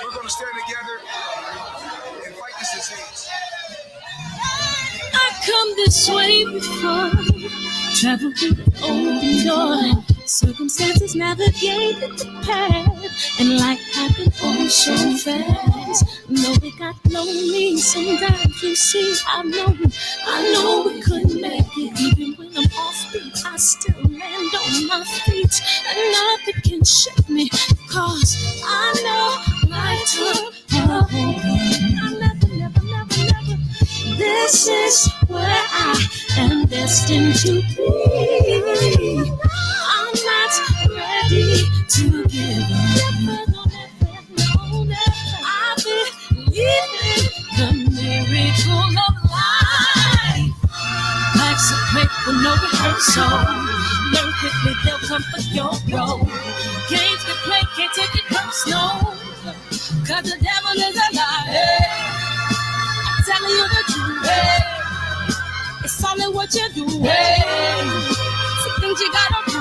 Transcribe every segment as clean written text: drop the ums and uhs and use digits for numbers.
We're gonna stand together and fight this disease. I come this way before, travel through the open door. Circumstances navigated the path, and life happened all so fast. No, it got lonely sometimes. You see, I know we couldn't make it. Even when I'm off beat, I still land on my feet, and nothing can shake me, cause I know life took a hold of me. I never. This is where I am destined to be. I'm not ready to give up. I believe in the miracle of life. Life's a play with no rehearsal. Learn quickly, they'll come for your role. Games to play, can't take it personal, cause the devil is a liar. I'm telling you the truth, it's all in what you do, some things you gotta do,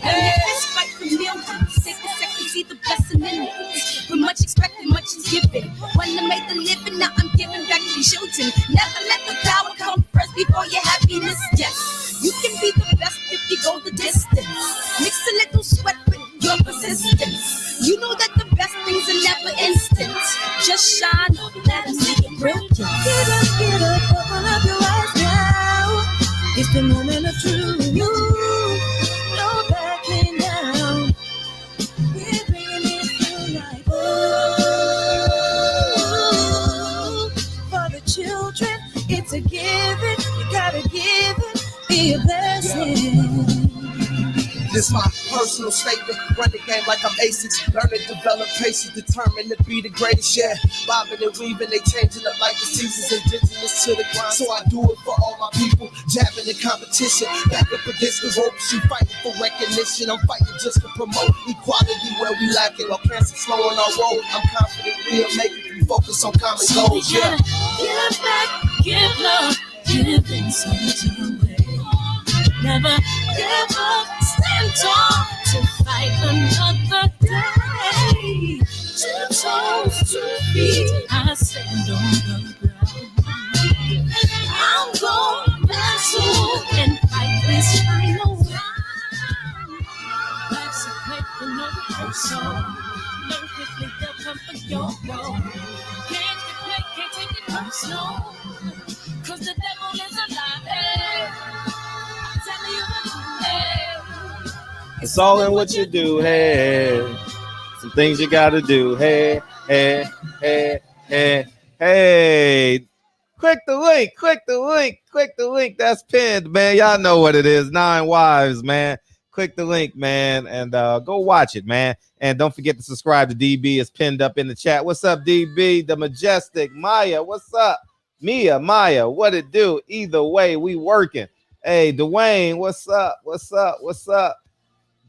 It's fight for millions, take a second, see the blessing in it. With much expected, much is given. When I made the living, now I'm giving back to the children. Never let the power come first before your happiness, yes. You can be the best if you go the distance. Mix a little sweat with your persistence. You know that the best things are never instant. Just shine, let them see it brilliant. Get up, open up your eyes now. It's the moment of truth. No backing down. We're bringing it to life. Oh, for the children, it's a given. You gotta give it, be a blessing. This my personal statement. Run the game like I'm aces. Learn and develop patience, determined to be the greatest. Yeah, bobbing and weaving, they changing up like the seasons. Indigenous to the grind, so I do it for all my people. Jabbing in competition, back up against the ropes. You fighting for recognition. I'm fighting just to promote equality where we lacking. While cancer slowing our road, I'm confident we'll make it. We focus on common goals. Yeah. Give back, give love, giving something away. Never give up, stand tall to fight another day. 2 toes, 2 feet, I stand on the ground. I'm going wrestle and fight this final round. Life's a play for no rehearsal. Learn quickly, they'll come for your role. Games to play, can't take it personal, cause the devil is a liar. It's all in what you do, hey. Some things you gotta do, hey. Click the link. That's pinned, man. Y'all know what it is. 9 Wives, man. Click the link, man, and go watch it, man. And don't forget to subscribe to DB. It's pinned up in the chat. What's up, DB? The Majestic. Maya, what's up? Maya, what it do? Either way, we working. Hey, Dwayne, what's up?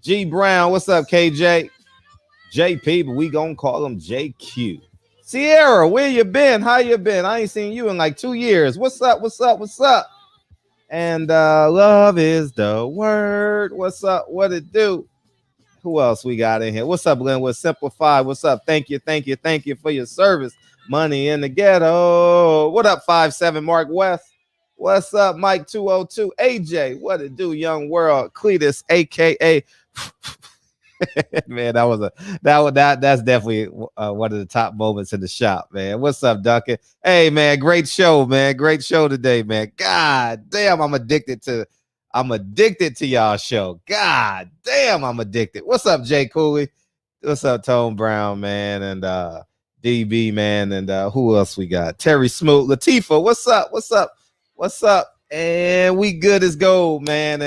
G Brown, what's up, KJ? JP, but we gonna call him JQ. Sierra, where you been? How you been? I ain't seen you in like 2 years. What's up? And love is the word. What's up? What it do? Who else we got in here? What's up, Glenwood? Simplify. What's up? Thank you for your service. Money in the ghetto. What up, 5'7" Mark West? What's up, Mike 202? AJ, what it do, young world? Cletus, aka man, that's definitely one of the top moments in the shop, man. What's up, Duncan? Hey, man, great show, man. Great show today, man. God damn, I'm addicted to y'all show. God damn, I'm addicted. What's up, Jay Cooley? What's up, Tone Brown, man, and DB, man, and who else we got? Terry Smoot, Latifah. What's up? And we good as gold, man.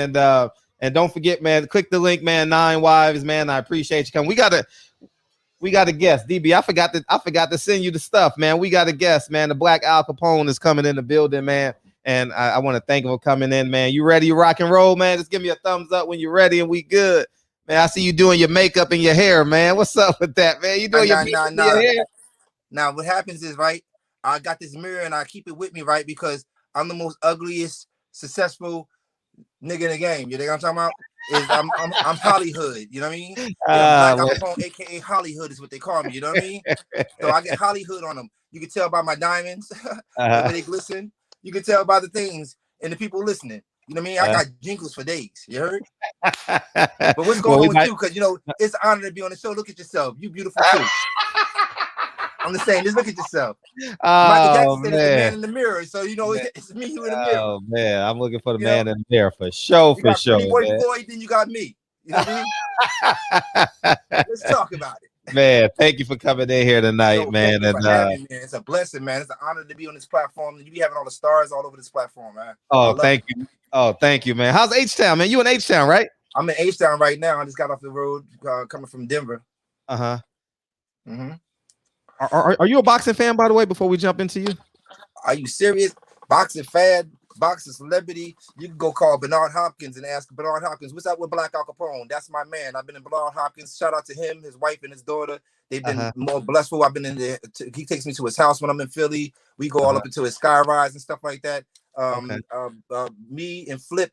And don't forget, man, click the link, man. 9 Wives, man. I appreciate you coming. We got a guest, DB. I forgot to send you the stuff, man. We got a guest, man. The Black Al Capone is coming in the building, man. And I want to thank him for coming in, man. You ready to rock and roll, man? Just give me a thumbs up when you're ready, and we good, man. I see you doing your makeup and your hair, man. What's up with that, man? You doing your makeup and your hair? Now, what happens is, right, I got this mirror and I keep it with me, right, because I'm the most ugliest, successful nigga in the game. You know what I'm talking about? is I'm Hollywood. You know what I mean? Yeah, Black Al Capone, aka Hollywood, is what they call me. You know what I mean? So I get Hollywood on them. You can tell by my diamonds when they glisten. You can tell by the things and the people listening. You know what I mean? I got jingles for days. You heard? But what's going on with you? Because, you know, it's an honor to be on the show. Look at yourself. You beautiful too. I'm just saying, just look at yourself. Michael Jackson said it's the man in the mirror. So, you know, it's me who in the mirror. Oh, man. I'm looking for the man in the mirror for sure. You got Pretty Boy Floyd, then you got me. You know what I mean? Let's talk about it. Man, thank you for coming in here tonight, man. Thank you for having me, man. It's a blessing, man. It's an honor to be on this platform. And you be having all the stars all over this platform, man. Oh, thank you. Oh, thank you, man. How's H-Town, man? You in H-Town, right? I'm in H-Town right now. I just got off the road coming from Denver. Uh-huh. Mm-hmm. Are you a boxing fan, by the way, before we jump into you? Are you serious? Boxing fan, boxing celebrity. You can go call Bernard Hopkins and ask Bernard Hopkins, what's up with Black Al Capone? That's my man. I've been in Bernard Hopkins. Shout out to him, his wife, and his daughter. They've been more blessful. I've been in there. He takes me to his house when I'm in Philly. We go all up into his sky rise and stuff like that. Me and Flip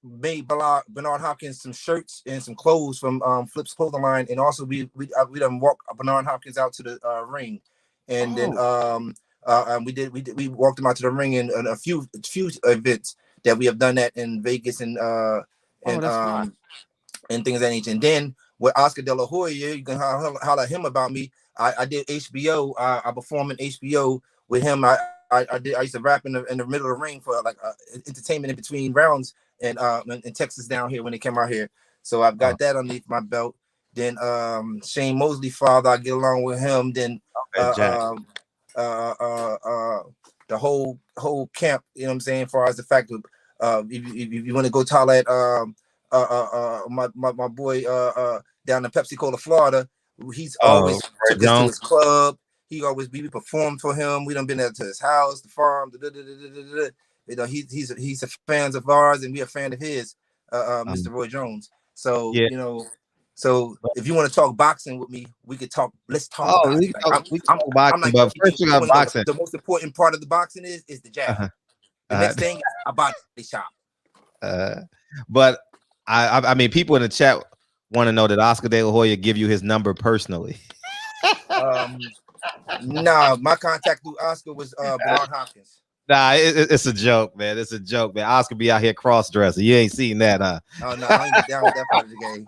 made Bernard Hopkins some shirts and some clothes from Flip's clothing line, and also we done walk Bernard Hopkins out to the ring, and then we walked him out to the ring in a few events that we have done that in Vegas and things of that nature. And then with Oscar De La Hoya, you can holler at him about me. I did HBO. I performed in HBO with him. I used to rap in the middle of the ring for like entertainment in between rounds and in Texas down here when they came out here. So I've got that underneath my belt. Then Shane Mosley father, I get along with him. Then the whole camp, you know what I'm saying, as far as the fact of if you want to go tolerate my boy down in Pepsi-Cola, Florida, he's always took us to his club. He always we performed for him. We done been there to his house, the farm. You know, he's a fan of ours, and we a fan of his, Mr. Roy Jones. So you know, so if you want to talk boxing with me, we could talk. Let's talk. We talk boxing, but first we got boxing. The most important part of the boxing is the jab. The next thing is a body shot. But I mean, people in the chat want to know that Oscar De La Hoya give you his number personally. Nah, my contact through Oscar was Bernard Hopkins. Nah, it's a joke, man. It's a joke, man. Oscar be out here cross-dressing. You ain't seen that, huh? Oh no, I ain't get down with that part of the game.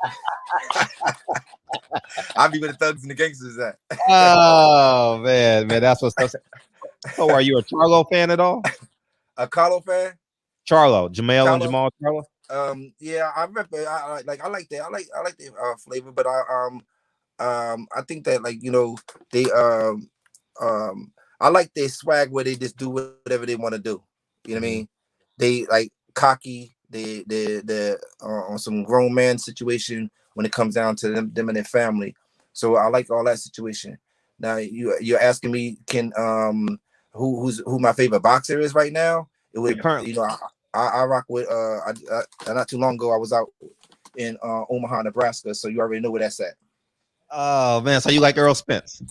I'll be where the thugs and the gangsters at. Oh man, that's what's up. So, are you a Charlo fan at all? A Carlo fan? Charlo, and Jamal Charlo. Yeah, I remember. I like that. I like the flavor, but I think that, like, you know, they I like their swag where they just do whatever they want to do. You know what I mean? They like cocky. They're on some grown man situation when it comes down to them and their family. So I like all that situation. Now you're asking me, can who my favorite boxer is right now? It would, you know, I rock with not too long ago I was out in Omaha, Nebraska. So you already know where that's at. Oh man, so you like Earl Spence?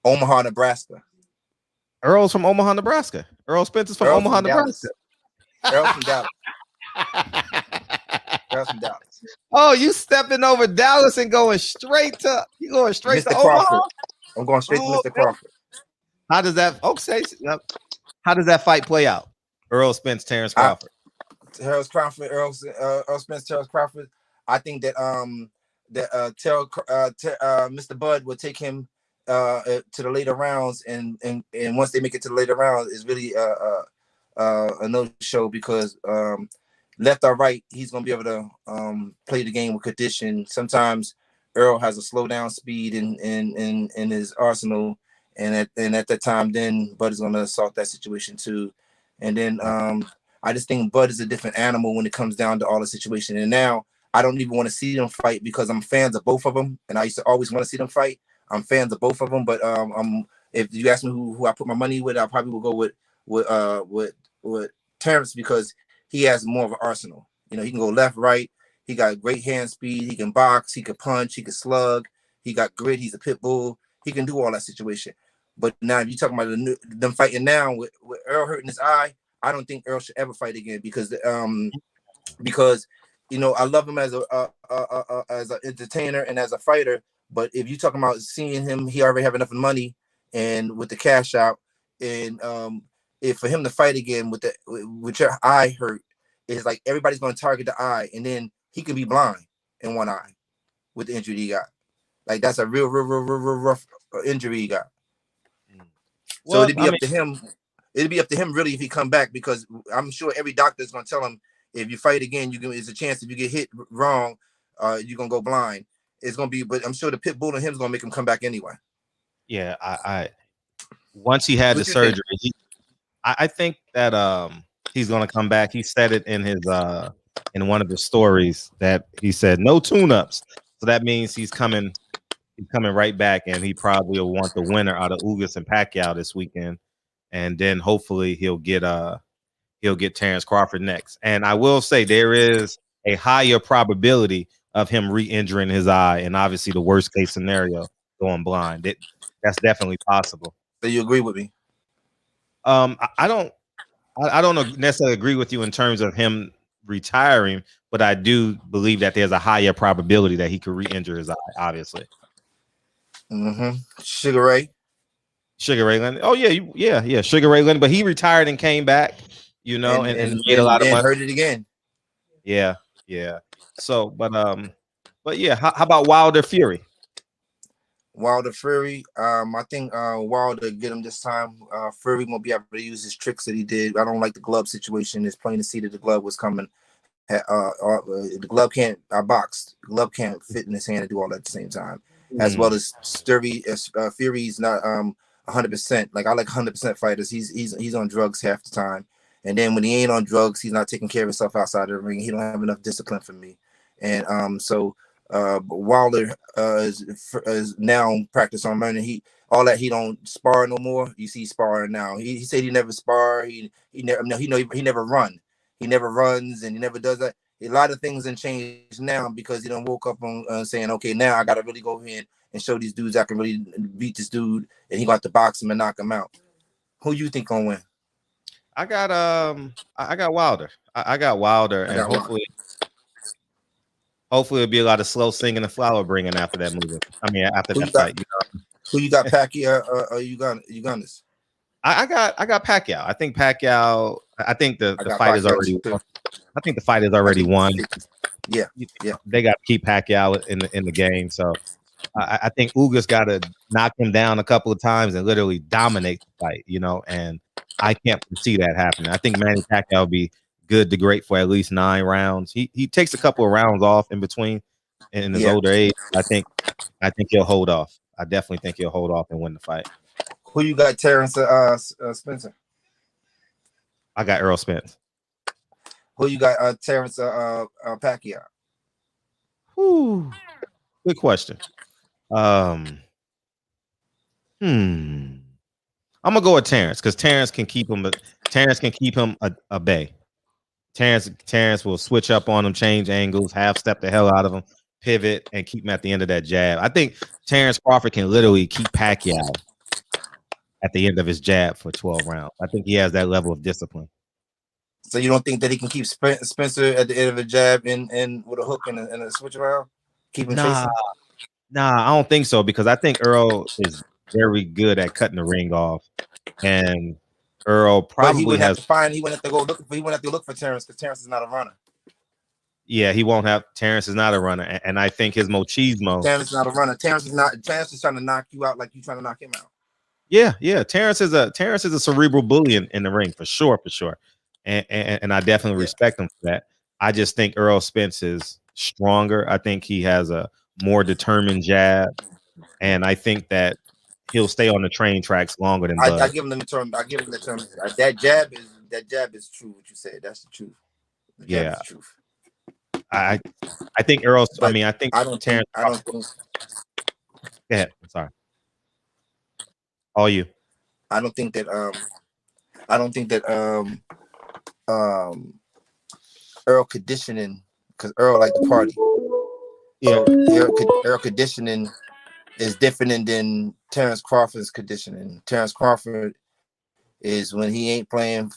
Omaha, Nebraska. Earl's from Omaha, Nebraska. Earl Spence is from Omaha, Nebraska. Earl from Dallas. Earl from Dallas. Oh, you stepping over Dallas and going straight to Mr. to Crawford. Omaha? I'm going straight to Mr. Crawford. How does that how does that fight play out? Earl Spence, Terrence Crawford. Earl Spence, Terrence Crawford. I think that Mr. Bud will take him to the later rounds, and once they make it to the later rounds, it's really a no-show because left or right, he's gonna be able to play the game with condition. Sometimes Earl has a slow down speed in his arsenal, and at that time, then Bud is gonna assault that situation too. And then I just think Bud is a different animal when it comes down to all the situation. And now I don't even want to see them fight because I'm fans of both of them, and I used to always want to see them fight. I'm fans of both of them, but if you ask me who I put my money with, I probably will go with Terrence because he has more of an arsenal. You know, he can go left, right. He got great hand speed. He can box. He can punch. He can slug. He got grit. He's a pit bull. He can do all that situation. But now, if you're talking about them fighting now with Earl hurting his eye, I don't think Earl should ever fight again because you know, I love him as an entertainer and as a fighter. But if you're talking about seeing him, he already have enough money and with the cash out, and if for him to fight again with your eye hurt, it's like everybody's going to target the eye, and then he could be blind in one eye with the injury he got. Like that's a real rough injury he got. So it'd be up to him. It'd be up to him really if he come back, because I'm sure every doctor is going to tell him if you fight again, there's a chance if you get hit wrong, you're gonna go blind. It's gonna be, but I'm sure the pit bull in him is gonna make him come back anyway. Yeah, I once he had the surgery, I think that he's gonna come back. He said it in his in one of his stories that he said no tune-ups. So that means he's coming right back, and he probably will want the winner out of Ugas and Pacquiao this weekend, and then hopefully he'll get Terrence Crawford next. And I will say there is a higher probability of him re-injuring his eye, and obviously the worst case scenario, going blind. That's definitely possible. So you agree with me? I don't necessarily agree with you in terms of him retiring, but I do believe that there's a higher probability that he could re-injure his eye, obviously. Sugar Ray Leonard. Oh yeah, Sugar Ray Leonard, but he retired and came back, you know, and made a lot of money. Heard it again. Yeah. So, but yeah, how about Wilder Fury? Wilder Fury, I think Wilder get him this time. Fury won't be able to use his tricks that he did. I don't like the glove situation. It's plain to see that the glove was coming. The glove can't box. The glove can't fit in his hand and do all that at the same time. As well as Fury's not 100%. Like I like 100% fighters. He's on drugs half the time, and then when he ain't on drugs, he's not taking care of himself outside of the ring. He don't have enough discipline for me, and so. Wilder is now practice on learning. He don't spar no more. You see sparring now. He said he never spar. He never run. He never runs and he never does that. A lot of things have changed now because he done woke up on saying, okay, now I gotta really go in and show these dudes I can really beat this dude, and he got to box him and knock him out. Who you think gonna win? I got Wilder. I got Wilder, and hopefully. Hopefully, it'll be a lot of slow singing and flower bringing after that movie. I mean, after that fight. You know? Who you got, Pacquiao or Ugas? I got Pacquiao. I think Pacquiao. I think the fight is already. I think the fight is already won. Yeah. They got to keep Pacquiao in the game. So I think Ugas got to knock him down a couple of times and literally dominate the fight. You know, and I can't see that happening. I think Manny Pacquiao will be good to great for at least 9 rounds. He takes a couple of rounds off in between in his older age. I think he'll hold off. I definitely think he'll hold off and win the fight. Who you got, Terrence Spencer? I got Errol Spence. Who you got, Terrence Pacquiao? Good question. I'm gonna go with Terrence because Terrence can keep him a bay. Terrence will switch up on him, change angles, half step the hell out of him, pivot, and keep him at the end of that jab. I think Terrence Crawford can literally keep Pacquiao at the end of his jab for 12 rounds. I think he has that level of discipline. So you don't think that he can keep Spencer at the end of a jab and with a hook and a switch around? Keep him chasing? Nah, I don't think so because I think Earl is very good at cutting the ring off, and Earl probably he wouldn't have to look for Terrence because Terrence is not a runner. Yeah, he won't have. Terrence is not a runner, and I think his machismo. Terrence is not a runner. Terrence is trying to knock you out like you trying to knock him out. Yeah. Terrence is a cerebral bully in the ring for sure. And I definitely respect him for that. I just think Errol Spence is stronger. I think he has a more determined jab, and I think that he'll stay on the train tracks longer than Bud. I give him the term. That jab is true. What you said, that's the truth. Yeah, the truth. I think Errol. But I think Terrence. Go ahead. I'm sorry. All you. I don't think that Earl conditioning, because Earl like to party. Yeah, Earl conditioning is different than Terrence Crawford's conditioning. Terrence Crawford is when he ain't playing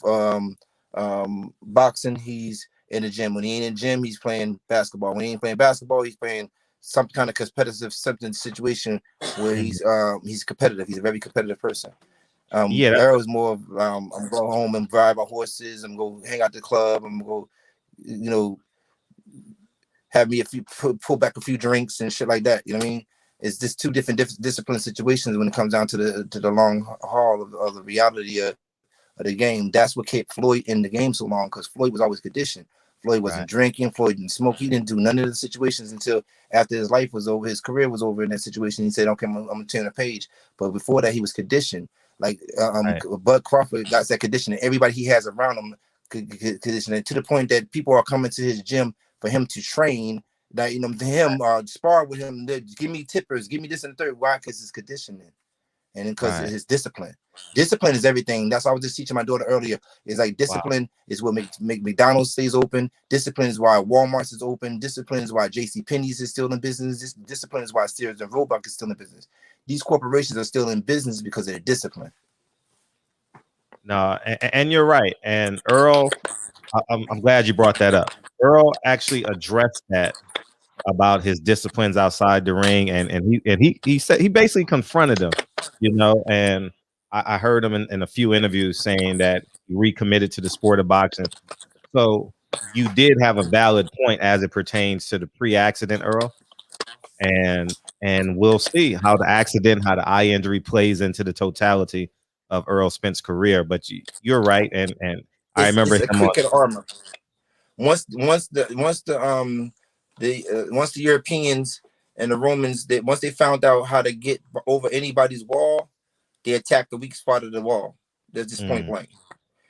boxing, he's in the gym. When he ain't in the gym, he's playing basketball. When he ain't playing basketball, he's playing some kind of competitive something situation where he's competitive. He's a very competitive person. Yeah, Errol's more of I'm gonna go home and ride my horses. I'm gonna go hang out the club. I'm gonna go, you know, have me a few pull back a few drinks and shit like that. You know what I mean? It's just two different discipline situations when it comes down to the long haul of the reality of the game. That's what kept Floyd in the game so long, because Floyd was always conditioned. Floyd wasn't drinking. Floyd didn't smoke. He didn't do none of the situations until after his life was over, his career was over in that situation. He said, "Okay, I'm gonna turn the page." But before that, he was conditioned. Like Bud Crawford got that conditioning. Everybody he has around him conditioning to the point that people are coming to his gym for him to train. That to him, spar with him. Give me tippers. Give me this and the third. Why? Because it's conditioning. And because of his discipline. Discipline is everything. That's what I was just teaching my daughter earlier. It's like discipline is what make McDonald's stays open. Discipline is why Walmart's is open. Discipline is why JCPenney's is still in business. Discipline is why Sears and Roebuck is still in business. These corporations are still in business because of their discipline. No, and you're right. And Earl, I'm glad you brought that up. Earl actually addressed that about his disciplines outside the ring, and he said he basically confronted them, and I heard him in a few interviews saying that he recommitted to the sport of boxing. So you did have a valid point as it pertains to the pre-accident, Earl, and we'll see how the accident, how the eye injury plays into the totality of Earl Spence's career. But you're right, and I remember it's a him cricket armor. Once the Europeans and the Romans, once they found out how to get over anybody's wall, they attacked the weak spot of the wall. That's just point blank.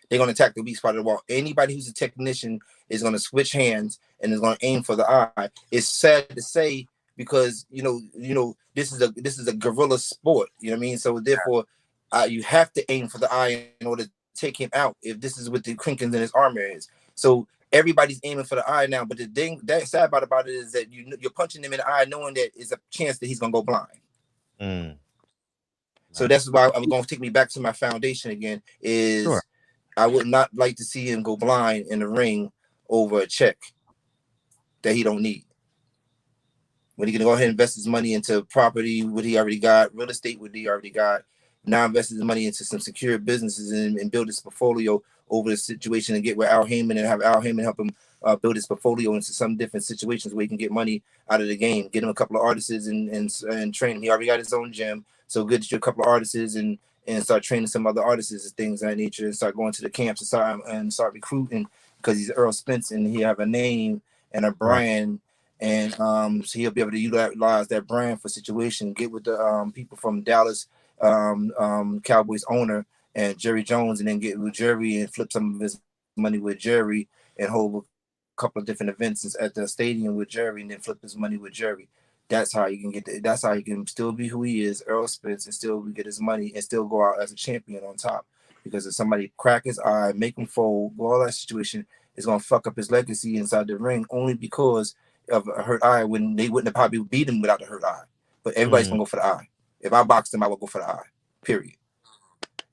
They're going to attack the weak spot of the wall. Anybody who's a technician is going to switch hands and is going to aim for the eye. It's sad to say, because this is a guerrilla sport. You know what I mean? So therefore, you have to aim for the eye in order to take him out. If this is what the crinkles in his armor is, so everybody's aiming for the eye now. But the thing that's sad about it is that you're punching him in the eye, knowing that is a chance that he's going to go blind. So that's why I'm going to take me back to my foundation again. Is I would not like to see him go blind in the ring over a check that he don't need. When he can go ahead and invest his money into property, what he already got, real estate, what he already got, now invest his money into some secure businesses and build his portfolio over the situation and get with Al Heyman and have Al Heyman help him build his portfolio into some different situations where he can get money out of the game. Get him a couple of artists and train him. He already got his own gym, so get you a couple of artists and start training some other artists and things of that nature, and start going to the camps and start recruiting, because he's Earl Spence and he have a name and a brand, and so he'll be able to utilize that brand for situation. Get with the people from Dallas Cowboys owner and Jerry Jones, and then get with Jerry and flip some of his money with Jerry and hold a couple of different events at the stadium with Jerry, and then flip his money with Jerry. That's how you can that's how he can still be who he is, Earl Spence, and still get his money and still go out as a champion on top. Because if somebody crack his eye, make him fold, all that situation is gonna fuck up his legacy inside the ring, only because of a hurt eye, when they wouldn't have probably beat him without the hurt eye. But everybody's gonna go for the eye. If I boxed him, I would go for the eye. Period.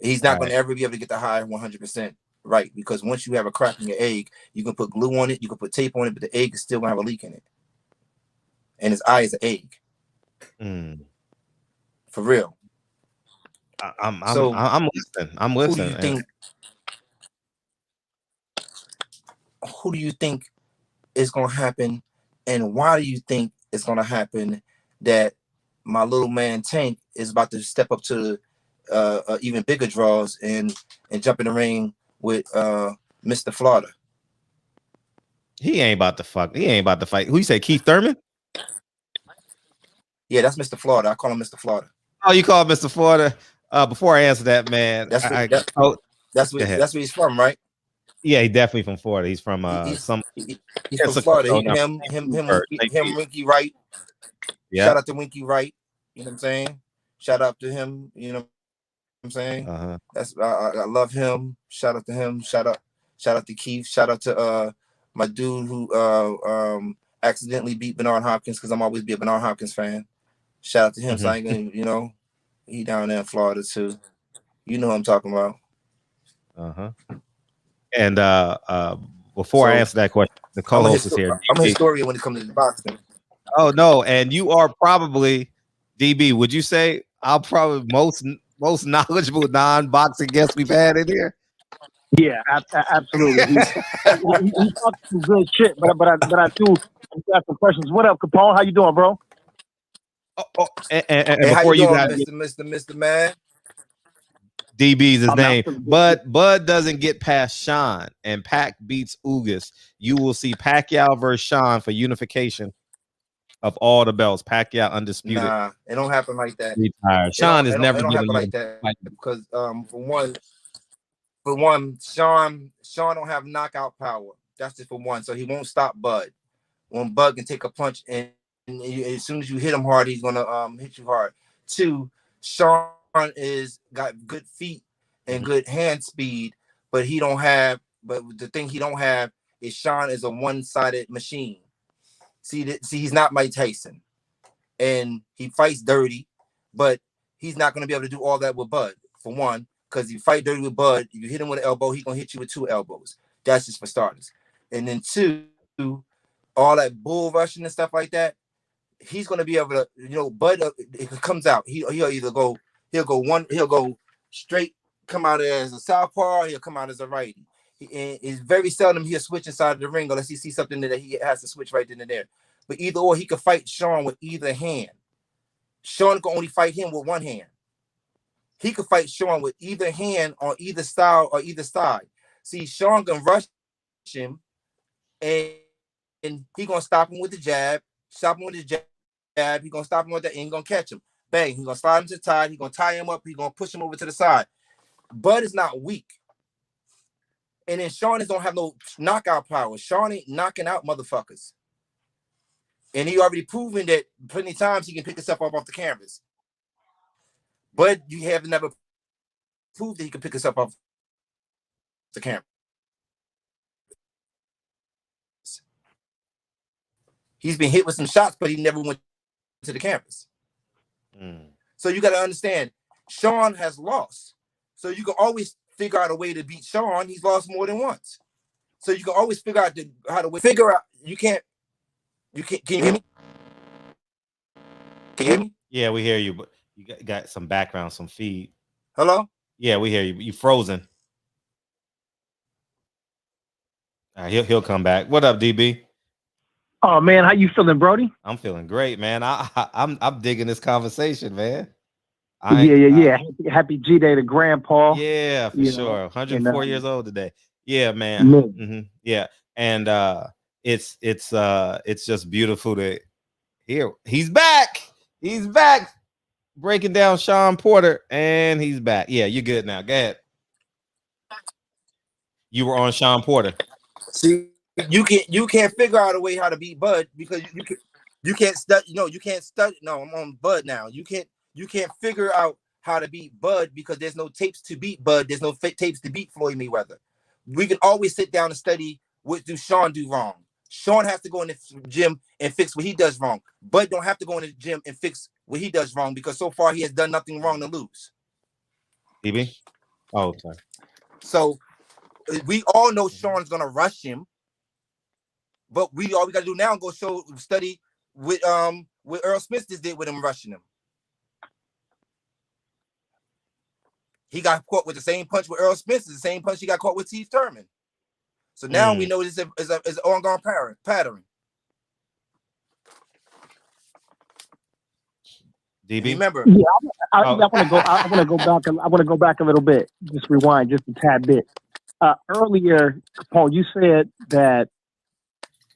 He's not gonna ever be able to get the eye 100% right, because once you have a crack in your egg, you can put glue on it, you can put tape on it, but the egg is still gonna have a leak in it. And his eye is an egg. For real. I'm listening. I'm listening. Who do you think is gonna happen, and why do you think it's gonna happen that my little man Tank is about to step up to even bigger draws and jump in the ring with Mr. Florida? He ain't about to fight. Who you say, Keith Thurman? Yeah, that's Mr. Florida. I call him Mr. Florida. Oh, you call him Mr. Florida? Before I answer that, man, that's where he's from, right? Yeah, he's definitely from Florida. He's from he's from Florida. Him, Winky Wright. Yeah. Shout out to Winky Wright. You know what I'm saying? Shout out to him. You know what I'm saying? That's I love him. Shout out to him. Shout out to Keith. Shout out to my dude who accidentally beat Bernard Hopkins, because I'm always be a Bernard Hopkins fan. Shout out to him. So I ain't gonna, he down there in Florida too. You know what I'm talking about. And before I answer that question, The co-host is here. I'm a historian when it comes to boxing. Oh no, and you are probably DB. Would you say I'm probably most knowledgeable non-boxing guest we've had in here? Yeah, absolutely. He talks some good shit, but I do got some questions. What up, Capone? How you doing, bro? And hey, before you guys, Mr. Man. DB's his name, but Bud doesn't get past Sean, and Pac beats Ugas. You will see Pacquiao versus Sean for unification of all the belts. Pacquiao undisputed. Nah, it don't happen like that. Sean is never happen like that because for one, Sean don't have knockout power. That's just for one. So he won't stop Bud. When Bud can take a punch and as soon as you hit him hard, he's gonna hit you hard. Two, Sean got good feet and good hand speed, but the thing he don't have is Sean is a one-sided machine. See, he's not Mike Tyson, and he fights dirty, but he's not gonna be able to do all that with Bud. For one, because you fight dirty with Bud, you hit him with an elbow, he's gonna hit you with 2 elbows. That's just for starters. And then 2, all that bull rushing and stuff like that, he's gonna be able to, Bud. It comes out. He'll go straight, come out as a southpaw. He'll come out as a righty. It's very seldom he'll switch inside of the ring unless he sees something that he has to switch right then and there. But either or, he could fight Sean with either hand. Sean can only fight him with one hand. He could fight Sean with either hand on either style or either side. See, Sean can rush him, and he gonna stop him with the jab. Stop him with the jab. He gonna stop him with that, and he gonna catch him. Bang! He gonna slide him to the side. He gonna tie him up. He gonna push him over to the side. Bud is not weak, and then Sean don't have no knockout power. Sean ain't knocking out motherfuckers, and he already proven that plenty of times he can pick himself up off the canvas. But you have never proved that he can pick himself up the canvas. He's been hit with some shots, but he never went to the canvas. So you got to understand, Sean has lost. So you can always figure out a way to beat Sean. He's lost more than once. So you can always figure out how to figure out. Can you hear me? Can you hear me? Yeah, we hear you, but you got some background, some feed. Hello? Yeah, we hear you. You frozen. He'll come back. What up, DB? Oh man, how you feeling, Brody? I'm feeling great, man. I'm digging this conversation, man. Yeah. Happy G-Day to Grandpa. Yeah, for sure. 104 years old today. Yeah, man. Yeah, and it's just beautiful to hear. He's back. He's back. Breaking down Sean Porter, and he's back. Yeah, you're good now. Go ahead. You were on Sean Porter. See, you can't figure out a way how to beat Bud because you can't study. No, you can't study. No, I'm on Bud now. You can't figure out how to beat Bud because there's no tapes to beat Bud. There's no tapes to beat Floyd Mayweather. We can always sit down and study what do Sean do wrong. Sean has to go in the gym and fix what he does wrong. Bud don't have to go in the gym and fix what he does wrong because so far he has done nothing wrong to lose. DB? Oh, sorry. So we all know Sean's gonna rush him, but all we gotta do now is go study what Earl Smith just did with him rushing him. He got caught with the same punch with Earl Smith, the same punch he got caught with Steve Thurman. So now we know this is an ongoing pattern. DB, remember? Yeah, I want to go back a little bit. Just rewind just a tad bit. Earlier, Paul, you said that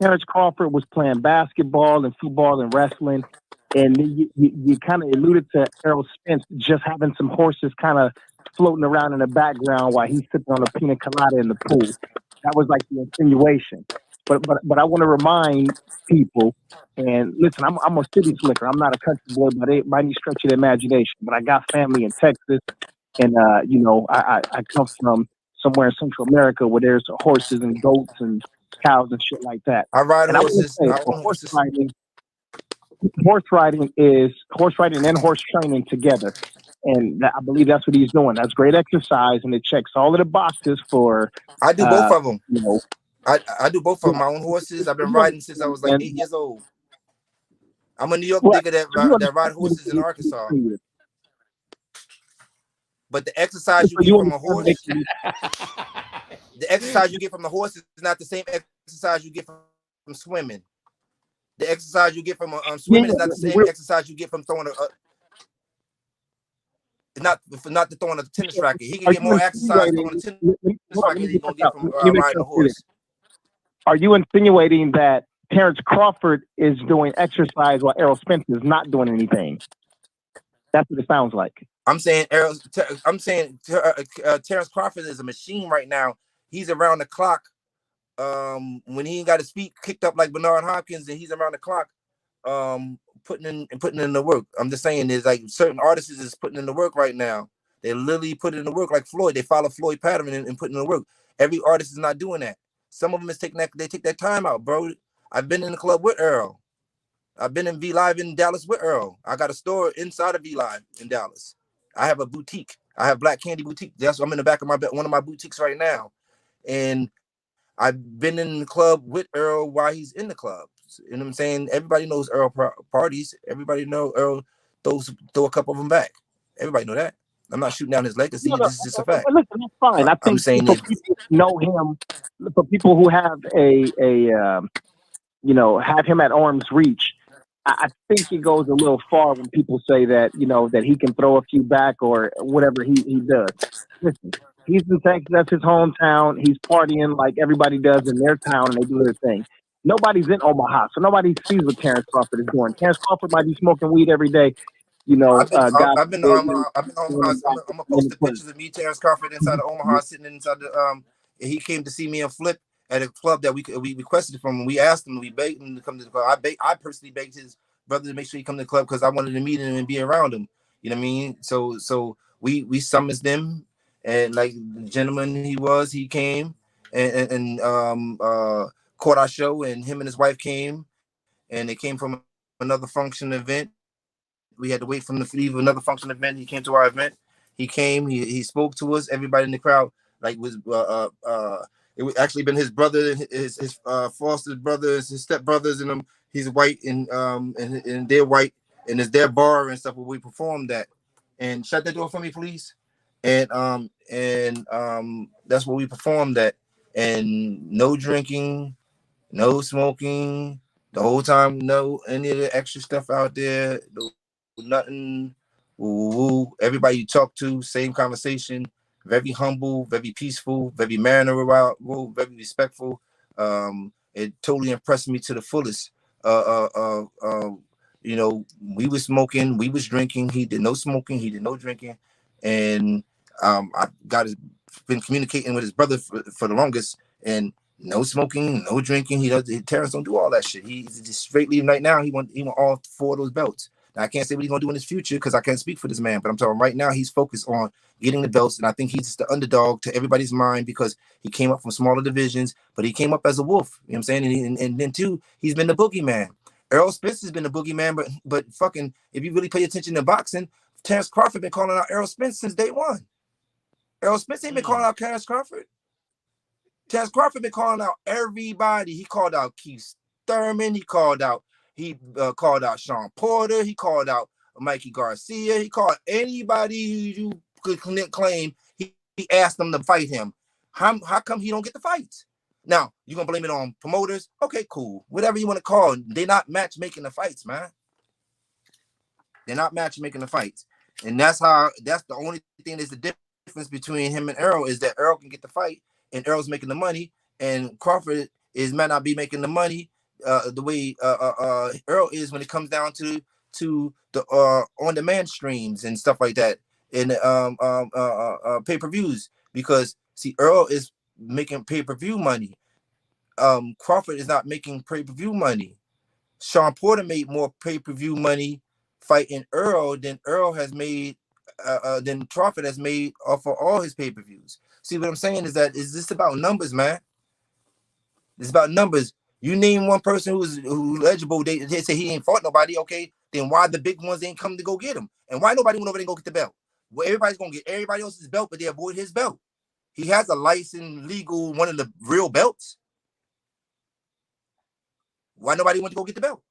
Terrence Crawford was playing basketball and football and wrestling, and you kind of alluded to Errol Spence just having some horses kind of floating around in the background while he's sipping on a pina colada in the pool. That was like the insinuation. But I want to remind people, and listen, I'm a city slicker. I'm not a country boy by any stretch of the imagination. But I got family in Texas, and I come from somewhere in Central America where there's horses and goats and cows and shit like that. I ride horses. Horse riding and horse training together. And I believe that's what he's doing. That's great exercise, and it checks all of the boxes for. I do both of them. I do both of my own horses. I've been riding since I was like 8 years old. I'm a New York nigga that ride horses in Arkansas. But the exercise you get from a horse, the exercise you get from the horse is not the same exercise you get from swimming. The exercise you get from swimming is not the same exercise you get from throwing not throwing a tennis racket. He can get more exercise throwing a tennis racket than he gonna get from riding a horse. Are you insinuating that Terrence Crawford is doing exercise while Errol Spence is not doing anything? That's what it sounds like. I'm saying Terrence Crawford is a machine right now. He's around the clock. When he ain't got his feet kicked up like Bernard Hopkins, and he's around the clock, putting in the work. I'm just saying, there's like certain artists is putting in the work right now. They literally put in the work like Floyd. They follow Floyd pattern and put in the work. Every artist is not doing that. Some of them is taking that. They take that time out, bro. I've been in the club with Earl. I've been in V Live in Dallas with Earl. I got a store inside of V Live in Dallas. I have a boutique. I have Black Candy Boutique. I'm in the back of one of my boutiques right now, and I've been in the club with Earl while he's in the club. You know what I'm saying? Everybody knows Earl parties. Everybody know Earl throw a couple of them back. Everybody know that. I'm not shooting down his legacy. This is just a fact. Listen, that's fine. I think I'm saying for people who know him, for people who have have him at arm's reach, I think it goes a little far when people say that, that he can throw a few back or whatever he does. Listen, he's in Texas, that's his hometown. He's partying like everybody does in their town, and they do their thing. Nobody's in Omaha, so nobody sees what Terrence Crawford is doing. Terrence Crawford might be smoking weed every day. I've been Omaha. I'm gonna post the pictures of me, Terrence Crawford, inside of Omaha, sitting inside the he came to see me and Flip at a club that we requested from him. We asked him, we begged him to come to the club. I personally begged his brother to make sure he come to the club because I wanted to meet him and be around him. You know what I mean? So we summoned them, and like the gentleman he came and caught our show, and him and his wife came, and they came from another function event. We had to wait for him to leave another function event. He came to our event. He came. He spoke to us. Everybody in the crowd it was actually been his brother, his foster brothers, his step brothers, and them. He's white and they're white, and it's their bar and stuff where we performed that. And shut that door for me, please. And that's where we performed that. And no drinking, no smoking, the whole time. No any of the extra stuff out there. Nothing. Everybody you talk to, same conversation. Very humble, very peaceful, very mannerable, very respectful. It totally impressed me to the fullest. We was smoking, we was drinking. He did no smoking, he did no drinking, and I been communicating with his brother for the longest, and no smoking, no drinking. Terrence don't do all that shit. He's just straight leaving right now. He want all 4 of those belts. Now, I can't say what he's gonna do in his future because I can't speak for this man, but I'm talking right now. He's focused on getting the belts, and I think he's the underdog to everybody's mind because he came up from smaller divisions, but he came up as a wolf. You know what I'm saying? And then too, he's been the boogeyman. Errol Spence has been the boogeyman, but fucking, if you really pay attention to boxing, Terrence Crawford been calling out Errol Spence since day one. Errol Spence ain't been calling out Terrence Crawford. Terrence Crawford been calling out everybody. He called out Keith Thurman. He called out Sean Porter. He called out Mikey Garcia. He called anybody who could claim. He asked them to fight him. How come he don't get the fights? Now, you're going to blame it on promoters? Okay, cool. Whatever you want to call. They're not matchmaking the fights, man. They're not matchmaking the fights. And that's the only thing that's the difference between him and Earl is that Earl can get the fight and Earl's making the money, and Crawford might not be making the money the way Earl is when it comes down to the on-demand streams and stuff like that, and pay-per-views, because see, Earl is making pay-per-view money. Crawford is not making pay-per-view money. Sean Porter made more pay-per-view money fighting Earl than than Crawford has made off of all his pay-per-views. See what I'm saying is this about numbers, man. It's about numbers. You name one person who's eligible, they say he ain't fought nobody. Okay, then why the big ones ain't come to go get him? And why nobody went over there and go get the belt? Well, everybody's gonna get everybody else's belt, but they avoid his belt. He has a licensed, legal, one of the real belts. Why nobody went to go get the belt?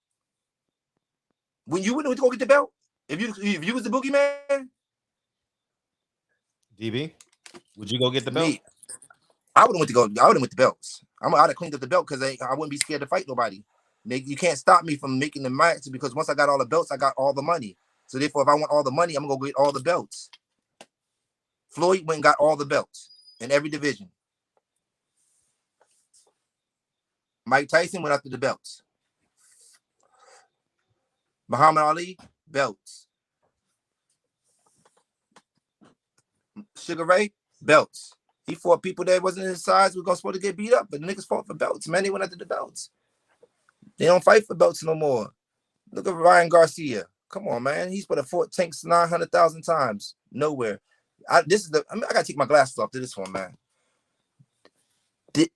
When you went to go get the belt, if you was the boogeyman, DB, would you go get the belt? me, I would have went the belts. I'd have cleaned up the belt because I wouldn't be scared to fight nobody. You can't stop me from making the match because once I got all the belts, I got all the money. So therefore, if I want all the money, I'm gonna go get all the belts. Floyd went and got all the belts in every division. Mike Tyson went after the belts. Muhammad Ali, belts. Sugar Ray, belts. He fought people that wasn't his size. We're supposed to get beat up, but the niggas fought for belts. Man, they went after the belts. They don't fight for belts no more. Look at Ryan Garcia. Come on, man. He's put a fought tanks 900,000 times. Nowhere. I gotta take my glasses off to this one, man.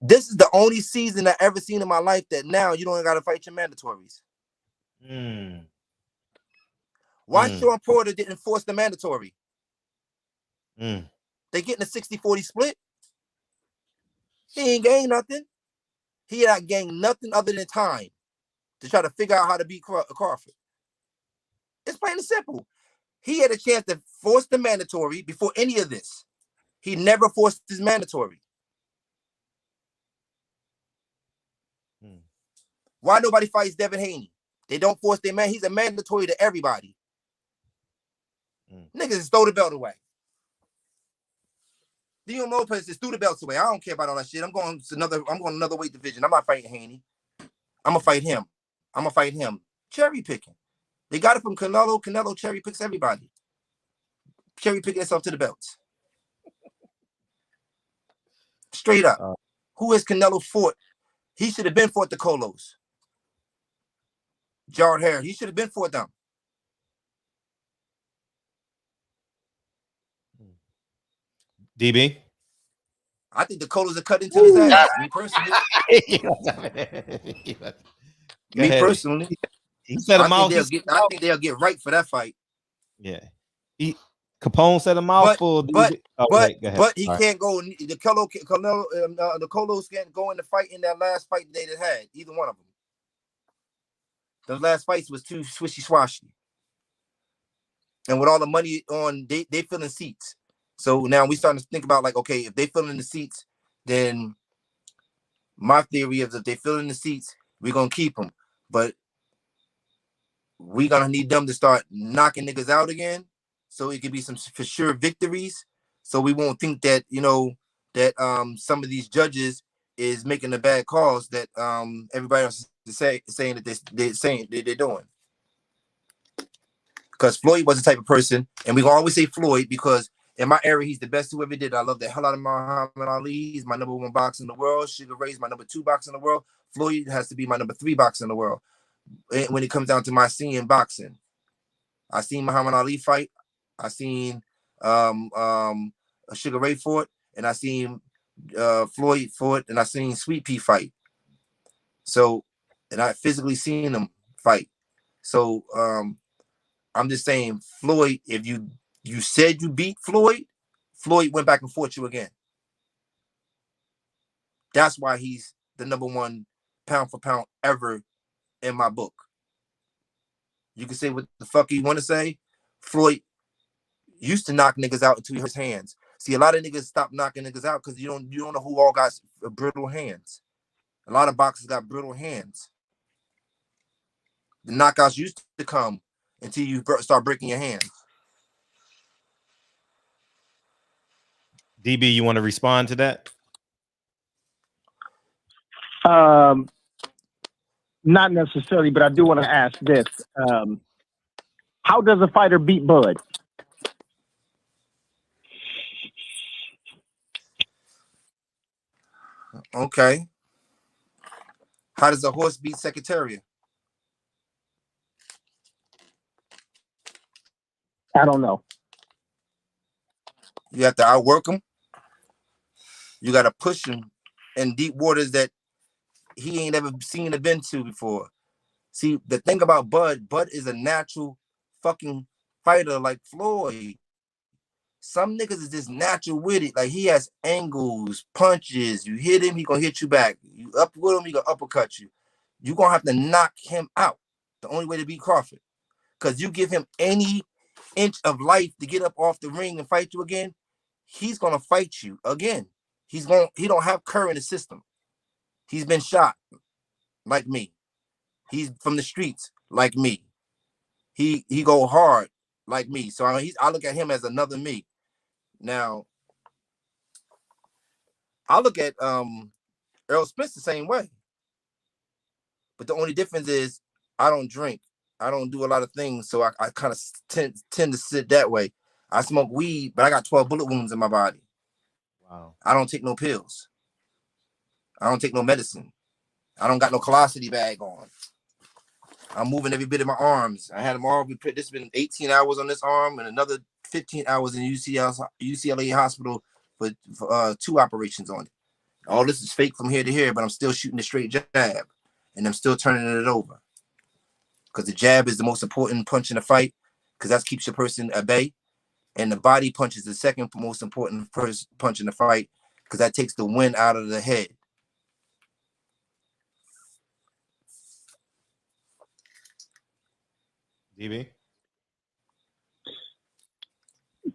This is the only season I ever seen in my life that now you don't gotta fight your mandatories. Why Sean Porter didn't force the mandatory? They getting a 60-40 split. He ain't gained nothing. He not gained nothing other than time to try to figure out how to beat Crawford. It's plain and simple. He had a chance to force the mandatory before any of this. He never forced his mandatory. Why nobody fights Devin Haney? They don't force their man. He's a mandatory to everybody. Niggas just throw the belt away. Dion Lopez just threw the belts away. I don't care about all that shit. I'm going another weight division. I'm not fighting Haney. I'm gonna fight him. Cherry picking. They got it from Canelo. Canelo cherry picks everybody. Cherry picking himself to the belts. Straight up. Who has Canelo fought? He should have been fought the Colos. Jarrett Harris. He should have been fought them. DB? I think the Colos are cut into his ass. Me personally. Personally. He set him out. I think they'll get right for that fight. Yeah. Capone set him out for. But he can't go. The Colos can't go in the fight in that last fight they had. Either one of them. Those last fights was too swishy swashy. And with all the money on, they filling seats. So now we starting to think about like, okay, if they fill in the seats, then my theory is if they fill in the seats, we're gonna keep them. But we're gonna need them to start knocking niggas out again, so it could be some for sure victories. So we won't think that that some of these judges is making the bad calls that everybody else is saying that they're doing. Because Floyd was the type of person, and we gonna always say Floyd because in my area, he's the best who ever did. I love the hell out of Muhammad Ali. He's my number 1 boxer in the world. Sugar Ray's my number 2 boxer in the world. Floyd has to be my number 3 boxer in the world. When it comes down to my seeing boxing, I seen Muhammad Ali fight. I seen Sugar Ray fought, and I seen Floyd fought, and I seen Sweet Pea fight. So, and I physically seen them fight. So, I'm just saying, Floyd, if you said you beat Floyd went back and fought you again. That's why he's the number 1 pound for pound ever in my book. You can say what the fuck you want to say. Floyd used to knock niggas out into his hands. See, a lot of niggas stop knocking niggas out because you don't know who all got brittle hands. A lot of boxers got brittle hands. The knockouts used to come until you start breaking your hands. DB, you want to respond to that? Not necessarily, but I do want to ask this. How does a fighter beat Bud? Okay. How does a horse beat Secretariat? I don't know. You have to outwork him. You got to push him in deep waters that he ain't ever seen or been to before. See, the thing about Bud is a natural fucking fighter like Floyd. Some niggas is just natural with it. Like, he has angles, punches. You hit him, he gonna hit you back. You up with him, he gonna uppercut you. You're gonna have to knock him out. The only way to beat Crawford, because you give him any inch of life to get up off the ring and fight you again, he's gonna fight you again. He don't have current in the system. He's been shot like me. He's from the streets like me. He go hard like me. So I look at him as another me. Now I look at Earl Spence the same way. But the only difference is I don't drink. I don't do a lot of things, so I kind of tend to sit that way. I smoke weed, but I got 12 bullet wounds in my body. Wow. I don't take no pills. I don't take no medicine. I don't got no velocity bag on. I'm moving every bit of my arms. I had them all. This has been 18 hours on this arm and another 15 hours in UCLA hospital for 2 operations on it. All this is fake from here to here, but I'm still shooting a straight jab, and I'm still turning it over. Because the jab is the most important punch in the fight, because that keeps your person at bay, and the body punch is the second most important punch in the fight, because that takes the wind out of the head. DB?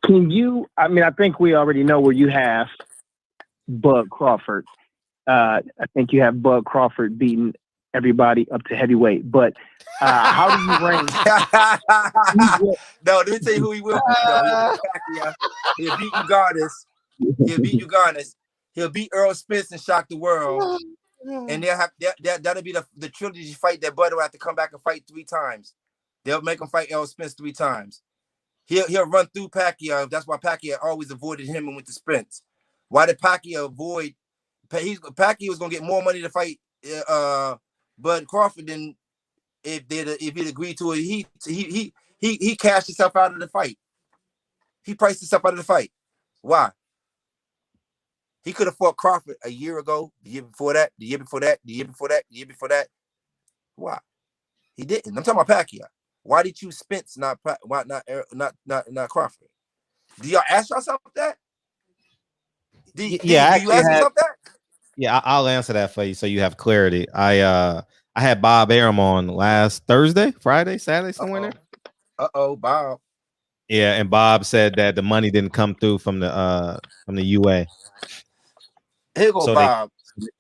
Can you, I mean, I think we already know where you have Bud Crawford. I think you have Bud Crawford beating everybody up to heavyweight. But how do you rank? No, let me tell you who he will beat, though. He'll beat Uganis. He'll beat Uganis. He'll beat Earl Spence and shock the world. And they'll have that'll be the trilogy fight that Bud will have to come back and fight 3 times. They'll make him fight Earl Spence 3 times. He'll run through Pacquiao. That's why Pacquiao always avoided him and went to Spence. Why did Pacquiao avoid? Pacquiao was gonna get more money to fight Bud Crawford than if he'd agreed to it. He cashed himself out of the fight. He priced himself out of the fight. Why? He could have fought Crawford a year ago, the year before that, the year before that, the year before that, the year before that. Why? He didn't. I'm talking about Pacquiao. Why did you Spence not Crawford? Do y'all ask yourself that? Do you ask yourself that? Yeah, I'll answer that for you so you have clarity. I had Bob Arum on last Thursday, Friday, Saturday, somewhere there. Bob. Yeah, and Bob said that the money didn't come through from the UA. Here go Bob.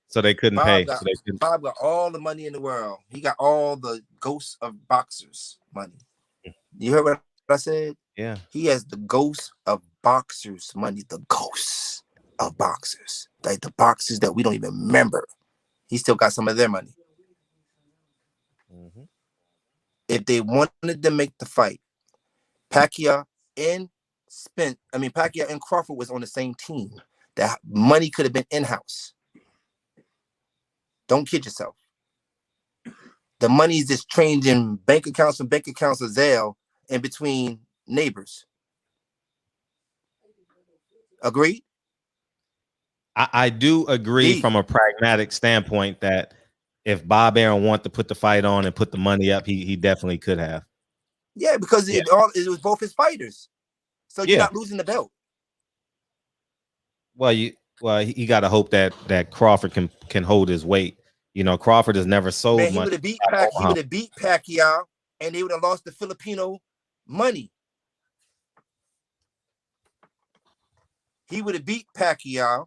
So they couldn't pay. Bob got all the money in the world. He got all the ghosts of boxers money. You heard what I said? Yeah. He has the ghosts of boxers money. The ghosts of boxers. Like the boxers that we don't even remember. He still got some of their money. Mm-hmm. If they wanted to make the fight, Pacquiao and Crawford was on the same team. That money could have been in-house. Don't kid yourself. The money is just changing bank accounts of Zelle in between neighbors. Agreed? I do agree from a pragmatic standpoint that if Bob Arum wanted to put the fight on and put the money up, he definitely could have. Yeah, because it was both his fighters. So you're not losing the belt. Well, he got to hope that Crawford can hold his weight. You know, Crawford has never sold much. He would have beat Pacquiao, and they would have lost the Filipino money. He would have beat Pacquiao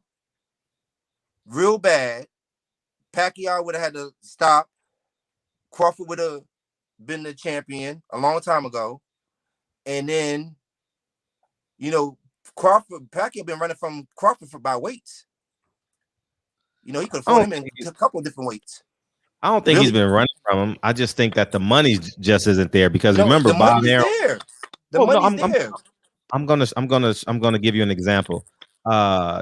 real bad. Pacquiao would have had to stop. Crawford would have been the champion a long time ago. And then, you know, Pacquiao been running from Crawford by weights. You know, he could have fought him in a couple of different weights. I don't think he's been running from him. I just think that the money just isn't there because remember, Bob Arum. The money's there. I'm gonna give you an example.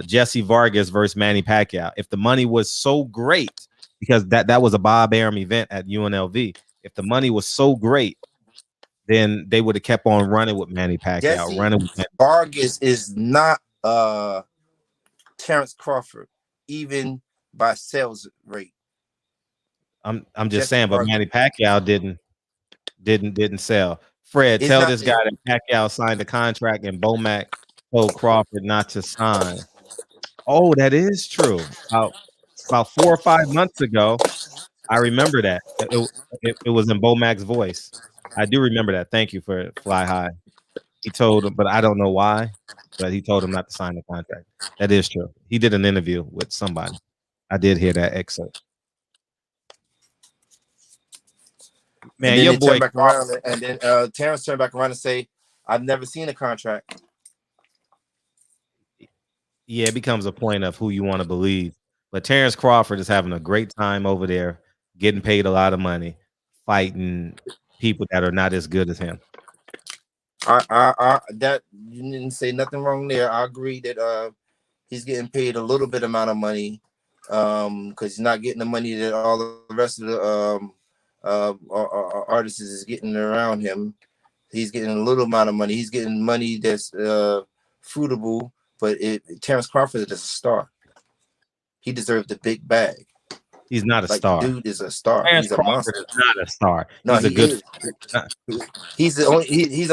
Jesse Vargas versus Manny Pacquiao. If the money was so great, because that was a Bob Arum event at UNLV. If the money was so great, then they would have kept on running with Manny Pacquiao. Vargas is not Terrence Crawford, even by sales rate. I'm just saying, but Manny Pacquiao didn't sell. Fred, tell this guy that Pacquiao signed a contract and Bomac told Crawford not to sign. Oh, that is true. About 4 or 5 months ago, I remember that. It was in Bo Mac's voice. I do remember that. Thank you for Fly High. He told him, but I don't know why, but he told him not to sign the contract. That is true. He did an interview with somebody. I did hear that excerpt. Man, and then your they turn boy back around, and then Terrence turned back around and say, "I've never seen a contract." yeah, it becomes a point of who you want to believe. But Terrence Crawford is having a great time over there, getting paid a lot of money, fighting people that are not as good as him. That you didn't say nothing wrong there. I agree that he's getting paid a little bit amount of money, because he's not getting the money that all the rest of the artists is getting around him. He's getting a little amount of money. He's getting money that's fruitable, but Terrence Crawford is a star. He deserves the big bag. He's not a Like, star. the dude is a star. Terrence He's a Crawford monster. is not a star. No, he's a good. Is. He's the only. He's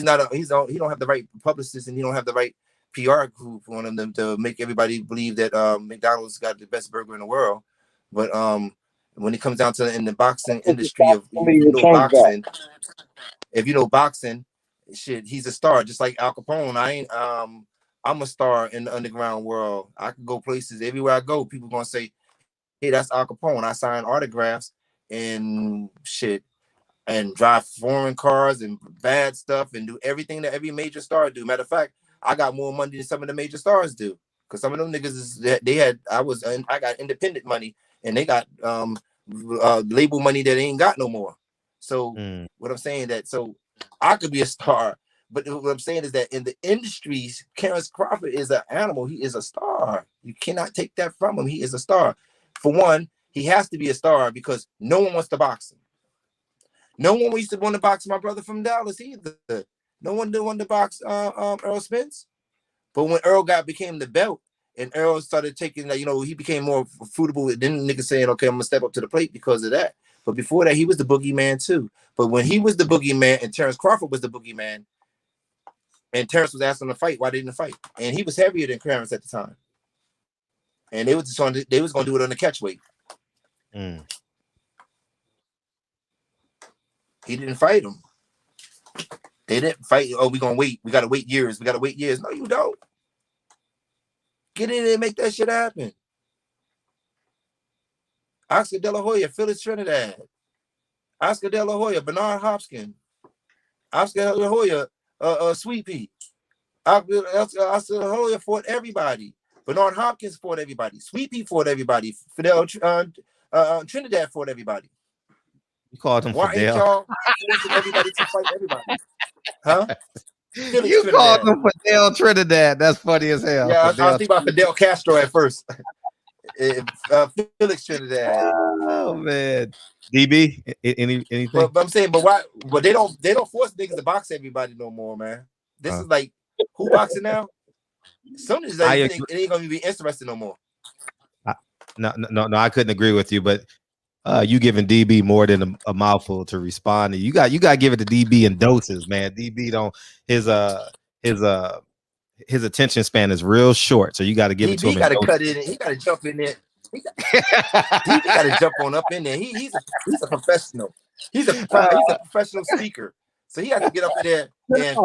not a. He don't have the right publicist, and he don't have the right PR group on them to make everybody believe that McDonald's got the best burger in the world. But when it comes down to in the boxing industry of boxing, if you know boxing, shit, he's a star. Just like Al Capone. I'm a star in the underground world. I can go places everywhere I go. People gonna say, "Hey, that's Al Capone." I sign autographs and shit, and drive foreign cars and bad stuff, and do everything that every major star do. Matter of fact, I got more money than some of the major stars do, because some of them niggas I got independent money, and they got label money that they ain't got no more. So what I'm saying that I could be a star. But what I'm saying is that in the industries, Terrence Crawford is an animal. He is a star. You cannot take that from him. He is a star. For one, he has to be a star because no one wants to box him. No one used to want to box my brother from Dallas either. No one did want to box Earl Spence. But when Earl became the belt, and Earl started taking that, he became more fruitable. Then niggas saying, "Okay, I'm gonna step up to the plate because of that." But before that, he was the boogeyman too. But when he was the boogeyman and Terrence Crawford was the boogeyman, and Terrence was asking to fight, why didn't he fight? And he was heavier than Terrence at the time. And they was going to do it on the catch weight. He didn't fight him. They didn't fight. Oh, we're gonna wait. We gotta wait years. No, you don't. Get in there and make that shit happen. Oscar De La Hoya, Phyllis Trinidad. Oscar De La Hoya, Bernard Hopkins. Oscar De La Hoya, Sweet Pea. Oscar De La Hoya fought everybody. Bernard Hopkins fought everybody. Sweet Pea fought everybody. Fidel Trinidad fought everybody. You called him Why Fidel? ain't y'all forcing everybody to fight everybody? Huh? You called him Fidel Trinidad. That's funny as hell. Yeah, I was thinking about Fidel Castro at first. Felix Trinidad. Oh man, DB, anything? But I'm saying, but why? But they don't force niggas to box everybody no more, man. This is like, who boxing now? Some of like, it ain't gonna be interesting no more. No, I couldn't agree with you, but you giving DB more than a mouthful to respond to. You got to give it to DB in doses, man. DB don't his attention span is real short, so you got to give it to him. He got to cut in. He got to jump in there. He got to jump on up in there. He's a professional. He's a professional speaker, so he has to get up in there and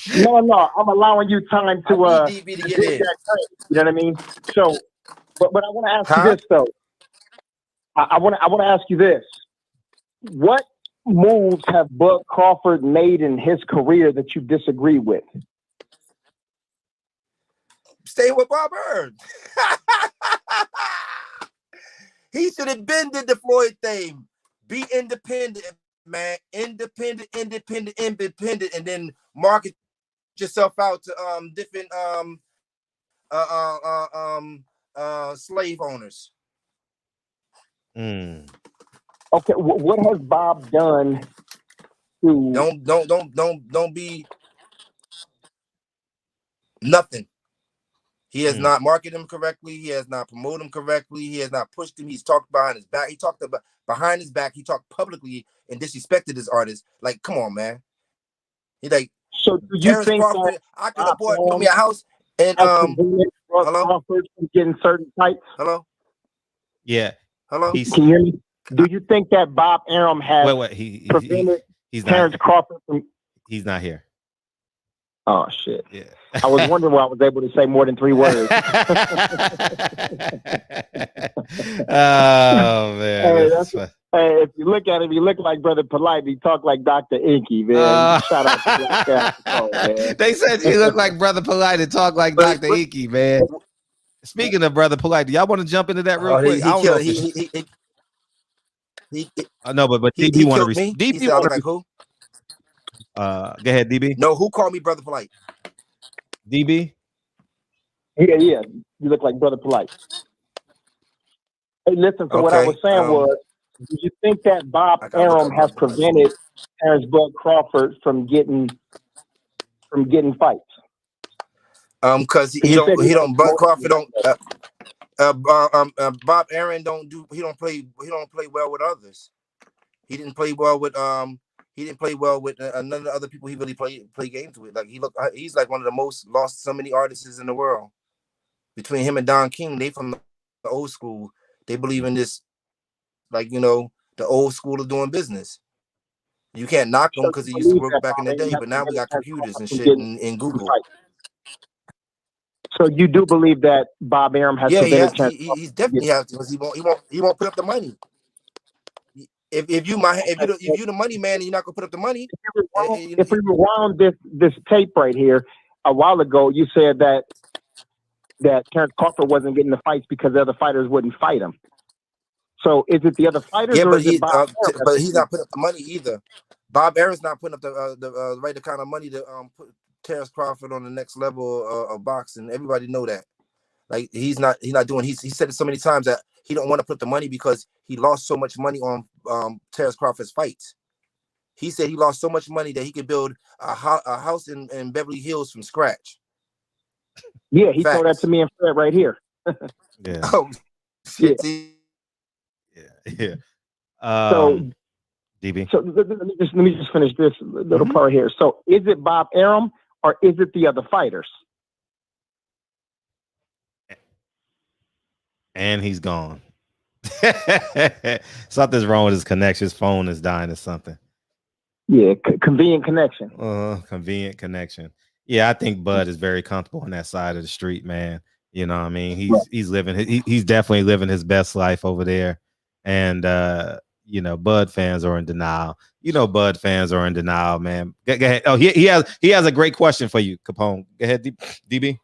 No, I'm allowing you time to DB to get in. You know what I mean? So, but I want to ask you this though. I want to ask you this: what moves have Bud Crawford made in his career that you disagree with? Stay with Bob Hearn. He should have been did the Floyd thing. Be independent, man. Independent, and then market yourself out to different slave owners. Okay, what has Bob done to don't be nothing. He has not marketed him correctly. He has not promoted him correctly. He has not pushed him. He's talked behind his back. He talked about behind his back. He talked publicly and disrespected his artist. Like, come on, man. He like, so do you think Crawford, I could have bought me a house and Crawford from getting certain fights? Hello? Yeah. Hello? Can you hear me? Do you think that Bob Arum has Wait, prevented he's Terrence not. Crawford from? He's not here. Oh shit! Yeah. I was wondering why I was able to say more than 3 words. Oh man, hey, if you look at him, he look like Brother Polight. He talk like Dr. Inky, man. Shout out to Black Capricorn, man. They said you look like Brother Polight and talk like Dr. Inky, man. Speaking of Brother Polight, do y'all want to jump into that real quick? I don't know. No, but DB want to me. DB He said I look like who? Go ahead, DB. No, who called me Brother Polight? DB. Yeah, you look like Brother Polight. Hey, listen. So what I was saying was, do you think that Bob Arum has prevented Terrence Bud Crawford from getting fights? Because he don't. Bud Crawford don't. Bob Arum don't play well with others. He didn't play well with none of the other people he really play games with. Like he's like one of the most lost so many artists in the world. Between him and Don King, they from the old school. They believe in this, like, the old school of doing business. You can't knock him because he used to work back in the day, but now we got computers and shit in Google. So you do believe that Bob Arum has prevented Terrence? He's definitely has to, because he won't put up the money. If you the money man and you're not gonna put up the money. If we rewound this tape right here a while ago, you said that Terrence Crawford wasn't getting the fights because the other fighters wouldn't fight him. So is it the other fighters, or is it Bob Arum? But he's not putting up the money either. Bob Arum's not putting up the right kind of money to put Terrence Crawford on the next level of boxing. Everybody know that. Like he's not doing. He said it so many times that he don't want to put the money because he lost so much money on Terrence Crawford's fights. He said he lost so much money that he could build a house in Beverly Hills from scratch. Yeah, he told that to me and Fred right here. Yeah. Oh shit. Yeah. So DB. So let me just finish this little part here. So is it Bob Arum or is it the other fighters? And he's gone. Something's wrong with his connection. His phone is dying or something. Yeah, convenient connection. Convenient connection. Yeah, I think Bud is very comfortable on that side of the street, man. You know what I mean? He's living. He's definitely living his best life over there. And Bud fans are in denial. Bud fans are in denial, man. Go ahead. Oh, he has a great question for you, Capone. Go ahead, DB.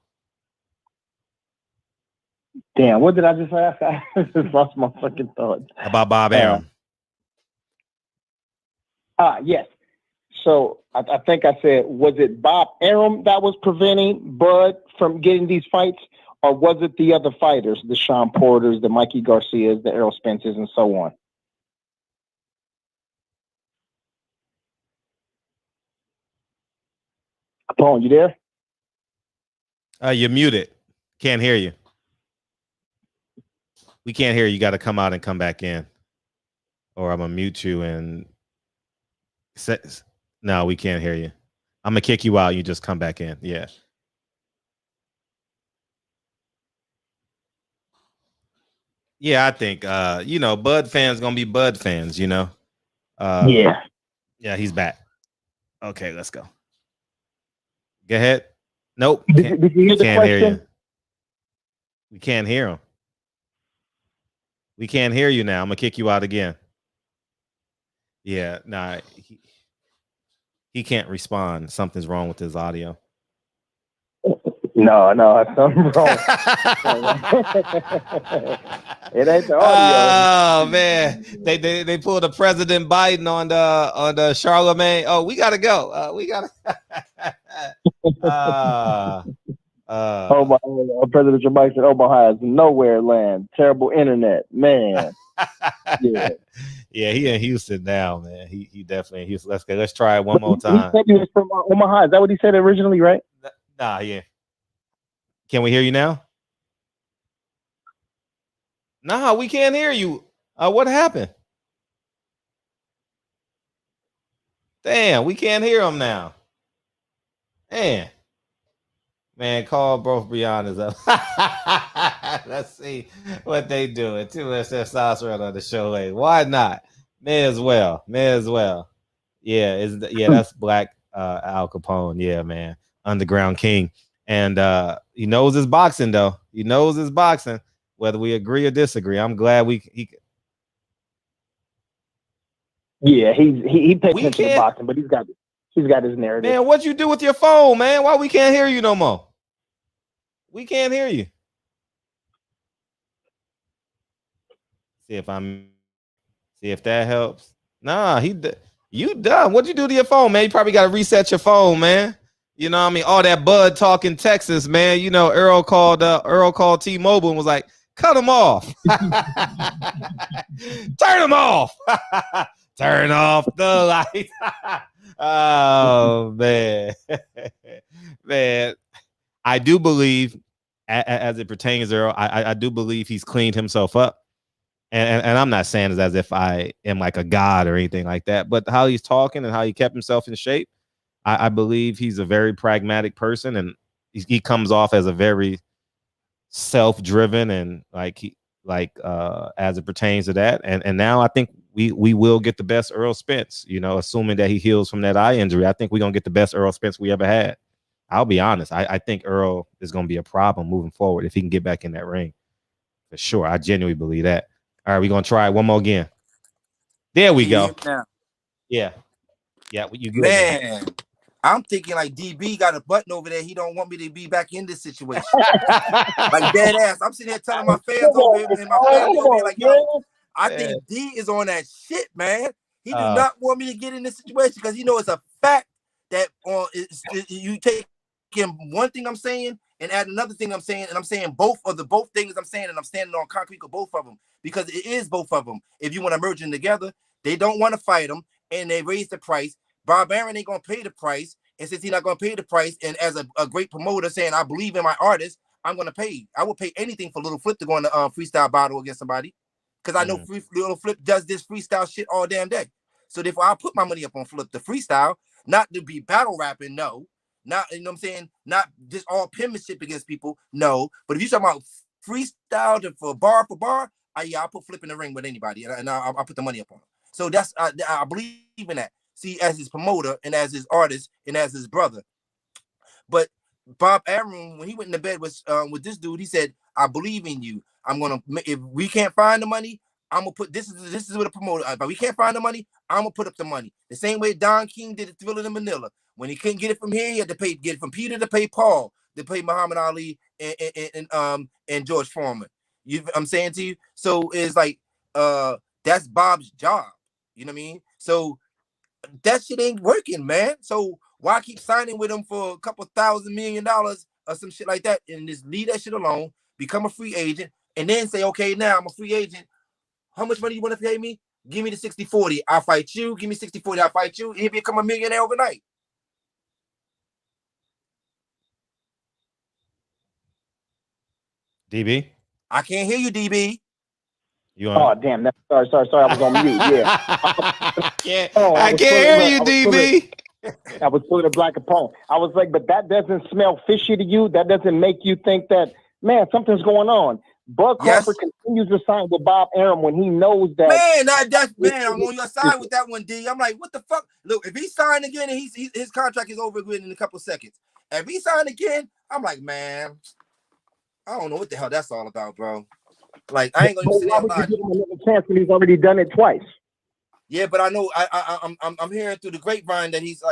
Damn, what did I just ask? I just lost my fucking thoughts. About Bob Arum. Yes. So I think I said, was it Bob Arum that was preventing Bud from getting these fights, or was it the other fighters, the Sean Porters, the Mikey Garcias, the Errol Spencers, and so on? Capone, you there? You're muted. Can't hear you. We can't hear you. You got to come out and come back in, or I'm gonna mute you and no, we can't hear you. I'm gonna kick you out. You just come back in. Yeah. Yeah, I think Bud fans gonna be Bud fans. Yeah. Yeah, he's back. Okay, let's go. Go ahead. Nope. Did you hear the can't question? Hear you. We can't hear him. We can't hear you now. I'm gonna kick you out again. Yeah, nah, he can't respond. Something's wrong with his audio. No, something wrong. It ain't the audio. Oh man, they pulled a President Biden on the Charlemagne. Oh, we gotta go. We gotta. President Joe Biden said Omaha is nowhere land. Terrible internet, man. Yeah, he in Houston now, man. He definitely in Houston. Let's try it one more time. He said he was from Omaha. Is that what he said originally, right? Nah, yeah. Can we hear you now? Nah, we can't hear you. What happened? Damn, we can't hear him now. Man, Man, call both Briannas up. Let's see what they doing. Too much testosterone on the show. Hey, why not? May as well. May as well. Yeah, that's Black Al Capone. Yeah, man. Underground King. And he knows his boxing, though. He knows his boxing, whether we agree or disagree. I'm glad Yeah, he pays we attention to can't. boxing, but he's got his narrative. Man, what you do with your phone, man? Why we can't hear you no more? We can't hear you. See if that helps. Nah, you done. What'd you do to your phone, man? You probably got to reset your phone, man. You know what I mean? All that bud talk in Texas, man. You know, Earl called T-Mobile and was like, cut him off. Turn him off. Turn off the light. Oh, man. Man, I do believe, as it pertains, Earl, I do believe he's cleaned himself up. And I'm not saying it as if I am like a god or anything like that, but how he's talking and how he kept himself in shape, I believe he's a very pragmatic person, and he comes off as a very self-driven and as it pertains to that. And now I think we will get the best Earl Spence, you know, assuming that he heals from that eye injury. I think we're gonna get the best Earl Spence we ever had. I'll be honest. I think Earl is gonna be a problem moving forward if he can get back in that ring. For sure. I genuinely believe that. All right, we're gonna try it one more again. There we go. Yeah. Yeah, you good, man. I'm thinking like DB got a button over there. He don't want me to be back in this situation. Like dead ass. I'm sitting here telling my fans over here and my family over here, like, yo, I think D is on that shit, man. He do not want me to get in this situation because you know it's a fact that you take him one thing I'm saying and add another thing I'm saying, and I'm saying both things I'm saying, and I'm standing on concrete with both of them because it is both of them. If you want to merge them together, they don't want to fight them, and they raise the price. Bob Arum ain't gonna pay the price, and since he's not gonna pay the price, and as a great promoter saying I believe in my artist, I'm gonna pay. I will pay anything for Little Flip to go in the freestyle battle against somebody, because I know Little Flip does this freestyle shit all damn day. So therefore, I'll put my money up on Flip the freestyle, not to be battle rapping, no. Not, you know what I'm saying? Not just all penmanship against people, no. But if you're talking about freestyle for bar, yeah, I'll put Flip in the ring with anybody, and I'll put the money up on him. So that's I believe in that. See, as his promoter and as his artist and as his brother. But Bob Arum, when he went into bed with this dude, he said, "I believe in you. I'm gonna. If we can't find the money, I'm gonna put this is what a promoter. But we can't find the money, I'm gonna put up the money. The same way Don King did it to Thriller in Manila. When he couldn't get it from here, he had to get it from Peter to pay Paul, to pay Muhammad Ali and George Foreman. I'm saying to you, so it's like that's Bob's job. You know what I mean? So that shit ain't working, man. So why keep signing with him for a couple $1,000 million or some shit like that and just leave that shit alone, become a free agent, and then say, okay, now I'm a free agent. How much money you want to pay me? Give me the 60-40. I'll fight you. Give me 60-40. I'll fight you. He'll become a millionaire overnight. DB? I can't hear you, DB. Oh, damn. Sorry. I was on mute. Yeah. I can't hear you, DB. I was pulling a Black Capone. I was like, but that doesn't smell fishy to you? That doesn't make you think that, man, something's going on? Bud Crawford continues to sign with Bob Arum when he knows that. Man, I'm on your side with that one, D. I'm like, what the fuck? Look, if he signed again and his contract is over in a couple of seconds. If he signed again, I'm like, man, I don't know what the hell that's all about, bro. Like, I ain't gonna sit there and lie. Give him another chance when he's already done it twice. Yeah, but I know I'm hearing through the grapevine that he's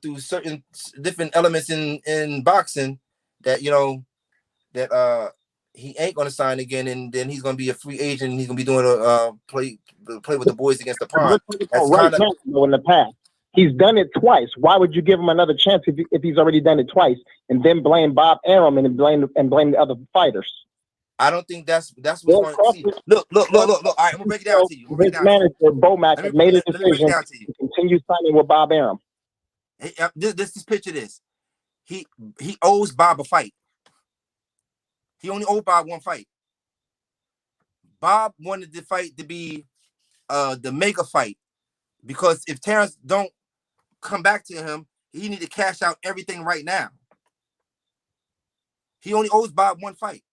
through certain different elements in boxing that that he ain't gonna sign again, and then he's gonna be a free agent. And he's gonna be doing a play with the boys against the pond. In the past, he's done it twice. Why would you give him another chance if he's already done it twice, and then blame Bob Arum and blame the other fighters? I don't think that's what's going to see. Look. All right, I'm gonna break it down to you. His manager Bomac made a decision to continue signing with Bob Arum. This picture this. He owes Bob a fight. He only owed Bob one fight. Bob wanted the fight to be the mega fight, because if Terrence don't come back to him, He need to cash out everything right now. He only owes Bob one fight.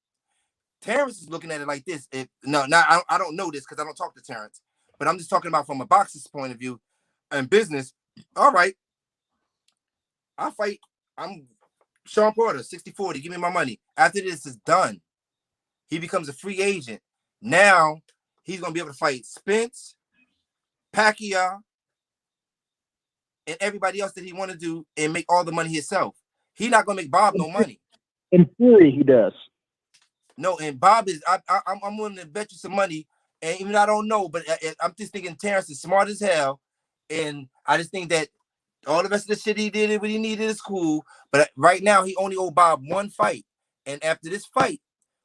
Terrence is looking at it like this. I don't know this because I don't talk to Terrence, but I'm just talking about from a boxer's point of view and business. All right, I'll fight. I'm Sean Porter, 60-40. Give me my money. After this is done, he becomes a free agent. Now he's going to be able to fight Spence, Pacquiao, and everybody else that he want to do and make all the money himself. He's not going to make Bob no money. In theory, he does. No, and Bob is. I'm willing to bet you some money, and even I don't know, but I'm just thinking Terrence is smart as hell, and I just think that all the rest of the shit he did, what he needed is cool. But right now, he only owed Bob one fight, and after this fight,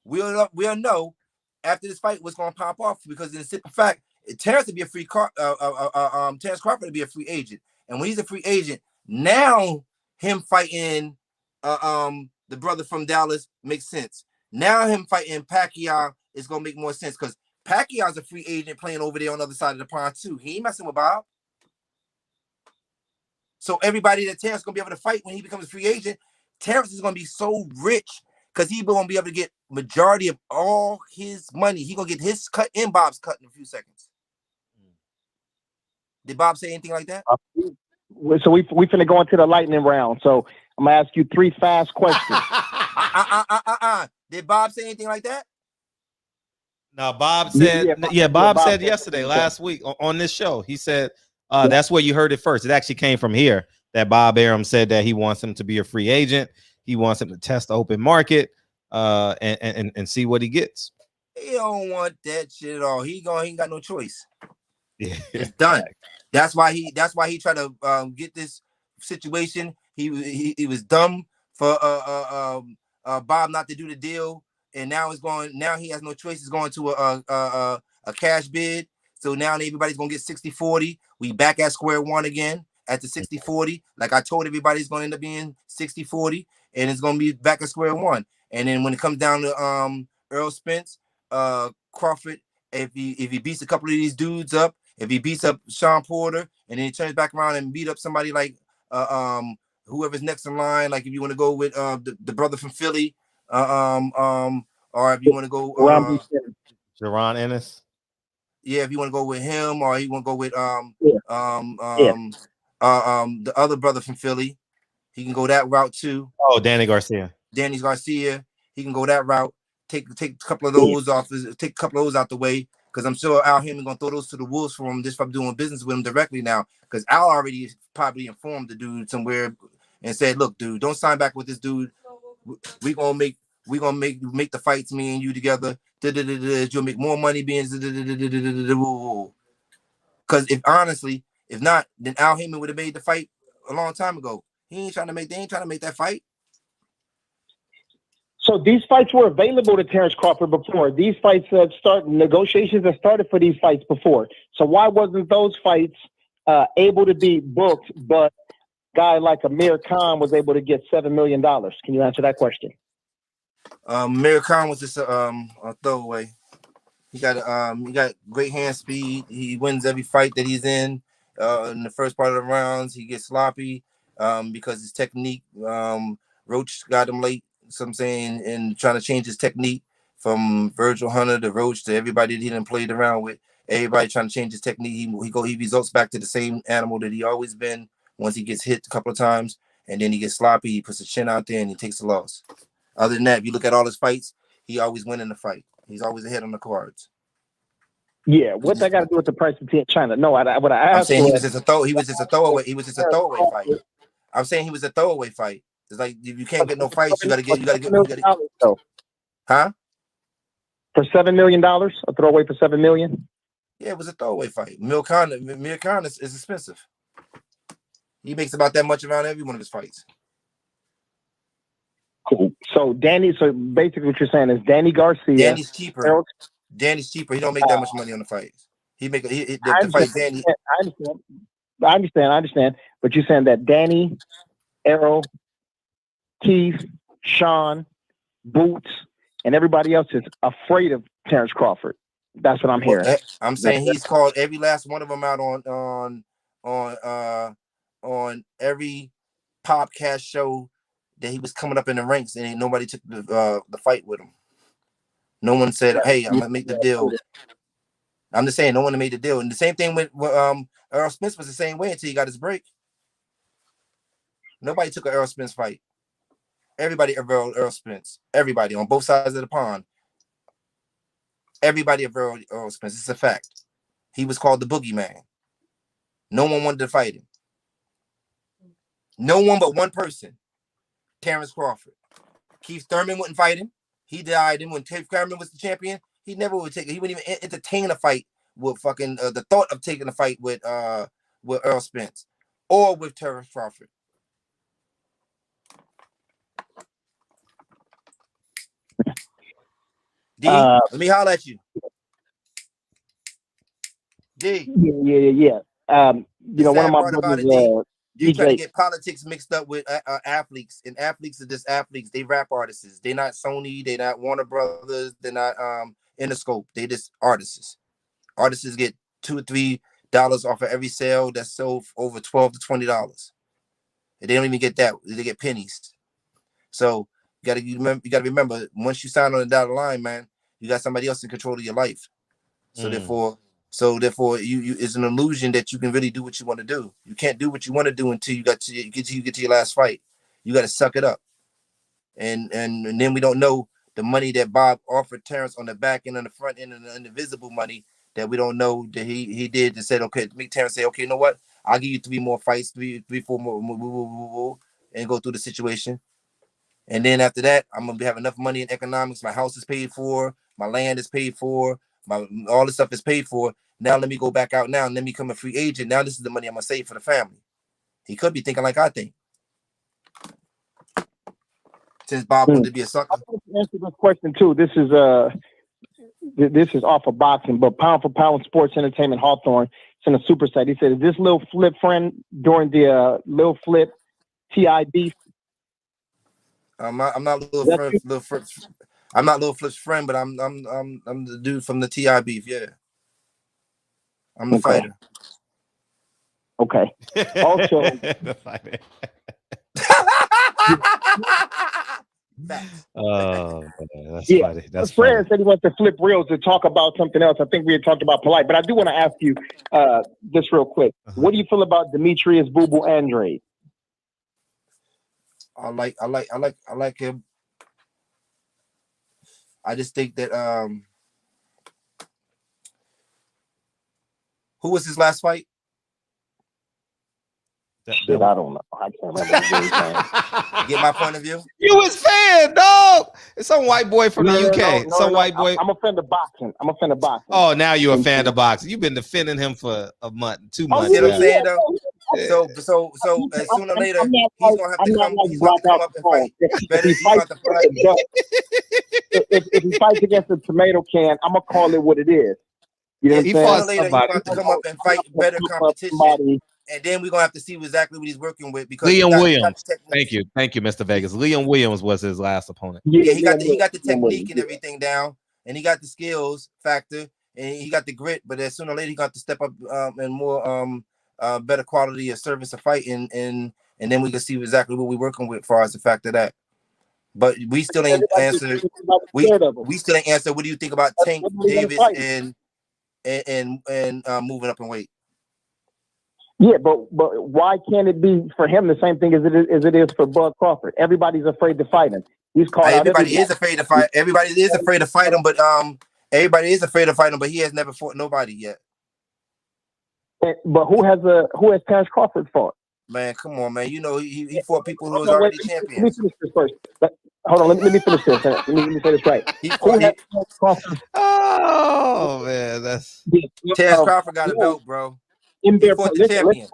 we'll know after this fight what's going to pop off, because in the simple fact, Terrence would be a free Terrence Crawford would be a free agent, and when he's a free agent, now him fighting the brother from Dallas makes sense. Now him fighting Pacquiao is gonna make more sense because Pacquiao's a free agent playing over there on the other side of the pond too. He ain't messing with Bob. So everybody that Terrence is gonna be able to fight when he becomes a free agent, Terrence is gonna be so rich because he's gonna be able to get majority of all his money. He gonna get his cut and Bob's cut in a few seconds. Did Bob say anything like that? So we finna go into the lightning round. So I'm gonna ask you 3 fast questions. Did Bob say anything like that? No, Bob said, Bob said yesterday, last week on this show, he said, that's where you heard it first. It actually came from here that Bob Arum said that he wants him to be a free agent. He wants him to test the open market and see what he gets. He don't want that shit at all. He ain't got no choice. Yeah. It's done. That's why he tried to get this situation. He was dumb for Bob not to do the deal, and now he has no choice. He's going to a cash bid. So now everybody's gonna get 60-40. We back at square one again at the 60-40. Like I told everybody, it's gonna end up being 60-40, and it's gonna be back at square one. And then when it comes down to Earl Spence, Crawford, if he beats a couple of these dudes up, if he beats up Sean Porter, and then he turns back around and beat up somebody like whoever's next in line, like if you want to go with the brother from Philly, or if you want to go Jaron Ennis. Yeah, if you want to go with him, or you want to go with the other brother from Philly, he can go that route too. Oh, Danny Garcia. He can go that route. Take a couple of those off. Take a couple of those out the way, because I'm sure Al Heyman gonna throw those to the wolves for him just from doing business with him directly now. Because Al already probably informed the dude somewhere and said, "Look, dude, don't sign back with this dude. We gonna make the fights, me and you together. You'll make more money being." Because if not, then Al Heyman would have made the fight a long time ago. They ain't trying to make that fight. So these fights were available to Terrence Crawford before. These fights negotiations have started for these fights before. So why wasn't those fights able to be booked, but a guy like Amir Khan was able to get $7 million? Can you answer that question? Amir Khan was just a throwaway. He got great hand speed. He wins every fight that he's in. In the first part of the rounds, he gets sloppy because his technique. Roach got him late. So I'm saying, and trying to change his technique from Virgil Hunter to Roach to everybody that he done played around with. Everybody trying to change his technique. He results back to the same animal that he always been. Once he gets hit a couple of times, and then he gets sloppy, he puts his chin out there and he takes the loss. Other than that, if you look at all his fights, he always win in the fight. He's always ahead on the cards. Yeah, what that got to do with the price of China? No, what I asked. I'm saying he was just a throwaway fight. I'm saying he was a throwaway fight. It's like if you can't get no fights, you gotta get. Huh? For $7 million, a throwaway for $7 million. Yeah, it was a throwaway fight. Amir Khan is expensive. He makes about that much around every one of his fights. Cool. So basically what you're saying is Danny Garcia. Danny's cheaper. Danny's cheaper. He don't make that much money on the fights. The fight Danny. I understand. But you're saying that Danny, Errol, Keith, Sean, Boots, and everybody else is afraid of Terrence Crawford. That's what I'm hearing. I'm saying he's called every last one of them out on every podcast show that he was coming up in the ranks, and nobody took the fight with him. No one said, "Hey, I'm gonna make the deal." I'm just saying, no one made the deal. And the same thing with Earl Spence was the same way until he got his break. Nobody took an Earl Spence fight. Everybody averred Earl Spence. Everybody on both sides of the pond. Everybody averred Earl Spence. It's a fact. He was called the boogeyman. No one wanted to fight him. No one but one person. Terrence Crawford. Keith Thurman wouldn't fight him. He died. And when Keith Thurman was the champion, he never would take it. He wouldn't even entertain a fight with fucking the thought of taking a fight with Earl Spence or with Terrence Crawford. D, let me holler at you. D. Yeah. You know, one of my brothers, you try to get politics mixed up with athletes, and athletes are just athletes. They rap artists. They're not Sony. They're not Warner Brothers. They're not Interscope. They just artists. Artists get $2 or $3 off of every sale that's sold for over $12 to $20. And they don't even get that. They get pennies. So you gotta remember, once you sign on the dotted line, man, you got somebody else in control of your life. So therefore, you it's an illusion that you can really do what you want to do. You can't do what you want to do until you get to your last fight. You got to suck it up. And then we don't know the money that Bob offered Terrence on the back end and the front end and the invisible money that we don't know that he did and said, okay, make Terrence say, okay, you know what? I'll give you 3 more fights, 4 more, and go through the situation. And then after that, I'm gonna have enough money in economics. My house is paid for, my land is paid for, all this stuff is paid for. Now let me go back out now and let me become a free agent. Now this is the money I'm gonna save for the family. He could be thinking like I think. Since Bob wanted to be a sucker. I'm going to answer this question too. This is off of boxing, but Pound for Pound Sports Entertainment Hawthorne. It's in a super site. He said, "Is this Lil Flip friend during the Lil Flip TI beef?" I'm not Lil Flip. I'm not Lil Flip's friend, but I'm the dude from the TI beef. Yeah, I'm the fighter. Okay. Also, oh, man, that's funny. That's Fred said he wants to flip reels to talk about something else. I think we had talked about Polight, but I do want to ask you just real quick. What do you feel about Demetrius Boo Boo Andrade? I like him. I just think that who was his last fight? Shit, I don't know. I can't remember his name. Get my point of view? You was fan, dog. It's some white boy from the UK. White boy. I'm a fan of boxing. Oh, now you're a fan of boxing. You've been defending him for a month, 2 months. You know what I'm saying, though? So sooner or later, he's gonna have to come up and fight. If he fights against a tomato can, I'm gonna call it what it is. You know what I'm saying? Sooner or later, he's gonna have to come up and fight better competition. And then we're gonna have to see exactly what he's working with because Liam Williams. Thank you, Mr. Vegas. Liam Williams was his last opponent. Yeah, he got the technique and everything down, and he got the skills factor, and he got the grit. But as sooner or later, he got to step up and more better quality of service of fighting, and then we can see exactly what we're working with as far as the fact of that. But we still ain't answered. We still ain't answered. What do you think about Tank Davis and moving up in weight? Yeah, but why can't it be for him the same thing as it is for Bud Crawford? Everybody's afraid to fight him. He's called Everybody is afraid to fight. Everybody is afraid to fight him, but everybody is afraid to fight him, but he has never fought nobody yet. But who has Terrence Crawford fought? Man, come on, man. You know he fought people who was already champions. Let me finish this first. Hold on, let me finish this. Let me say this right. Oh man, that's Terrence Crawford got a belt, bro. He fought the champion.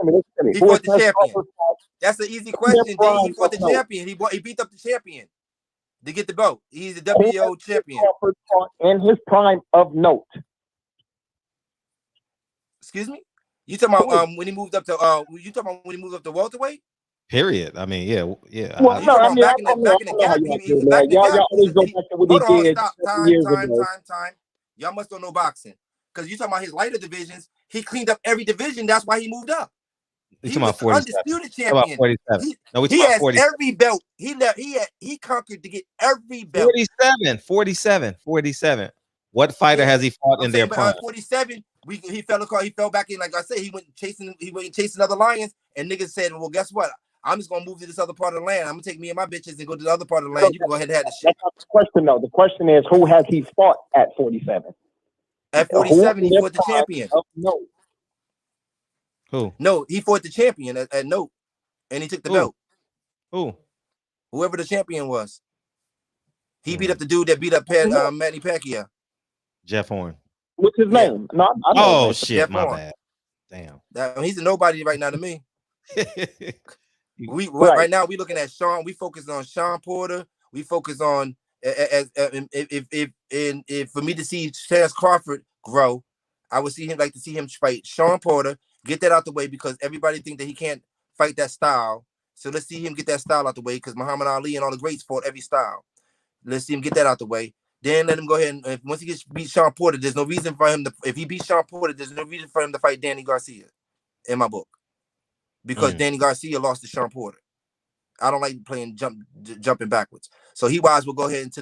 He fought the champion. That's an easy question. He fought the champion. He beat up the champion to get the belt. He's the WBO champion. In his prime of note. Excuse me? You talking about when he moved up to welterweight? Period. I mean, yeah. Well, no, I mean, back in the gap, he was back in the gap. Hold on, stop. Time. Y'all must don't know boxing. Because you talking about his lighter divisions, he cleaned up every division. That's why he moved up. You He talking was about the 47? undisputed Talking about champion. 47? He, No, we he talking about has 47. every belt. He conquered to get every belt. 47. What fighter Yeah, has he fought I'm in their saying, but prime? 47, he fell back in. Like I said, he went chasing other lions, and niggas said, well, guess what? I'm just gonna move to this other part of the land. I'm gonna take me and my bitches and go to the other part of the land. You can go ahead and have the shit. That's not the question, though. The question is, who has he fought at 47? At 47, he fought the champion. No. Who? No, he fought the champion at Note, and he took the belt. Who? Whoever the champion was. He beat up the dude that beat up Manny Pacquiao. Jeff Horn. What's his name? No, I know. Oh shit, my bad. Damn. He's a nobody right now to me. Right now we looking at Sean. We focus on Sean Porter. We focus on if for me to see Terence Crawford grow, I would like to see him fight Sean Porter. Get that out the way because everybody think that he can't fight that style. So let's see him get that style out the way because Muhammad Ali and all the greats fought every style. Let's see him get that out the way. Then let him go ahead and once he gets beat Sean Porter, there's no reason for him to. If he beats Sean Porter, there's no reason for him to fight Danny Garcia, in my book, because Danny Garcia lost to Sean Porter. I don't like playing jumping backwards. So he wise will go ahead and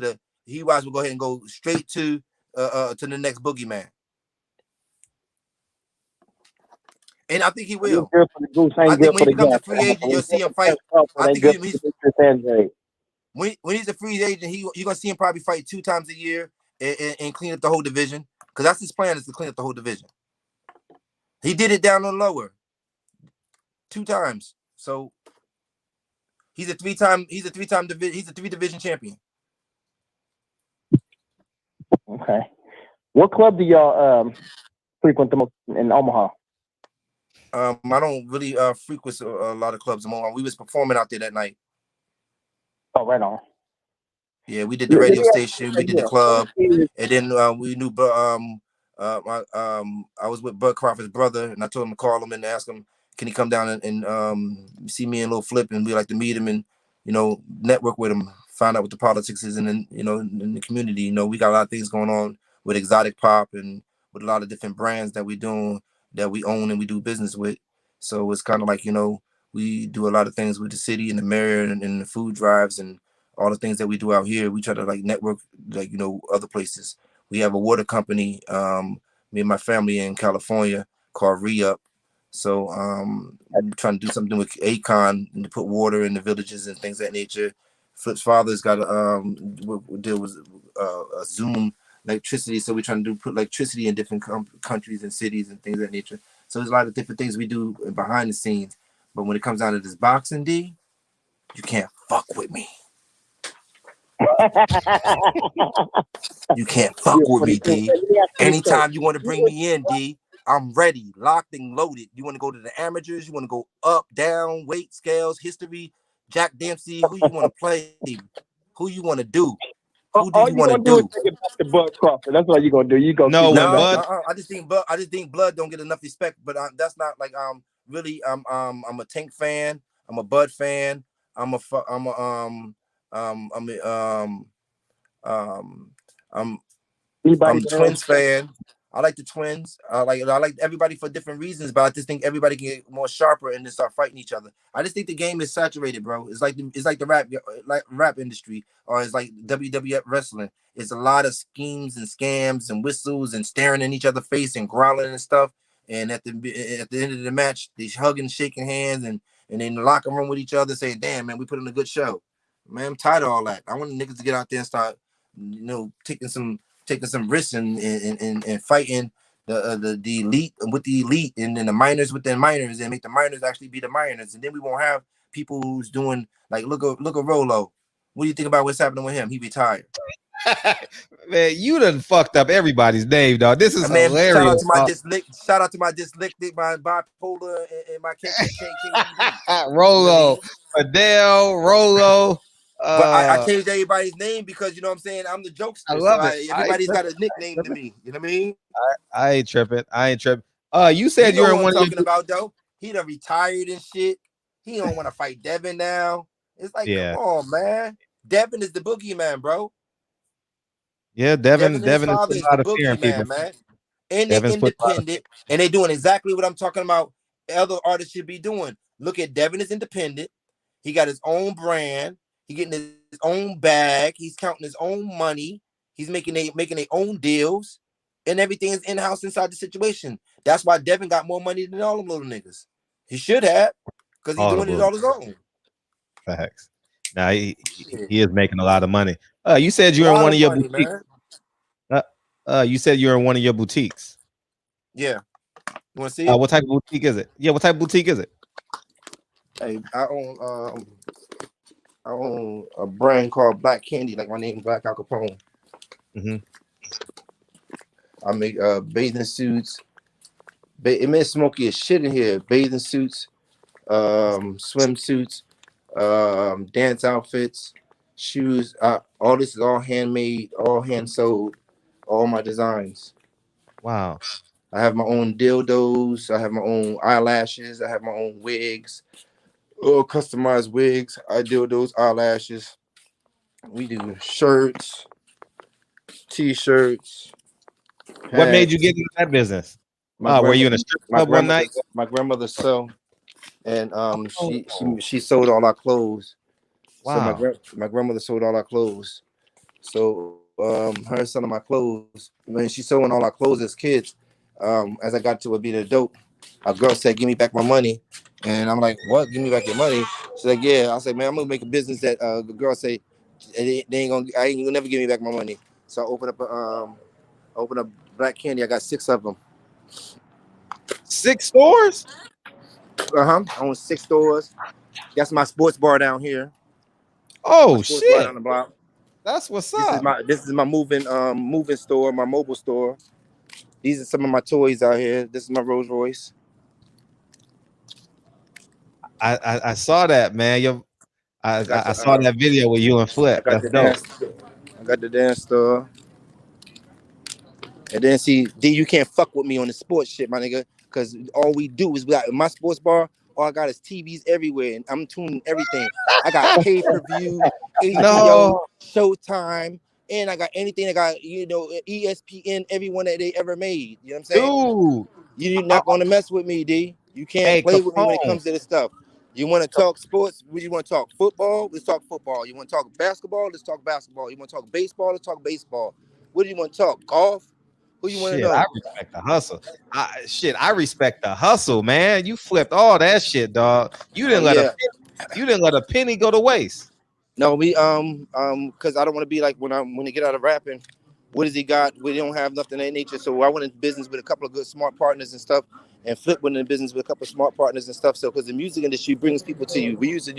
go straight to the next boogeyman. And I think he will. I think when he becomes a free agent, you'll see him fight. I think when he's a free agent, you're gonna see him probably fight 2 times a year and clean up the whole division. Because that's his plan, is to clean up the whole division. He did it down on lower 2 times. So he's a 3-division champion. Okay. What club do y'all frequent the most in Omaha? I don't really frequent a lot of clubs in Omaha. We was performing out there that night. Oh, right on. Yeah, we did the radio station, we did the club, and then we knew. I was with Bud Crawford's brother, and I told him to call him and ask him, can he come down and see me and Lil Flip, and we like to meet him and network with him, find out what the politics is, and then in the community. We got a lot of things going on with exotic pop and with a lot of different brands that we doing, that we own and we do business with. So it's kind of like we do a lot of things with the city and the mayor and the food drives and all the things that we do out here. We try to network other places. We have a water company, me and my family in California, called Re-Up. So I'm trying to do something with Akon and to put water in the villages and things of that nature. Flip's father's got a deal with Zoom electricity, so we're trying to put electricity in different countries and cities and things of that nature. So there's a lot of different things we do behind the scenes. But when it comes down to this boxing, D, you can't fuck with me. You can't fuck with me, D. Anytime you want to bring me in, D, I'm ready, locked and loaded. You want to go to the amateurs? You want to go up, down, weight, scales, history, Jack Dempsey? Who you want to play? Who you want to do? Who do you want to do? The Bud Crawford. That's what you're gonna do. You go. No, Bud. I just think Blood don't get enough respect. But that's not like really. I'm a Tank fan. I'm a Bud fan. I'm a Twins fan. I like the Twins. I like everybody for different reasons, but I just think everybody can get more sharper and then start fighting each other. I just think the game is saturated, bro. It's like the rap industry, or it's like WWF wrestling. It's a lot of schemes and scams and whistles and staring in each other's face and growling and stuff. And at the end of the match, they hugging, shaking hands, and in the locker room with each other, saying, "Damn, man, we put in a good show." Man, I'm tired of all that. I want the niggas to get out there and start, taking some risks and fighting the elite with the elite, and then the minors with the minors, and make the minors actually be the minors, and then we won't have people who's doing look at Rolo. What do you think about what's happening with him? He retired. Man, you done fucked up everybody's name, dog. This is hilarious. Shout out to my dyslexic, my bipolar, and my KKK. Rolo, Adele, Rolo. But I changed everybody's name because you know what I'm saying, I'm the jokester. I love it. Everybody's got a nickname to me. You know what I mean? I ain't tripping. You said you're in one talking about though. He done retired and shit. He don't want to fight Devin now. It's like, come on, man. Devin is the boogeyman, bro. Yeah, Devin is the boogeyman, man. And they're independent, and they're doing exactly what I'm talking about. other artists should be doing. Look at Devin is independent. He got his own brand. He getting his own bag. He's counting his own money. He's making their own deals, and everything is in house inside the situation. That's why Devin got more money than all them little niggas. He should have, because he's doing it all his own. Facts. Now he is making a lot of money. You said you're in one of your boutiques. You said you're in one of your boutiques. Yeah. You want to see it? What type of boutique is it? Yeah, what type of boutique is it? Hey, I own a brand called Black Candy, like my name, Black Al Capone. Mm-hmm. I make bathing suits. It made smoky as shit in here. Bathing suits, swimsuits, dance outfits, shoes. All this is all handmade, all hand sewed. All my designs. Wow. I have my own dildos. I have my own eyelashes. I have my own wigs. Customized wigs. I dildos, eyelashes. We do shirts, t-shirts. What made you get into that business? Were you in a strip club one night? My grandmother sewed, and she sewed all our clothes. Wow. So my grandmother sewed all our clothes. So her selling my clothes, when she sewing all our clothes as kids, as I got to being a dope, a girl said, "Give me back my money," and I'm like, "What? Give me back your money?" She's like, "Yeah." I said, "Man, I'm gonna make a business that the girl say they ain't gonna, I ain't gonna never give me back my money." So I open up Black Candy. I got 6 of them. 6 stores? I own 6 stores. That's my sports bar down here. Oh shit! Bar down the block. That's what's up. This is my moving store, my mobile store. These are some of my toys out here. This is my Rolls Royce. I saw that, man. I saw that video with you and Flip. That's dope. I got the dance store. And then see, D, you can't fuck with me on the sports shit, my nigga. Because all we do is my sports bar, all I got is TVs everywhere, and I'm tuning everything. I got pay-per-view, HBO, Showtime, and I got anything that got, ESPN, everyone that they ever made. You know what I'm saying? Dude, you're not gonna mess with me, D. You can't play with me when it comes to this stuff. You want to talk sports? You want to talk football? Let's talk football. You want to talk basketball? Let's talk basketball. You want to talk baseball? Let's talk baseball. What do you want to talk? Golf? Who you want to know? I respect the hustle. I respect the hustle, man. You flipped all that shit, dog. You didn't let a penny go to waste. No, we because I don't want to be like when they get out of rapping. What does he got? We don't have nothing in that nature. So I went into business with a couple of good smart partners and stuff, and Flip went into business with a couple of smart partners and stuff. So because the music industry brings people to you, we use the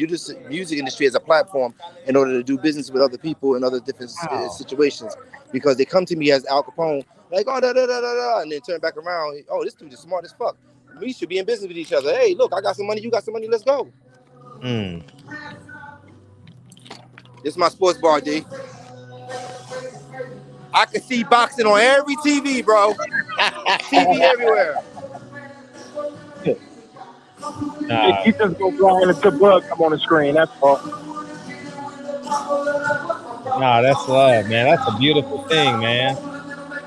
music industry as a platform in order to do business with other people in other different situations. Because they come to me as Al Capone, like, oh, da da da da da, and then turn back around. Oh, this dude is smart as fuck. We should be in business with each other. Hey, look, I got some money. You got some money. Let's go. This is my sports bar, D. I can see boxing on every TV, bro. TV everywhere. You just go blind and the bug come on the screen. That's all. Nah, that's love, man. That's a beautiful thing, man.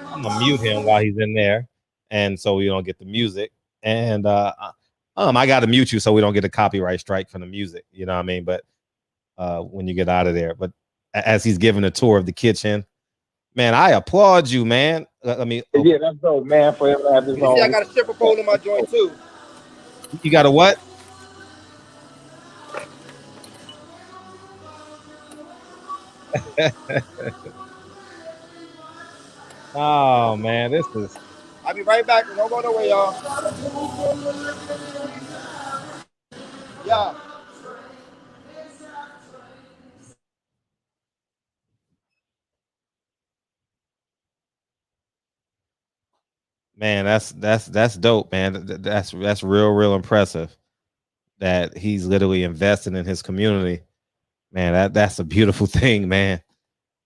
I'm gonna mute him while he's in there, and so we don't get the music. And I gotta mute you so we don't get a copyright strike from the music. You know what I mean? But when you get out of there, but as he's giving a tour of the kitchen, man, I applaud you, man. Yeah, that's dope, man. For him to have this. You see, I got a stripper pole in my joint too. You got a what? Oh man, this is. I'll be right back. Don't go nowhere, y'all. Yeah. Man, that's dope, man. That's real impressive. That he's literally investing in his community. Man, that's a beautiful thing, man.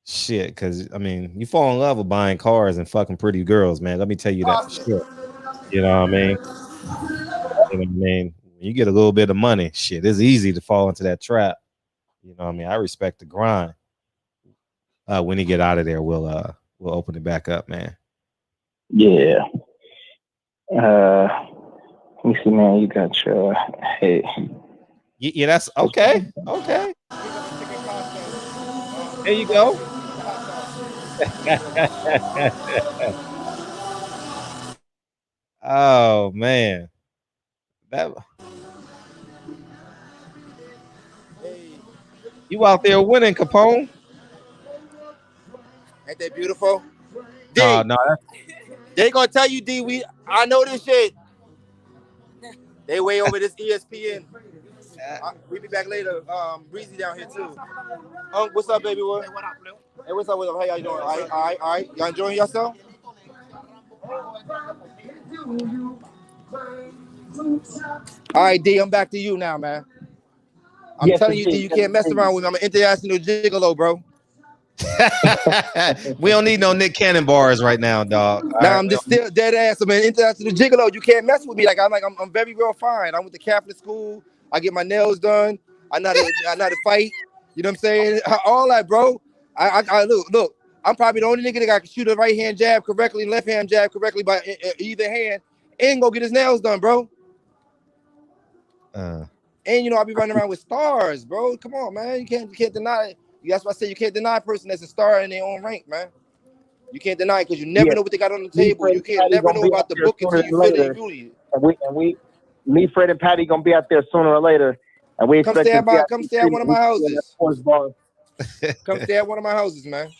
Shit, because I mean, you fall in love with buying cars and fucking pretty girls, man. Let me tell you that for sure. You know what I mean? When you get a little bit of money, shit, it's easy to fall into that trap. You know what I mean? I respect the grind. When you get out of there, we'll open it back up, man. Yeah. me see, man. You got your hey. Yeah, that's okay. Okay. There you go. Oh man. That Hey, you out there winning, Capone. ain't that beautiful? Oh D, no, they gonna tell you, D. I know this shit. They way over this ESPN. We be back later. Breezy down here too. What's up, baby? What? Hey, what's up? What's up? How y'all doing? All right. Y'all enjoying yourself? All right, D. I'm back to you now, man. I'm Yes, telling you, D. indeed. You Yes, can't mess indeed. around with me. I'm an international gigolo, bro. we don't need no Nick Cannon bars right now, dog. All Nah, right. I'm just still dead ass. I'm an international gigolo. You can't mess with me. I'm very real fine. I went to Catholic school. I get my nails done. I know how to fight. You know what I'm saying? All that, bro. I look. I'm probably the only nigga that can shoot a right hand jab correctly, left hand jab correctly by either hand, and go get his nails done, bro. And you know, I be running around with stars, bro. Come on, man. You can't deny it. That's why I say you can't deny a person that's a star in their own rank, man. You can't deny it because you never Yeah. know what they got on the Me, table. Fred, You and can't Patty never gonna know be about out the there book sooner until than you feel the later. ingredient. Me, Fred, and Patty gonna be out there sooner or later, and we Come expect stay this at my come stay at one of my houses. sports bar. Come stay at one of my houses, man.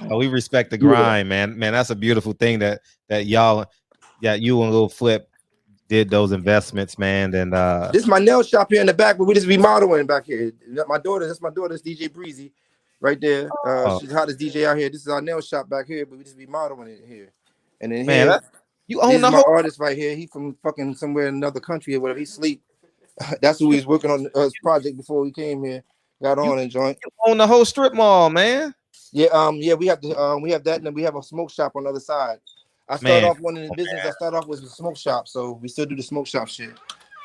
Oh, we respect the Yeah. grind, man. Man, that's a beautiful thing that y'all, yeah, you and Lil Flip did those investments, man. And This is my nail shop here in the back, but we just remodeling back here. That's my daughter, that's DJ Breezy, right there. oh She's the hottest DJ out here. This is our nail shop back here, but we just remodeling it here. And then man, here, you this own is the my whole. artist right here. He from fucking somewhere in another country or whatever. He sleep. That's who he was working on his project before we came here. Got You, on and joint. you own the whole strip mall, man. Yeah, we have that, and then we have a smoke shop on the other side. I started Man, off one in the business. I started off with a smoke shop, so we still do the smoke shop shit.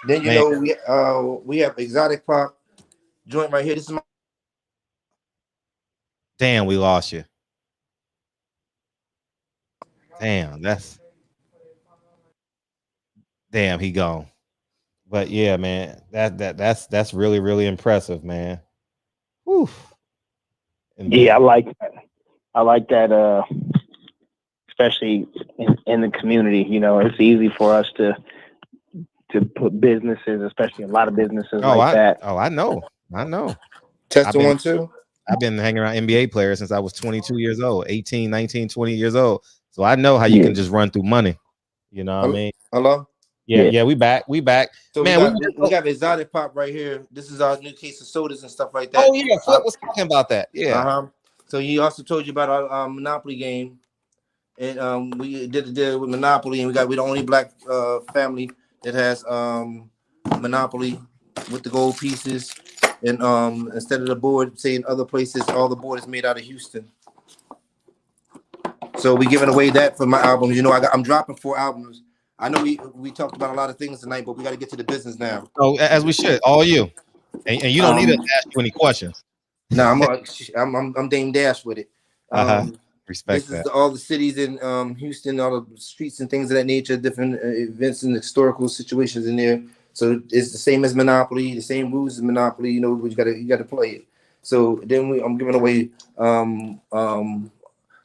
Then you man, know we have exotic pop joint right here. This is my damn, we lost you. Damn, damn, he gone. But yeah, man, that's really really impressive, man. Whew. Yeah, I like that. Especially in the community, you know, it's easy for us to put businesses, especially a lot of businesses like that. I know. I know. I've testing been 1 2. I've been hanging around NBA players since I was 22 years old, 18, 19, 20 years old. So I know how you Yeah, can just run through money. You know what I mean? Hello. Yeah, yeah. yeah, we back. We back. So Man, we were we got exotic pop right here. This is our new case of sodas and stuff like that. oh yeah, Flip was talking about that. Uh Yeah. huh. So he also told you about our Monopoly game, and we did a deal with Monopoly, and we're the only black family that has Monopoly with the gold pieces. And instead of the board, say in other places, all the board is made out of Houston. So we giving away that for my albums. You know, I'm dropping 4 albums. I know we talked about a lot of things tonight, but we got to get to the business now. Oh, as we should, all you. And you don't need to ask you any questions. No, I'm Dame Dash with it. Uh-huh. This Respect is that. all the cities in Houston, all the streets and things of that nature, different events and historical situations in there. So it's the same as Monopoly, the same rules as Monopoly. You know, you gotta play it. So then I'm giving away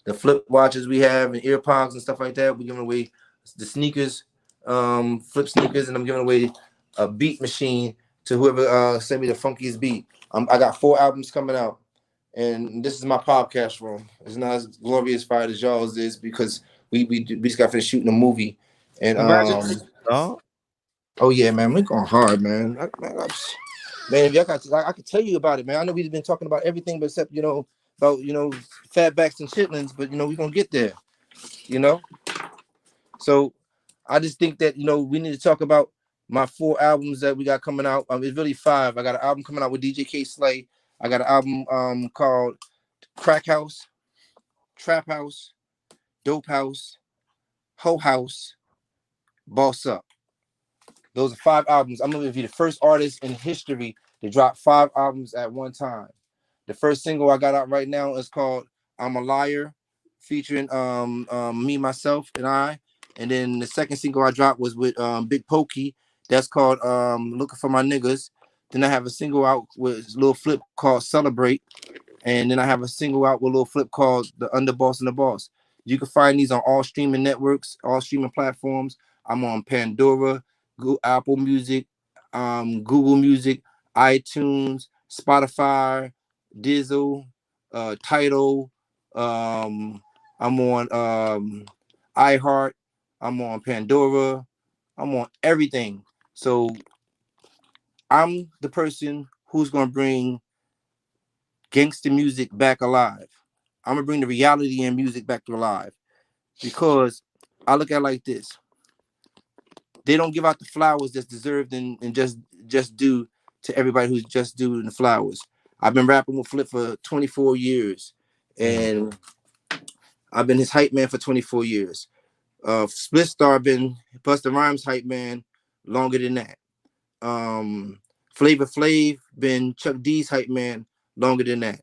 the flip watches we have and ear pods and stuff like that. We're giving away the sneakers, flip sneakers, and I'm giving away a beat machine to whoever sent me the funkiest beat. I got 4 albums coming out, and this is my podcast room. It's not as glorious fire as y'all's is because we just got finished shooting a movie, and Congratulations, dog. oh yeah, man, we're going hard, man. Man, if y'all I could tell you about it, man. I know we've been talking about everything but except about fatbacks and chitlins, but we're gonna get there, you know. So I just think that we need to talk about my 4 albums that we got coming out. It's really 5. I got an album coming out with DJ K Slay. I got an album called Crack House, Trap House, Dope House, Ho House, Boss Up. Those are 5 albums. I'm gonna be the first artist in history to drop 5 albums at one time. The first single I got out right now is called "I'm a Liar," featuring me, myself, and I. And then the second single I dropped was with Big Pokey. That's called Looking for My Niggas. Then I have a single out with Lil Flip called Celebrate. And then I have a single out with Lil Flip called The Underboss and the Boss. You can find these on all streaming networks, all streaming platforms. I'm on Pandora, Apple Music, Google Music, iTunes, Spotify, Dizzle, Tidal. I'm on iHeart. I'm on Pandora. I'm on everything. So I'm the person who's gonna bring gangster music back alive. I'm gonna bring the reality in music back to alive because I look at it like this: they don't give out the flowers that's deserved and just due to everybody who's just due the flowers. I've been rapping with Flip for 24 years, and I've been his hype man for 24 years. Split Star been Busta Rhymes hype man longer than that. Flavor Flav been Chuck D's hype man longer than that.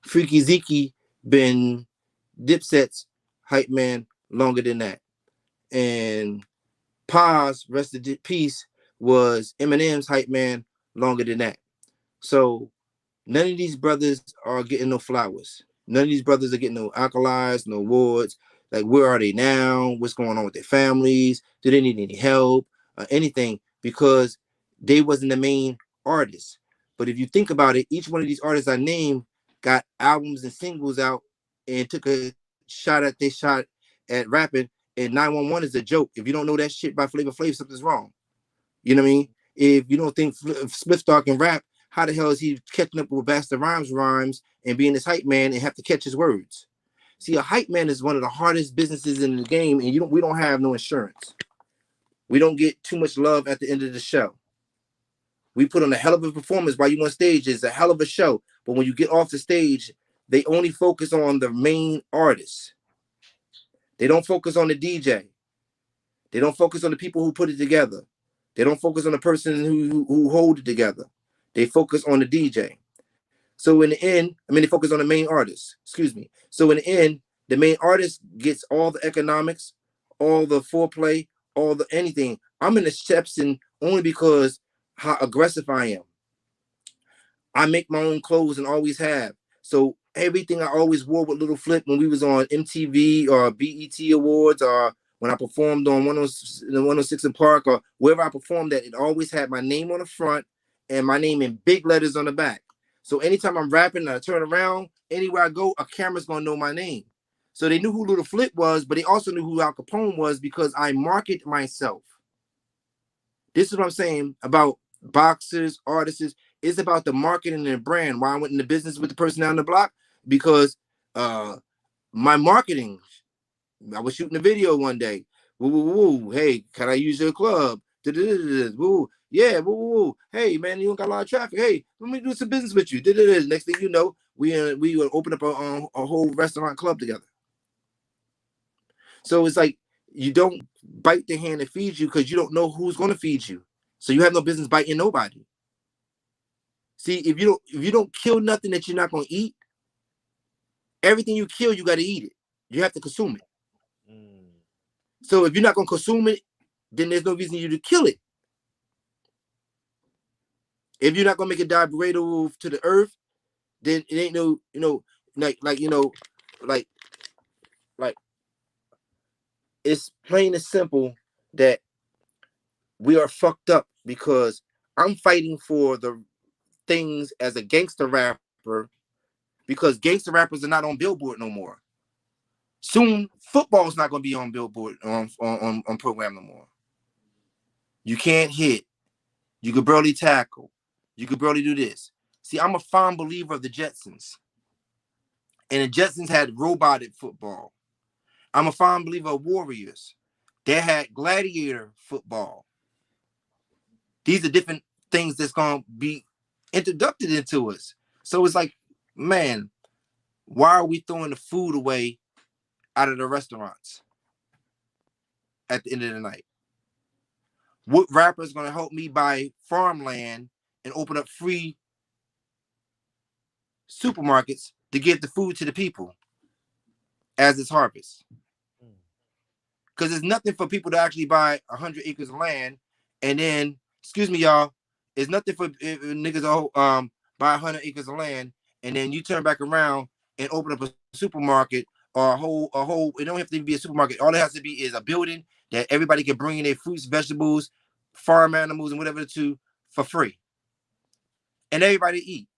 Freaky Zeke been Dipset's hype man longer than that. And Paz, rest of peace, was Eminem's hype man longer than that. So none of these brothers are getting no flowers. None of these brothers are getting no accolades, no awards. Like, where are they now? What's going on with their families? Do they need any help or anything? Because they wasn't the main artist. But if you think about it, each one of these artists I named got albums and singles out and took a shot at rapping. And 911 is a joke. If you don't know that shit by Flavor Flav, something's wrong. You know what I mean? If you don't think Spliff Star can rap, how the hell is he catching up with Basta rhymes and being this hype man and have to catch his words? See, a hype man is one of the hardest businesses in the game, and we don't have no insurance. We don't get too much love at the end of the show. We put on a hell of a performance while you on stage. It's a hell of a show. But when you get off the stage, they only focus on the main artist. They don't focus on the DJ. They don't focus on the people who put it together. They don't focus on the person who hold it together. They focus on the DJ. So in the end, they focus on the main artist. Excuse me. So in the end, the main artist gets all the economics, all the foreplay, all the anything. I'm an exception only because how aggressive I am. I make my own clothes and always have. So everything I always wore with Little Flip when we was on MTV or BET Awards or when I performed on 106 in Park or wherever I performed at, it always had my name on the front and my name in big letters on the back. So anytime I'm rapping and I turn around, anywhere I go, a camera's gonna know my name. So they knew who Little Flip was, but they also knew who Al Capone was because I market myself. This is what I'm saying about boxers, artists. It's about the marketing and brand. Why I went into business with the person down the block? Because my marketing. I was shooting a video one day. Woo, woo, woo. Hey, can I use your club? Woo. Yeah, woo, woo, woo. Hey, man, you don't got a lot of traffic. Hey, let me do some business with you. Next thing you know, we would open up a whole restaurant club together. So it's like you don't bite the hand that feeds you because you don't know who's going to feed you. So you have no business biting nobody. See, if you don't kill nothing that you're not going to eat, everything you kill, you got to eat it. You have to consume it. So if you're not going to consume it, then there's no reason you to kill it. If you're not going to make it degradable to the earth, then it ain't no, like it's plain and simple that we are fucked up because I'm fighting for the things as a gangster rapper because gangster rappers are not on Billboard no more. Soon, football's not going to be on Billboard on program no more. You can't hit. You could barely tackle. You could barely do this. See, I'm a fond believer of the Jetsons. And the Jetsons had robotic football. I'm a fond believer of Warriors. They had gladiator football. These are different things that's going to be introduced into us. So it's like, man, why are we throwing the food away out of the restaurants at the end of the night? What rapper is going to help me buy farmland and open up free supermarkets to give the food to the people as it's harvest? Because there's nothing for people to actually buy 100 acres of land, and then, excuse me, y'all, it's nothing for niggas to buy 100 acres of land, and then you turn back around and open up a supermarket or a whole. It don't have to be a supermarket. All it has to be is a building that everybody can bring in their fruits, vegetables, farm animals, and whatever to for free, and everybody eat.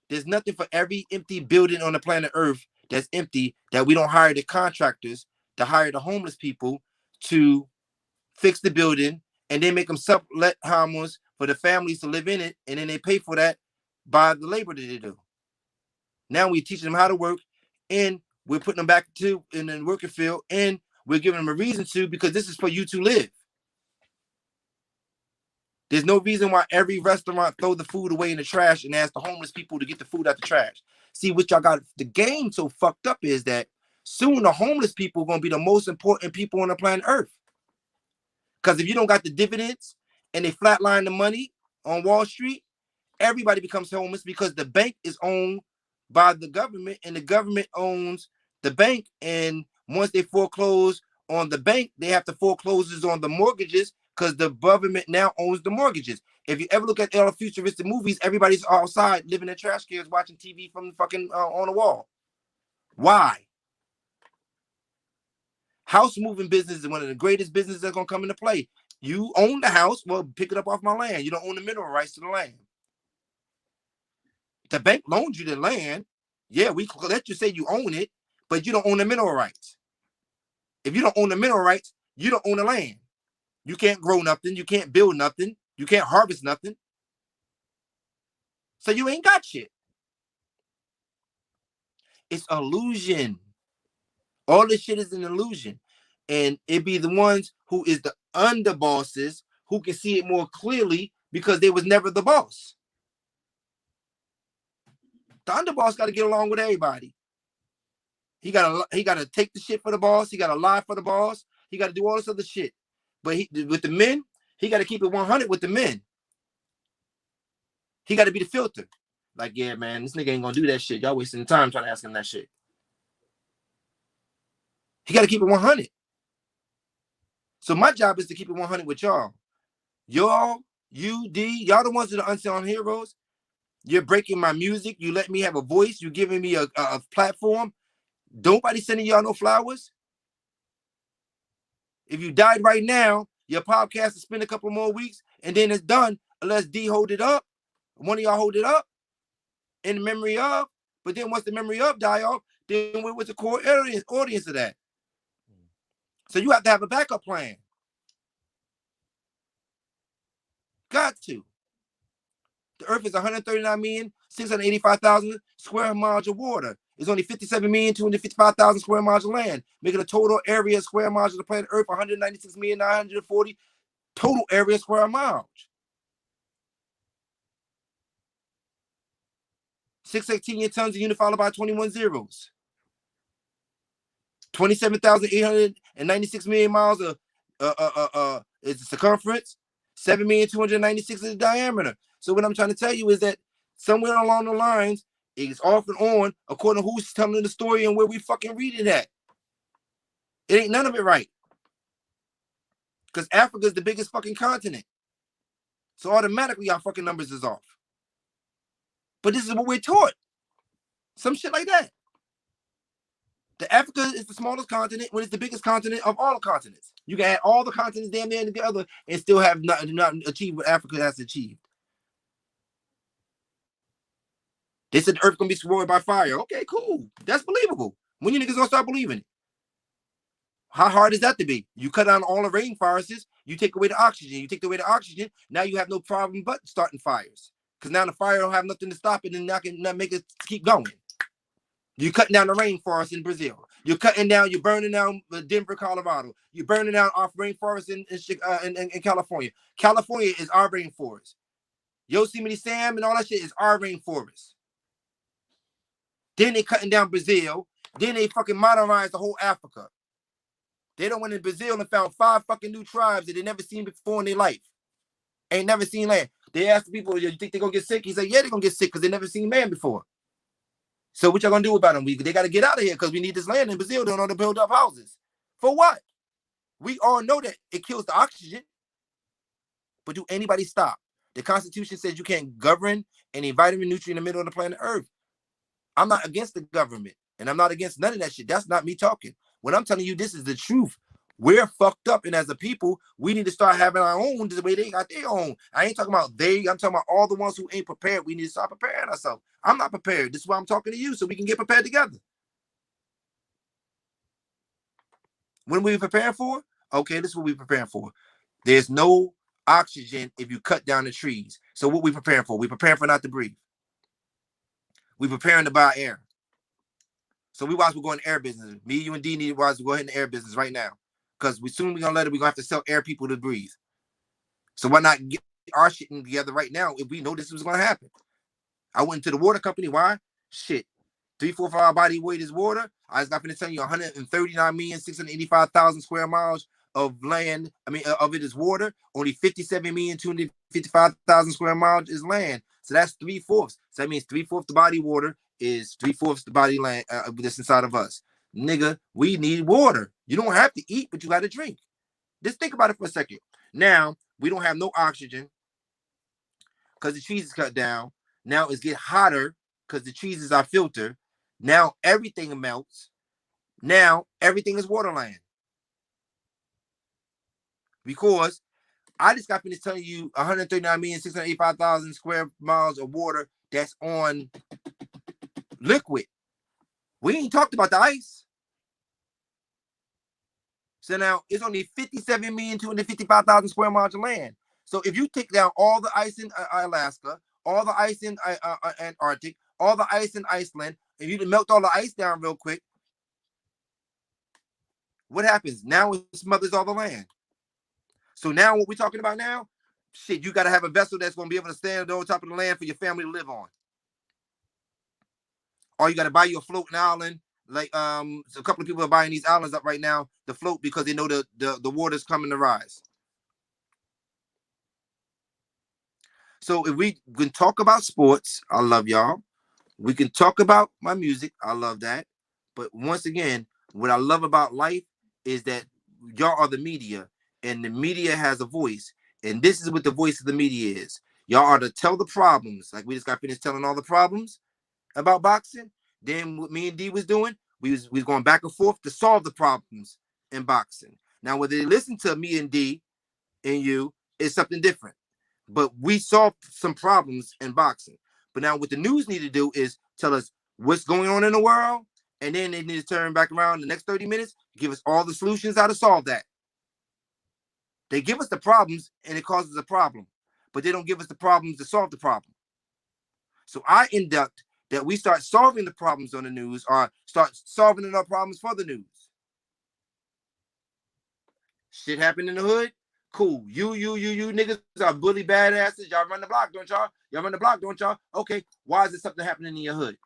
There's nothing for every empty building on the planet Earth that's empty that we don't hire the contractors to hire the homeless people to fix the building, and they make them sublet homes for the families to live in it, and then they pay for that by the labor that they do. Now we're teaching them how to work, and we're putting them back in the working field, and we're giving them a reason to, because this is for you to live. There's no reason why every restaurant throw the food away in the trash and ask the homeless people to get the food out the trash. See, what y'all got the game so fucked up is that soon the homeless people are going to be the most important people on the planet Earth. Because if you don't got the dividends and they flatline the money on Wall Street, everybody becomes homeless because the bank is owned by the government, and the government owns the bank. And once they foreclose on the bank, they have to foreclose on the mortgages, because the government now owns the mortgages. If you ever look at all the futuristic movies, everybody's outside living in trash cans watching TV from the fucking on the wall. Why? House moving business is one of the greatest businesses that's going to come into play. You own the house, well, pick it up off my land. You don't own the mineral rights to the land. The bank loaned you the land. Yeah, we let you say you own it, but you don't own the mineral rights. If you don't own the mineral rights, you don't own the land. You can't grow nothing. You can't build nothing. You can't harvest nothing. So you ain't got shit. It's illusion. All this shit is an illusion. And it be the ones who is the underbosses who can see it more clearly because they was never the boss. The underboss got to get along with everybody. He gotta take the shit for the boss. He got to lie for the boss. He got to do all this other shit. But with the men, he got to keep it 100 with the men. He got to be the filter. Like, yeah, man, this nigga ain't gonna do that shit. Y'all wasting time trying to ask him that shit. He got to keep it 100. So my job is to keep it 100 with y'all. Y'all, you, D, y'all the ones that are unsung heroes. You're breaking my music. You let me have a voice. You're giving me a platform. Nobody sending y'all no flowers. If you died right now, your podcast will spend a couple more weeks and then it's done, unless D hold it up. One of y'all hold it up in the memory of. But then once the memory of die off, then what's the core audience of that? So you have to have a backup plan. Got to. The Earth is 139,685,000 square miles of water. It's only 57,255,000 square miles of land, making the total area of square miles of the planet Earth 196,940 total area square miles. 618 tons of unit followed by 21 zeros. 27,896 million miles of is the circumference. 7,296 is the diameter. So what I'm trying to tell you is that somewhere along the lines, it's off and on according to who's telling the story and where we fucking read it at. It ain't none of it right. Because Africa is the biggest fucking continent. So automatically our fucking numbers is off. But this is what we're taught. Some shit like that. The Africa is the smallest continent when it's the biggest continent of all the continents. You can add all the continents damn near together and still have not achieved what Africa has achieved. They said the Earth gonna be destroyed by fire. Okay, cool. That's believable. When you niggas gonna start believing it? How hard is that to be? You cut down all the rainforests, you take away the oxygen. You take away the oxygen, now you have no problem but starting fires. Because now the fire don't have nothing to stop it and not make it keep going. You're cutting down the rainforest in Brazil. You're burning down Denver, Colorado. You're burning down our rainforest in California. California is our rainforest. Yosemite Sam and all that shit is our rainforest. Then they cutting down Brazil. Then they fucking modernized the whole Africa. They done went in Brazil and found 5 fucking new tribes that they never seen before in their life. Ain't never seen land. They asked the people, you think they're gonna get sick? He said, yeah, they're gonna get sick because they never seen man before. So what y'all gonna do about them? They got to get out of here because we need this land in Brazil in order to build up houses. For what? We all know that it kills the oxygen. But do anybody stop? The Constitution says you can't govern any vitamin, nutrient in the middle of the planet Earth. I'm not against the government, and I'm not against none of that shit. That's not me talking. What I'm telling you, this is the truth. We're fucked up, and as a people, we need to start having our own the way they got their own. I ain't talking about they. I'm talking about all the ones who ain't prepared. We need to start preparing ourselves. I'm not prepared. This is why I'm talking to you, so we can get prepared together. What are we preparing for? Okay, this is what we're preparing for. There's no oxygen if you cut down the trees. So what we preparing for? We preparing for not to breathe. We preparing to buy air. So we watch, we're going to air business. Me, you, and D need to watch, go ahead in the air business right now. Because we soon we're gonna let it, we're gonna have to sell air people to breathe. So why not get our shit together right now if we know this was gonna happen? I went to the water company. Why? Shit. 3/4 of our body weight is water. I was got to tell you 139,685,000 square miles of land. I mean, of it is water. Only 57,255,000 square miles is land. So that's 3/4. So that means 3/4 the body water is 3/4 the body land that's inside of us. Nigga, we need water. You don't have to eat, but you got to drink. Just think about it for a second. Now, we don't have no oxygen because the trees is cut down. Now it's get hotter because the trees is our filter. Now everything melts. Now everything is waterland. Because I just got finished telling you 139,685,000 square miles of water that's on liquid. We ain't talked about the ice. So now it's only 57,255,000 square miles of land. So if you take down all the ice in Alaska, all the ice in Antarctic, all the ice in Iceland, if you melt all the ice down real quick, what happens? Now it smothers all the land. So now what we're talking about now, shit, you got to have a vessel that's going to be able to stand on top of the land for your family to live on. Or you got to buy you a floating island. Like so a couple of people are buying these islands up right now to float because they know the water's coming to rise. So if we can talk about sports, I love y'all. We can talk about my music, I love that. But once again, what I love about life is that y'all are the media, and the media has a voice. And this is what the voice of the media is. Y'all are to tell the problems. Like we just got finished telling all the problems about boxing. Then what me and D was doing, we was going back and forth to solve the problems in boxing. Now, whether they listen to me and D and you, is something different. But we solved some problems in boxing. But now what the news need to do is tell us what's going on in the world, and then they need to turn back around the next 30 minutes, give us all the solutions how to solve that. They give us the problems, and it causes a problem. But they don't give us the problems to solve the problem. So I induct that we start solving the problems on the news, or start solving enough problems for the news. Shit happened in the hood. Cool. You niggas are bully badasses. Y'all run the block, don't y'all? Y'all run the block, don't y'all? Okay. Why is there something happening in your hood?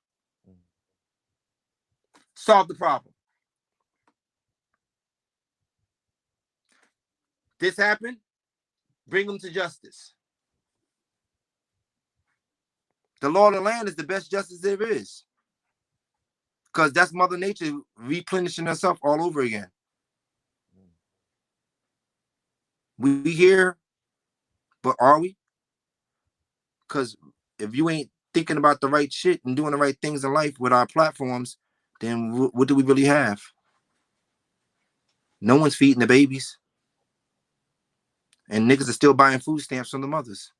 Solve the problem. This happened. Bring them to justice. The law of the land is the best justice there is. Because that's Mother Nature replenishing herself all over again. We here, but are we? Because if you ain't thinking about the right shit and doing the right things in life with our platforms, then what do we really have? No one's feeding the babies. And niggas are still buying food stamps from the mothers.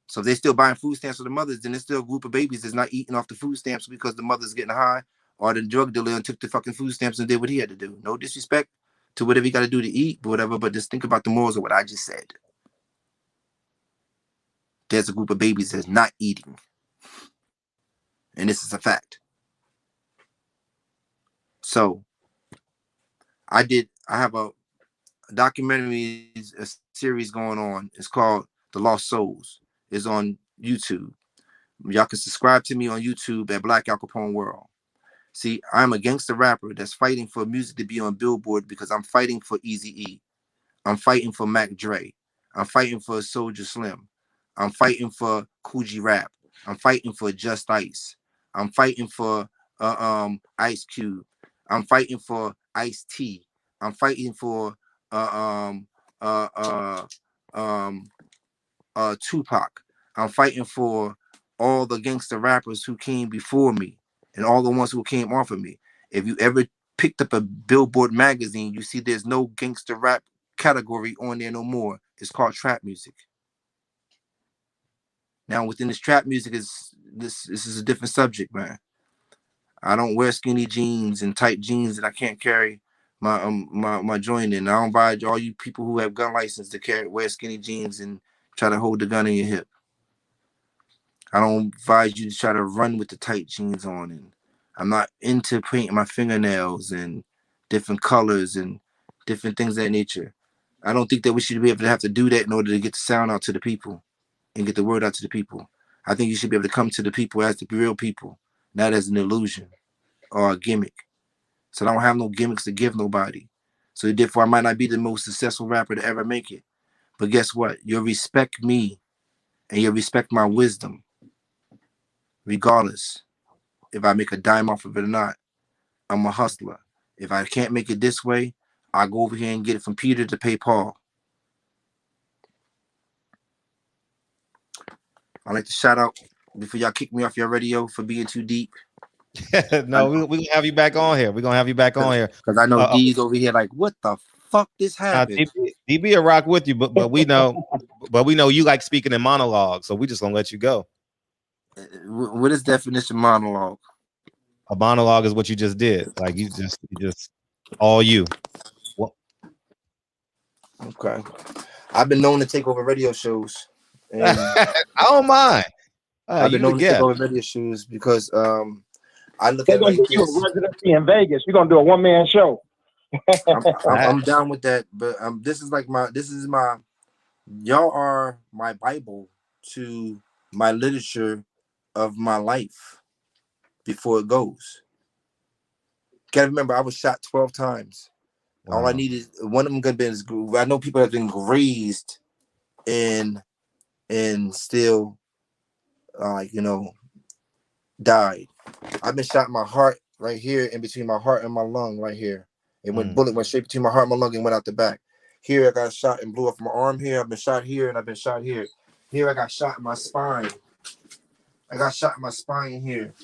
So if they're still buying food stamps from the mothers, then there's still a group of babies that's not eating off the food stamps because the mother's getting high, or the drug dealer and took the fucking food stamps and did what he had to do. No disrespect to whatever he got to do to eat, whatever, but just think about the morals of what I just said. There's a group of babies that's not eating. And this is a fact. So I have a documentary, a series going on. It's called The Lost Souls. It's on YouTube. Y'all can subscribe to me on YouTube at Black Al Capone World. See, I'm a gangster rapper that's fighting for music to be on Billboard because I'm fighting for Eazy-E. I'm fighting for Mac Dre. I'm fighting for Soulja Slim. I'm fighting for Coogee Rap. I'm fighting for Just Ice. I'm fighting for Ice Cube. I'm fighting for Ice-T. I'm fighting for uh, uh, um, Tupac. I'm fighting for all the gangster rappers who came before me and all the ones who came after me. If you ever picked up a Billboard magazine, you see there's no gangster rap category on there no more. It's called trap music. Now within this trap music this is a different subject, man. I don't wear skinny jeans and tight jeans that I can't carry my joint in. I don't buy all you people who have gun license to wear skinny jeans and try to hold the gun in your hip. I don't advise you to try to run with the tight jeans on, and I'm not into painting my fingernails and different colors and different things of that nature. I don't think that we should be able to have to do that in order to get the sound out to the people and get the word out to the people. I think you should be able to come to the people as the real people, not as an illusion or a gimmick. So I don't have no gimmicks to give nobody. So therefore, I might not be the most successful rapper to ever make it. But guess what? You'll respect me and you'll respect my wisdom, regardless if I make a dime off of it or not. I'm a hustler. If I can't make it this way, I go over here and get it from Peter to pay Paul. I like to shout out before y'all kick me off your radio for being too deep. No, we gonna have you back on here. We're gonna have you back on here. Because I know D's over here like, what the fuck this happened? DB will rock with you, but we know you like speaking in monologue, so we just gonna let you go. What is definition monologue? A monologue is what you just did. Like you just all you. Well, okay. I've been known to take over radio shows. And I don't mind. I've been known to take over radio shows because I look at it like this. Residency in Vegas. You're gonna do a one-man show. I'm down with that, but this is my y'all are my Bible to my literature of my life before it goes. Gotta remember, I was shot 12 times. Wow. All I needed, one of them could have been, I know people have been grazed and still died. I've been shot in my heart right here, in between my heart and my lung right here. Bullet went straight between my heart and my lung and went out the back. Here I got shot and blew off my arm here. I've been shot here and I've been shot here. Here I got shot in my spine. I got shot in my spine here.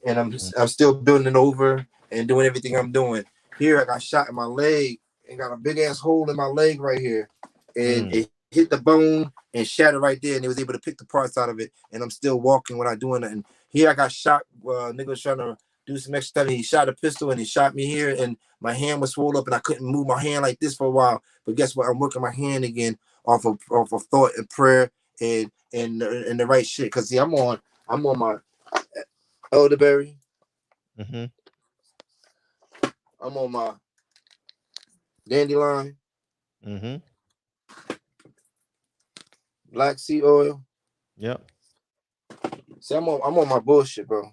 And I'm still building it over and doing everything I'm doing. Here I got shot in my leg and got a big ass hole in my leg right here. And it hit the bone and shattered right there, and they was able to pick the parts out of it. And I'm still walking without doing it. And here I got shot. Nigga was trying to do some extra stuff. He shot a pistol and he shot me here, and my hand was swollen up, and I couldn't move my hand like this for a while. But guess what? I'm working my hand again off of thought and prayer and the right shit. Cause see, I'm on my elderberry. Mm-hmm. I'm on my dandelion. Mm-hmm. Black seed oil. Yep. See, I'm on my bullshit, bro.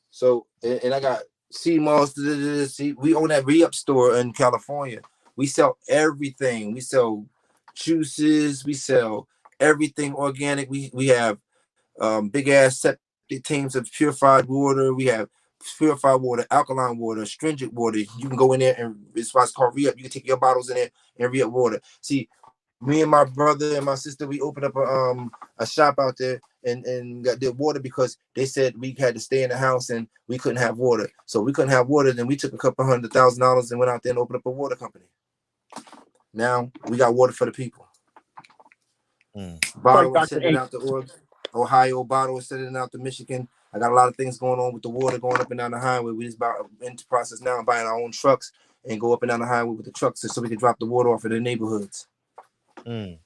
So and I got sea moss. We own that re-up store in California. We sell everything. We sell juices. We sell everything organic. We have big ass septic tanks of purified water. We have purified water, alkaline water, stringent water. You can go in there and it's what's called re-up. You can take your bottles in there and re-up water. See, me and my brother and my sister, we opened up a shop out there and got their water because they said we had to stay in the house and we couldn't have water. So we couldn't have water. Then we took a couple $100,000 and went out there and opened up a water company. Now we got water for the people. Bottle is sending out to Ohio, bottle is sending out to Michigan. I got a lot of things going on with the water going up and down the highway. We just about into process now of buying our own trucks and go up and down the highway with the trucks so we can drop the water off in the neighborhoods. That's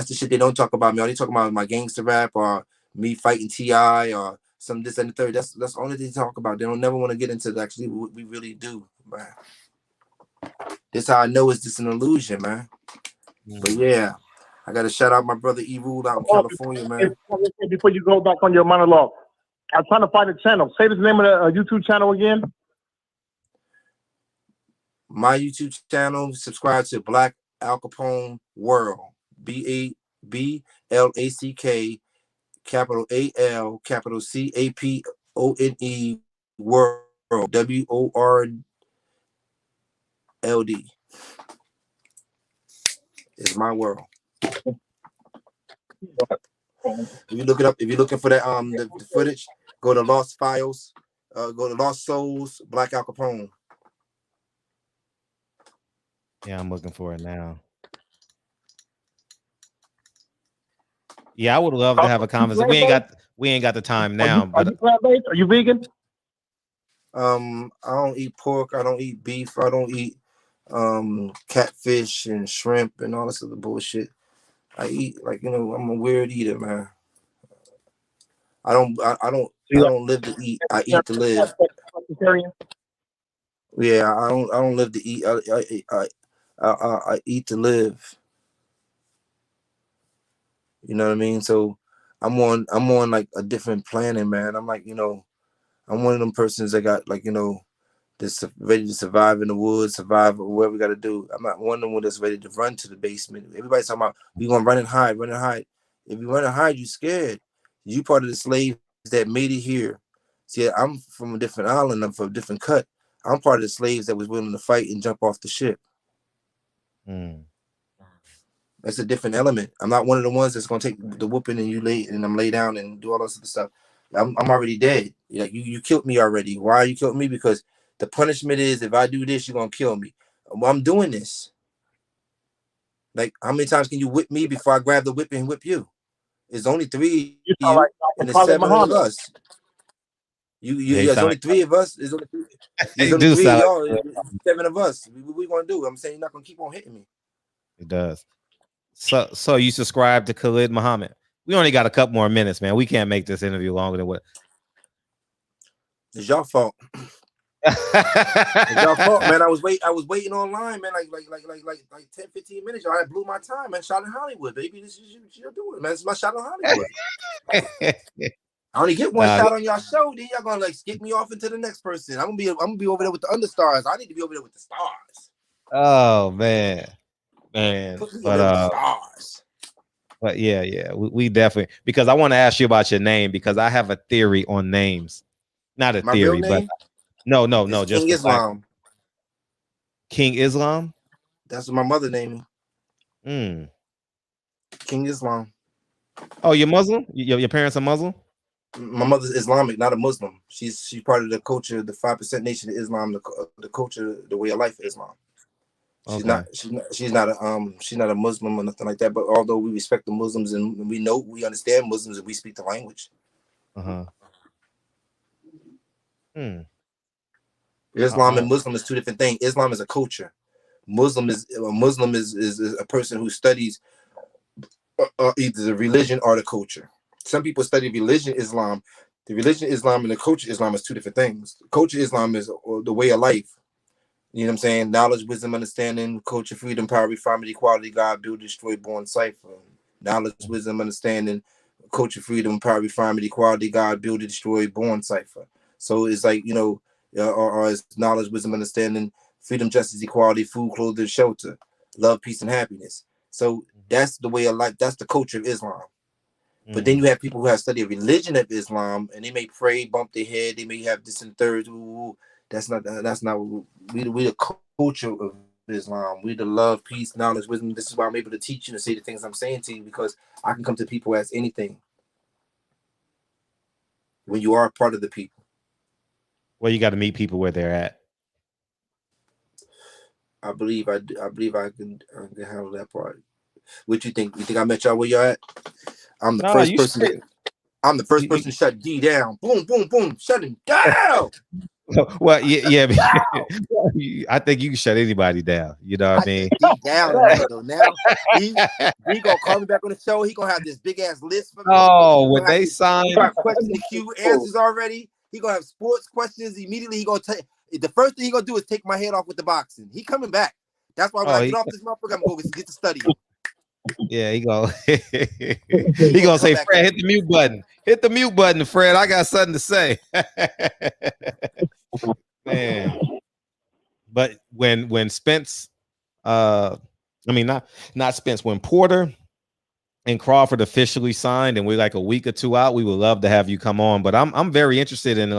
the shit they don't talk about me. All they talk about my gangster rap or me fighting T.I. or some this and the third. That's the only thing they talk about. They don't never want to get into actually what we really do, man. This how I know it's just an illusion, man. But yeah, I gotta shout out my brother E-Rule out in California, man. Before you go back on your monologue, I'm trying to find a channel. Say the name of the YouTube channel again. My YouTube channel, subscribe to Black Al Capone World. BABLACK, capital AL, capital CAPONE World. WORLD is my world. If you look it up, if you're looking for that the footage, go to Lost Files, go to Lost Souls, Black Al Capone. Yeah, I'm looking for it now. Yeah, I would love to have a conversation. We ain't got the time now, but are you plant-based? Are you vegan? I don't eat pork, I don't eat beef, I don't eat catfish and shrimp and all this other bullshit. I eat I'm a weird eater, man. I don't live to eat. I eat to live. Yeah, I don't live to eat. I eat to live. You know what I mean? So I'm on like a different planet, man. I'm like, I'm one of them persons that got that's ready to survive in the woods, survive whatever we got to do. I'm not one of them that's ready to run to the basement. Everybody's talking about we gonna run and hide, run and hide. If you run and hide, you scared. You part of the slaves that made it here. See, I'm from a different island. I'm from a different cut. I'm part of the slaves that was willing to fight and jump off the ship. That's a different element. I'm not one of the ones that's gonna take the whooping and I'm lay down and do all this other stuff. I'm already dead. Like you killed me already. Why you killed me? Because the punishment is if I do this, you're gonna kill me. Well, I'm doing this. Like, how many times can you whip me before I grab the whip and whip you? It's only 3 of you and there's 7 of us. There's only 3 of us. There's only 3 of y'all. 7 of us. What we gonna do? I'm saying you're not gonna keep on hitting me. It does. So you subscribe to Khalid Muhammad. We only got a couple more minutes, man. We can't make this interview longer than what. It's your fault. It's your fault, man. I was waiting online, man. Like 10, 15 minutes. Y'all had blew my time, man. Shot in Hollywood, baby. This is you're doing, man. This is my shot in Hollywood. I only get one shot on y'all show, then y'all gonna skip me off into the next person. I'm gonna be over there with the understars. I need to be over there with the stars. Oh man. Stars. But yeah, we definitely, because I want to ask you about your name, because I have a theory on names. Not a theory, but no, it's just King Islam. King Islam. That's what my mother named me. King Islam. Oh, you're Muslim? Your parents are Muslim? My mother's Islamic, not a Muslim. She's part of the culture, the 5% nation of Islam, the culture, the way of life of Islam. She's not a Muslim or nothing like that. But although we respect the Muslims and we understand Muslims and we speak the language. Islam and Muslim is 2 different things. Islam is a culture. Muslim is a person who studies either the religion or the culture. Some people study religion Islam. The religion Islam and the culture Islam is 2 different things. Culture Islam is the way of life. You know what I'm saying? Knowledge, wisdom, understanding, culture, freedom, power, refinement, equality, God, build, destroy, born, cipher. Knowledge, wisdom, understanding, culture, freedom, power, refinement, equality, God, build, destroy, born, cipher. So it's like, or it's knowledge, wisdom, understanding, freedom, justice, equality, food, clothing, shelter, love, peace, and happiness. So that's the way of life. That's the culture of Islam. But then you have people who have studied religion of Islam, and they may pray, bump their head, they may have this and third. That's not we the culture of Islam. We the love, peace, knowledge, wisdom. This is why I'm able to teach you and say the things I'm saying to you, because I can come to people as anything. When you are a part of the people. Well, you got to meet people where they're at. I believe I can handle that part. What you think? You think I met y'all where y'all at? I'm the first person. I'm the first person to shut D down. Boom, boom, boom. Shut him down. Well, yeah. I think you can shut anybody down. You know what I mean? D down tonight, though. Now he gonna call me back on the show. He gonna have this big ass list for me. Oh, when they sign question the queue answers already. He gonna have sports questions immediately. He gonna take the first thing he gonna do is take my head off with the boxing. He coming back. That's why when I get off this motherfucker, I'm gonna get to study. Yeah, he gonna say, Fred, hit the mute button. Hit the mute button, Fred. I got something to say. Man. But when Spence, not Spence, when Porter and Crawford officially signed and we're like a week or 2 out, we would love to have you come on. But I'm very interested in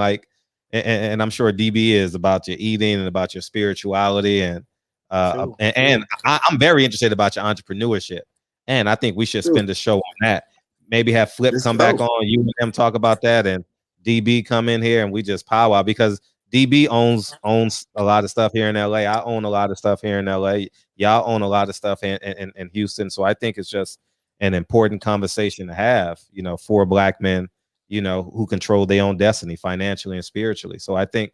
and I'm sure DB is about your eating and about your spirituality and I'm very interested about your entrepreneurship. And I think we should spend a show on that. Maybe have Flip come back on, you and him talk about that, and DB come in here and we just powwow because DB owns a lot of stuff here in LA. I own a lot of stuff here in LA. Y'all own a lot of stuff in Houston. So I think it's just an important conversation to have, you know, for Black men, you know, who control their own destiny financially and spiritually. So I think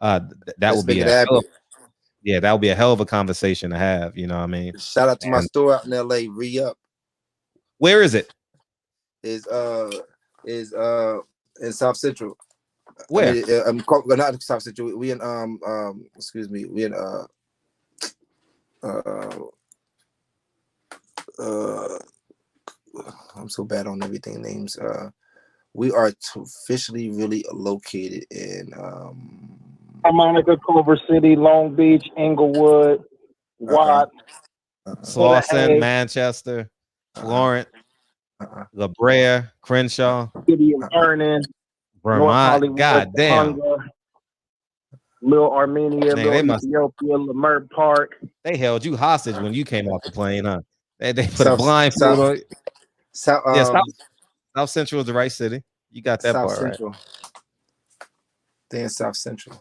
that would be that would be a hell of a conversation to have. You know what I mean? Shout out to my store out in LA, Re-Up. Where is it? Is in South Central. Where? I mean, not South Central. We in excuse me. We in I'm so bad on everything names. We are officially really located in Monica, Culver City, Long Beach, Inglewood, Watts, Slauson, Manchester, Florence, La Brea, Crenshaw, City of Vernon, Vermont. God damn. Little Armenia, Little Ethiopia, Lamert Park. They held you hostage when you came off the plane, huh? They put a blindfold on. South Central is the right city. You got that part Central. right. They're in South Central.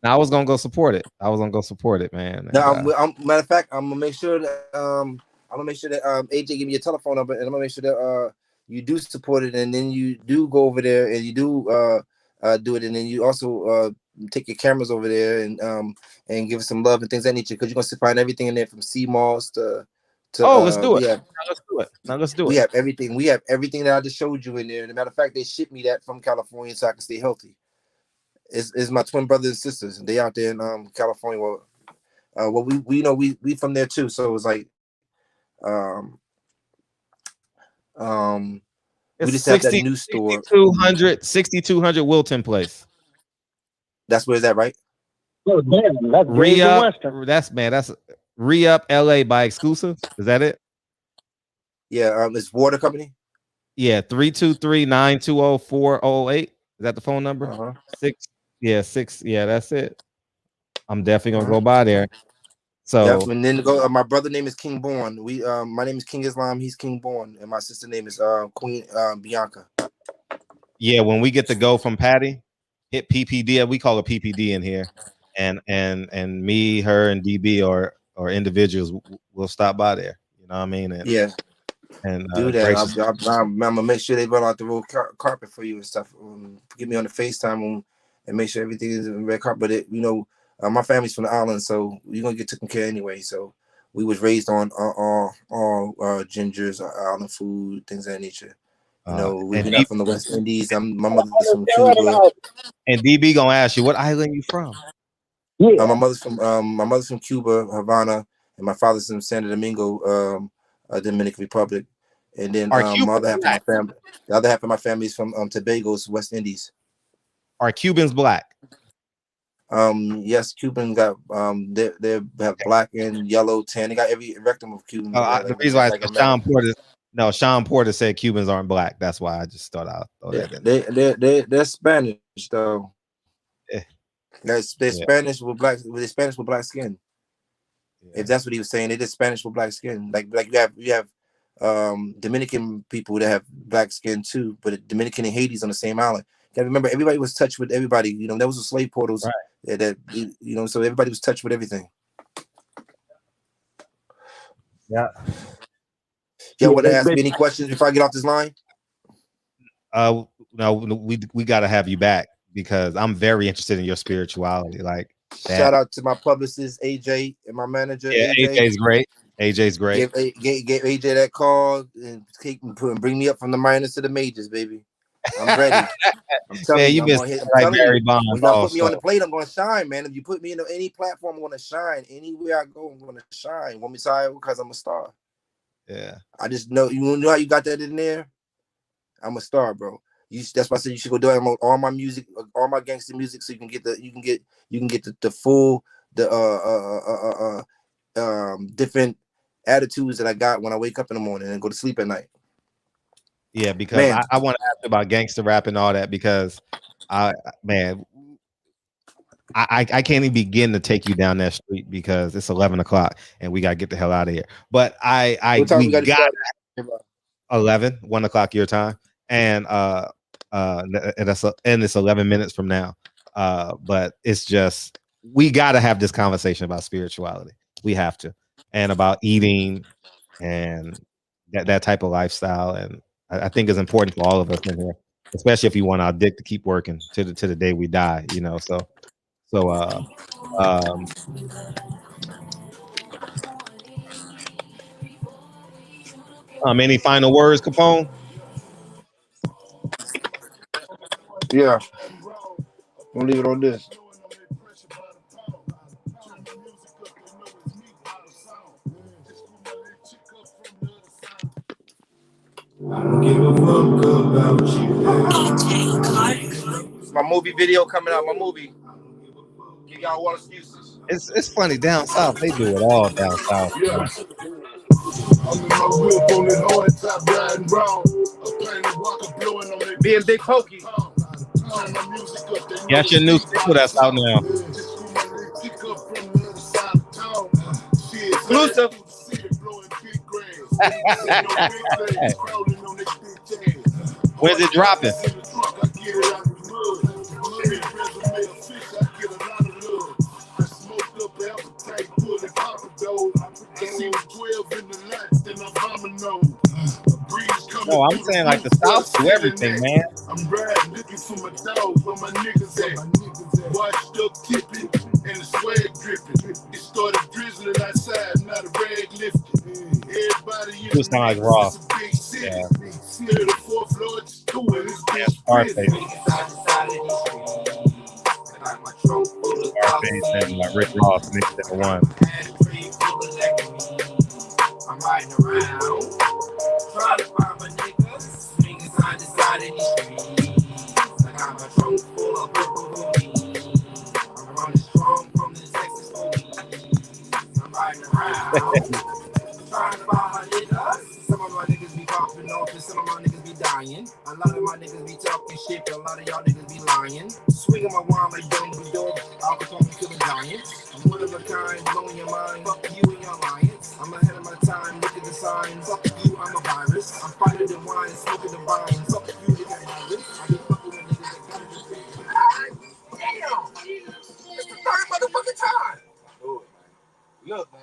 Now I was gonna go support it. Man. No, matter of fact, I'm gonna make sure that AJ give me your telephone number, and I'm gonna make sure that you do support it, and then you do go over there and you do do it, and then you also take your cameras over there and give us some love and things that need you, because you're gonna find everything in there from sea moss to let's do it. Let's do it. We have everything. We have everything that I just showed you in there. And as a matter of fact, they shipped me that from California so I can stay healthy. It's my twin brothers and sisters. They out there in California. Well, we know we from there too. So it was like we just have that new store. 6200 Wilton Place. That's where it's at, right? Oh, damn, that's Re-Up. That's Re-Up LA by Exclusive. Is that it? Yeah, it's water company. Yeah, 323-920-408. Is that the phone number? 6. Yeah, that's it. I'm definitely gonna go by there. So and then my brother name is King Born. My name is King Islam, he's King Born, and my sister name is Queen Bianca. Yeah, when we get to go from Patty, hit PPD, we call it PPD in here. And me, her, and DB or individuals will stop by there. You know what I mean? And do that. I'm gonna make sure they run out the road carpet for you and stuff. Get me on the FaceTime and make sure everything is in red carpet. But my family's from the island, so you're gonna get taken care anyway. So we was raised on all gingers, island food, things of that nature. We're not from the West Indies. My mother's from Cuba. And DB gonna ask you, what island you from? Yeah. My mother's from Cuba, Havana, and my father's from Santo Domingo, Dominican Republic. And then the other half of my family is from Tobago's West Indies. Are Cubans black? Yes, Cuban got they have black and yellow, tan. They got every rectum of Cuban. The reason why Sean Porter said Cubans aren't black. That's why I just thought I'll throw that in. They're Spanish though. Yeah. They're Spanish with black. They're Spanish with black skin. Yeah. If that's what he was saying, they did Spanish with black skin. Like you have Dominican people that have black skin too, but Dominican and Haiti's on the same island. You gotta remember, everybody was touched with everybody. There was a slave portals that so everybody was touched with everything. Yeah. Y'all want to ask me any questions before I get off this line? No, we got to have you back because I'm very interested in your spirituality. Like, shout out to my publicist AJ and my manager. Yeah, AJ's great. AJ's great. Give AJ that call and bring me up from the minors to the majors, baby. I'm ready. I'm telling you, when y'all put me on the plate, I'm going to shine, man. If you put me in any platform, I'm going to shine. Anywhere I go, I'm going to shine. Want me to? Because I'm a star. Yeah. I just know, you know how you got that in there? I'm a star, bro. That's why I said you should go do all my music, all my gangster music, so you can get the full different attitudes that I got when I wake up in the morning and go to sleep at night. Yeah, because I want to ask about gangster rap and all that because I can't even begin to take you down that street because it's 11 o'clock and we gotta get the hell out of here. But What time we we got to got start? 1 o'clock your time, and it's 11 minutes from now. But it's just we gotta have this conversation about spirituality. We have to, and about eating and that type of lifestyle. And I think it's important for all of us in here, especially if you want our dick to keep working to the day we die. You know, so um any final words, Capone? Yeah, we'll leave it on this. My movie video coming out. My movie. Give y'all all excuses. It's funny down south. They do it all down south. Yeah. Man. I'm in my whip on that hard top riding round. I'm playing the walker blowing on that. Being Big Pokey. Turn my music up. Yeah, that's your new single that's out now. Exclusive. When's it dropping? No, I'm saying like the South do everything, man. I'm riding looking for my dog, where my niggas at. Washed up, tipping, and the swag dripping. It started drizzling outside, not a rag lifting. Everybody in You sound like Raw. Yeah. The fourth floor, just doing this bitch. Scarface. Scarface and like Rick Ross mixed in one. I'm riding around, trying to find my niggas, swinging side to side in these streets. I got my trunk full of purple hoodies. I'm running strong from the Texas hoodies. I'm riding around, trying to find my niggas. Some of my niggas be popping off and some of my niggas be dying. A lot of my niggas be talking shit, but a lot of y'all niggas be lying. Swinging my wine like don't be dog, I'll be killing giants. I'm one of a kind, blowing your mind, fuck you and your alliance. I'm ahead of my time, look at the signs. Fuck you, I'm a virus. I'm fighting the wine, smoking the vine. Fuck you, nigga, virus. I be fucking with niggas that come to the damn! It's the third motherfucking time. Look, man.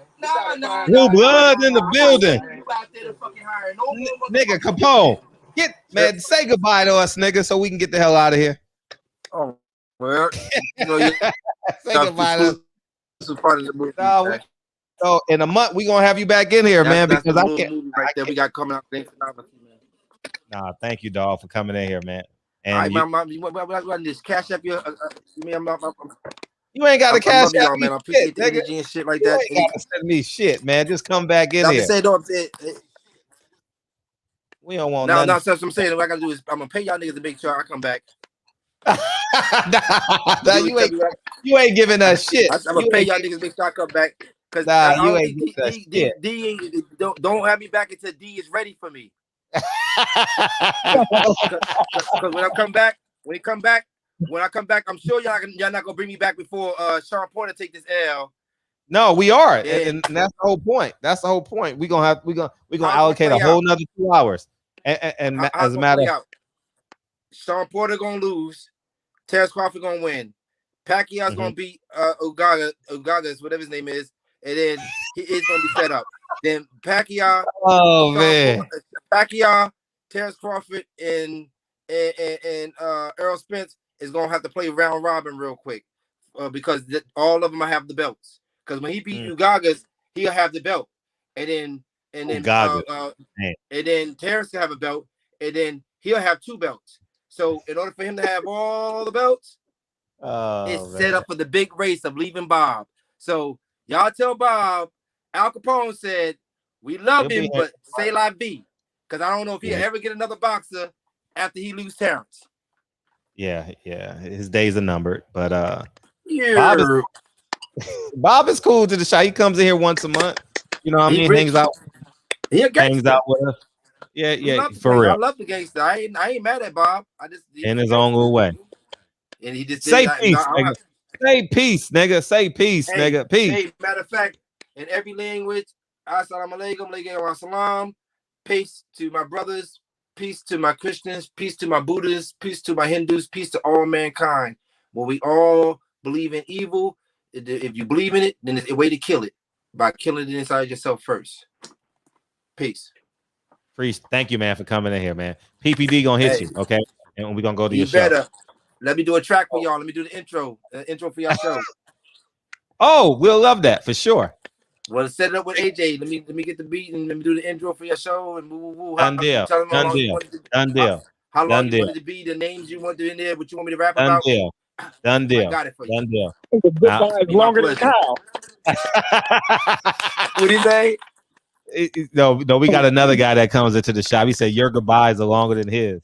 Nah. Blue blood in the building. You out there to fucking hire no more Nigga, Capone. Get man, say goodbye to us, nigga, so we can get the hell out of here. Oh, well, you know, Say goodbye to us. This is part of the movie. No, so in a month we gonna have you back in here, man, That's because the I can't. movie right there. We got coming out. Thanks for having me, man. Nah, thank you, dog, for coming in here, man. And All right, you just cash up your. you ain't got to cash y'all, out man. I appreciate the energy and shit like you that. ain't got to send me shit, man. Just come back in here. We don't want nothing. No, so I'm saying what I gotta do is I'm gonna pay y'all niggas to make sure I come back. Nah, you ain't giving us shit. I'm gonna pay y'all niggas to make sure I come back. Cause you ain't giving us shit. D don't have me back until D is ready for me. Cause when I come back, I'm sure y'all not gonna bring me back before Sean Porter take this L. No, we are, Yeah. and that's the whole point. That's the whole point. We're gonna allocate a whole nother 2 hours. And as a matter of Sean Porter gonna lose, Terrence Crawford gonna win, Pacquiao's gonna beat Ugagas, whatever his name is, and then he is gonna be fed up. Then Pacquiao, Pacquiao, Terrence Crawford, and Errol Spence is gonna have to play round robin real quick because all of them have the belts. Because when he beat Ugagas, he'll have the belt, and then Terrence will have a belt, and then he'll have 2 belts. So in order for him to have all the belts, it's set up for the big race of leaving Bob. So y'all tell Bob, Al Capone said, we love him, but say la vie. Because I don't know if he'll ever get another boxer after he lose Terrence. Yeah. His days are numbered. But Yeah. Bob is cool to the show. He comes in here once a month. You know what I mean? Hangs out with us. Yeah, for real. I love the gangster. I ain't mad at Bob. I just in his own little way. And he just say peace. Say peace, nigga. Say peace, Hey, nigga. Peace. hey, matter of fact, in every language, assalamu alaikum, alaikum salam, peace to my brothers, peace to my Christians, peace to my Buddhists, peace to my Hindus, peace to all mankind. When we all believe in evil, if you believe in it, then it's a way to kill it by killing it inside yourself first. Peace. Thank you, man, for coming in here, man. PPD gonna hit you, okay? And we're gonna go to your show. Let me do a track for y'all. Let me do the intro for your show. Oh, we'll love that for sure. Well, set it up with AJ. Let me get the beat and let me do the intro for your show and woo. Done deal. Done deal. Done deal. How long you wanted to be, the names you want to in there, what you want me to rap about? Deal. Done deal. I got it for you. Done deal. The goodbye is longer than Kyle. What do you say? No, we got another guy that comes into the shop. He said your goodbyes are longer than his.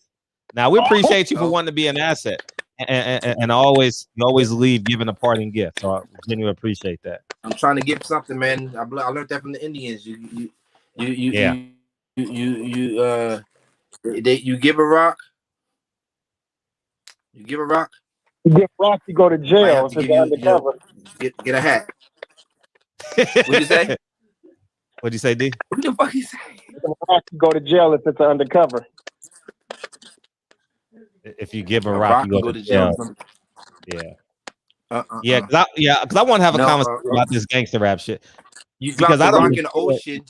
Now we appreciate you for wanting to be an asset, and always leave giving a parting gift. So I genuinely appreciate that. I'm trying to give something, man. I learned that from the Indians. You give a rock. You give a rock. You give rock, you go to jail. If it's undercover. Get a hat. What'd you say? What'd you say, D? What the fuck you say? Rock, you go to jail if it's undercover. If you give a rock, you go to jail. Yeah. Yeah, because I want to have a conversation about this gangster rap shit. Because I don't rock in the ocean.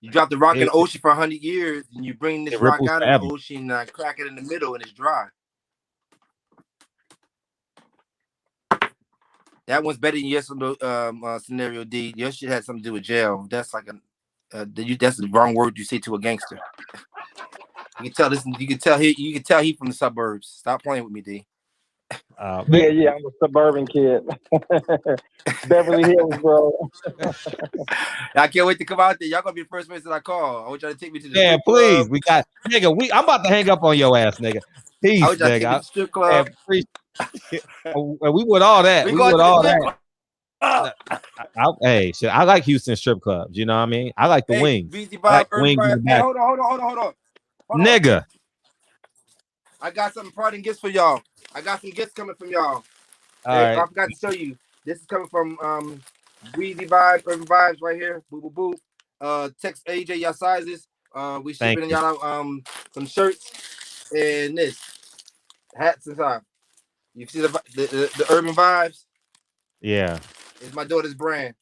You drop the rock in the ocean for 100 years, and you bring this rock out of the ocean and crack it in the middle, and it's dry. That one's better than your scenario, D. Your shit had something to do with jail. That's like that's the wrong word you say to a gangster. You can tell this. You can tell he from the suburbs. Stop playing with me, D. Yeah, I'm a suburban kid. Beverly Hills, bro. I can't wait to come out there. Y'all gonna be the first person I call. I want y'all to take me to the strip please. Club. We got nigga. I'm about to hang up on your ass, nigga. Peace, I want y'all to take me to the strip club. We with all that. We with all that. Hey, shit, I like Houston strip clubs. You know what I mean? I like the wings. Like wings in the back. Hold on. Nigga. I got some parting gifts for y'all. I got some gifts coming from y'all. Right. I forgot to show you. This is coming from Weezy Vibes, Urban Vibes right here. Boo boo boo. Text AJ your sizes. We shipping y'all some shirts and this hats inside. You see the Urban Vibes? Yeah. It's my daughter's brand.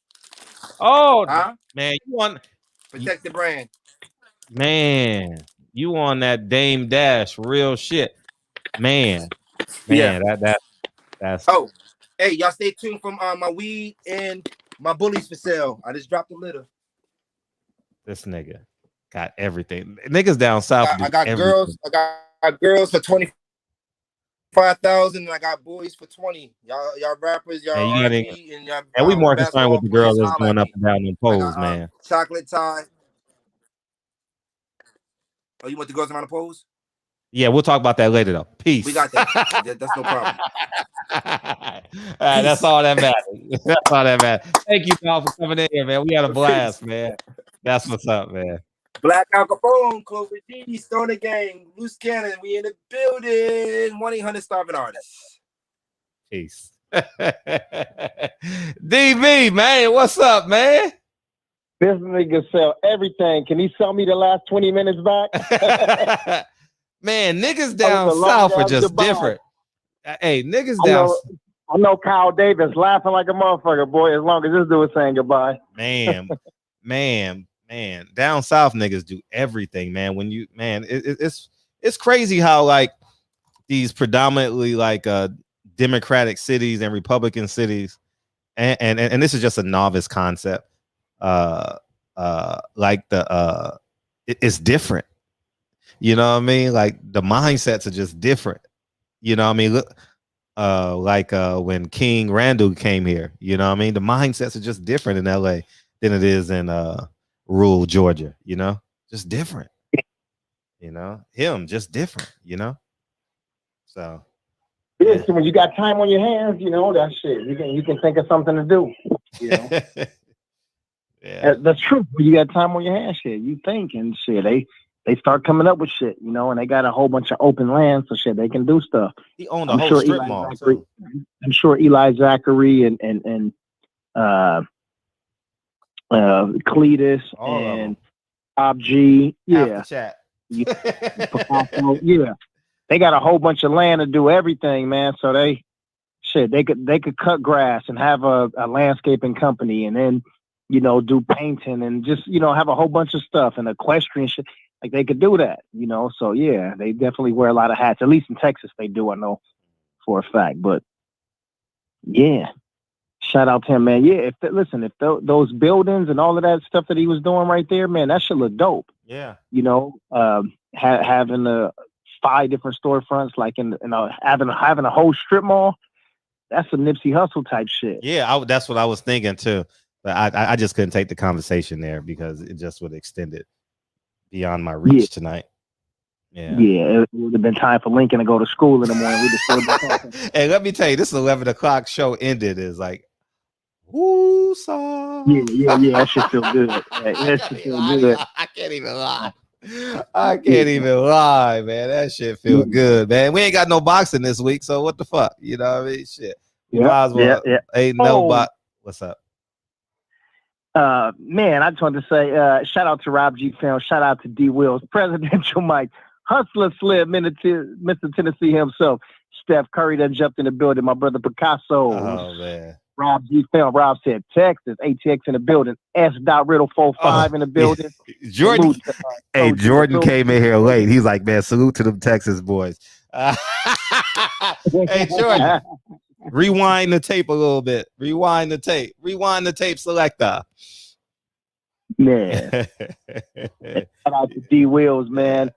Oh, man, you want protect the brand. Man, you on that Dame Dash real shit. Man, that's hey, y'all stay tuned for my weed and my bullies for sale. I just dropped a litter. This nigga got everything. Niggas down south. I got girls. I got girls for 25,000, and I got boys for 20. Y'all rappers, y'all R&B, and y'all. And we more concerned with the girls that's going up and down in poles, man. Chocolate tie. Oh, you want the girls around the poles? Yeah, we'll talk about that later, though. Peace. We got that. That's no problem. All right, that's all that matters. That's all that matters. Thank you, y'all, for coming in here, man. We had a blast, man. That's what's up, man. Black Al Capone, Clover D, Stoner Gang, Loose Cannon. We in the building. 1-800 Starving Artists. Peace. DB, man, what's up, man? This nigga sell everything. Can he sell me the last 20 minutes back? Man, niggas down south are just different. Hey, niggas down. I know Kyle Davis laughing like a motherfucker, boy, as long as this dude is saying goodbye. Man, down south niggas do everything, man. When you, man, it's crazy how like these predominantly like Democratic cities and Republican cities, and this is just a novice concept. It's different. You know what I mean? Like the mindsets are just different. You know what I mean? Look, when King Randall came here, you know what I mean? The mindsets are just different in LA than it is in rural Georgia, you know? Just different. You know, him just different, you know? So yeah, so when you got time on your hands, you know, that shit. You can think of something to do. You know? Yeah. That's true. When you got time on your hands, shit, you think and shit. they start coming up with shit, you know, and they got a whole bunch of open land, so shit, they can do stuff. He owned a whole strip mall too. I'm sure Eli Zachary and Cletus All and Bob G, Half the chat. Picasso, yeah, they got a whole bunch of land to do everything, man. So they could cut grass and have a landscaping company, and then, you know, do painting and just, you know, have a whole bunch of stuff and equestrian shit. Like, they could do that, you know. So yeah, they definitely wear a lot of hats. At least in Texas, they do. I know for a fact. But yeah, shout out to him, man. Yeah, if those buildings and all of that stuff that he was doing right there, man, that should look dope. Yeah, you know, having the 5 different storefronts, like having a whole strip mall. That's a Nipsey Hussle type shit. Yeah, that's what I was thinking too. But I just couldn't take the conversation there because it just would extend it beyond my reach tonight. Yeah, it would have been time for Lincoln to go to school in the morning. We just still talking. Hey, let me tell you, this 11 o'clock show ended is like, woo, yeah, that shit feel good. That shit feel good. I can't even lie. I can't even lie, man. That shit feel good, man. We ain't got no boxing this week, so what the fuck? You know what I mean? Shit. Might as well. Ain't no box. What's up? Man, I just wanted to say, shout out to Rob G. Film, shout out to D. Wills, Presidential Mike, Hustler Slim, Mr. Tennessee himself, Steph Curry that jumped in the building, my brother Picasso. Oh, man. Rob G. Film, Rob said Texas, ATX in the building, S. Riddle 45 in the building. Jordan, Jordan came in here late. He's like, man, salute to them Texas boys. Hey, Jordan. Rewind the tape a little bit. Rewind the tape selector. Man. Shout out to D. Wills, man.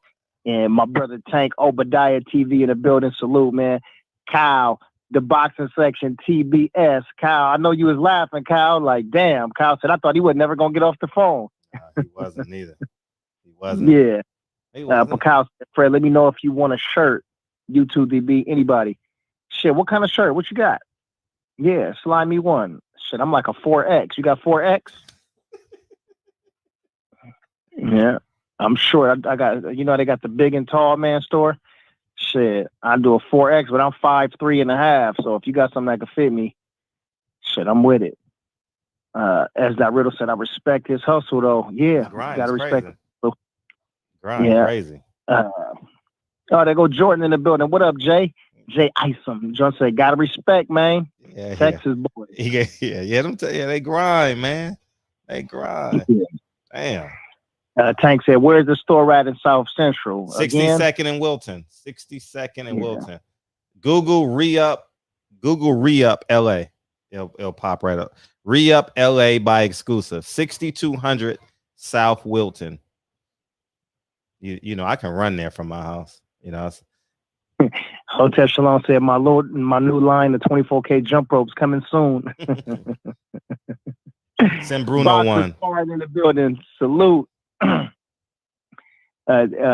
And my brother Tank Obadiah TV in the building. Salute, man. Kyle, the boxing section, TBS. Kyle, I know you was laughing, Kyle. Like, damn. Kyle said, I thought he was never going to get off the phone. He wasn't either. He wasn't. Yeah. But Kyle said, Fred, let me know if you want a shirt. U2DB, anybody. Shit, what kind of shirt? What you got? Yeah, slide me one. Shit, I'm like a 4X. You got 4X? Yeah, I'm short. I got, you know, they got the big and tall man store. Shit, I do a 4X, but I'm 5'3.5". So if you got something that can fit me, shit, I'm with it. As that Riddle said, I respect his hustle though. Yeah, gotta respect it. Grind, crazy. Oh, there go Jordan in the building. What up, Jay? Jay Isom. John said, gotta respect, man. Yeah, Texas boy. They grind, man. They grind. Damn. Tank said, where's the store at in South Central? 62nd and Wilton. 62nd and Wilton. Google re-up LA. It'll pop right up. Re-up LA by exclusive. 6200 South Wilton. You know, I can run there from my house. You know. Hotel Shalom said, my new line, the 24K jump ropes coming soon. Send Bruno one. In the building. Salute.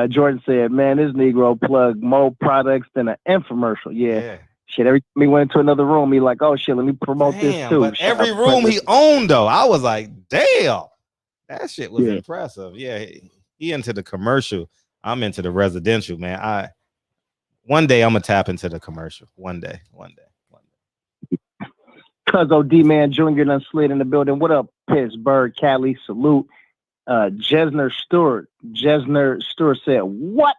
Jordan said, man, this Negro plug more products than an infomercial. Yeah. Shit, every time he went into another room, he like, oh shit, let me promote this too. But every room he owned though, I was like, damn, that shit was impressive. Yeah, he into the commercial. I'm into the residential, man. One day I'm gonna tap into the commercial. One day. Cuz OD Man Jr. done slid in the building. What up, Pittsburgh, Cali? Salute. Jesner Stewart said, what?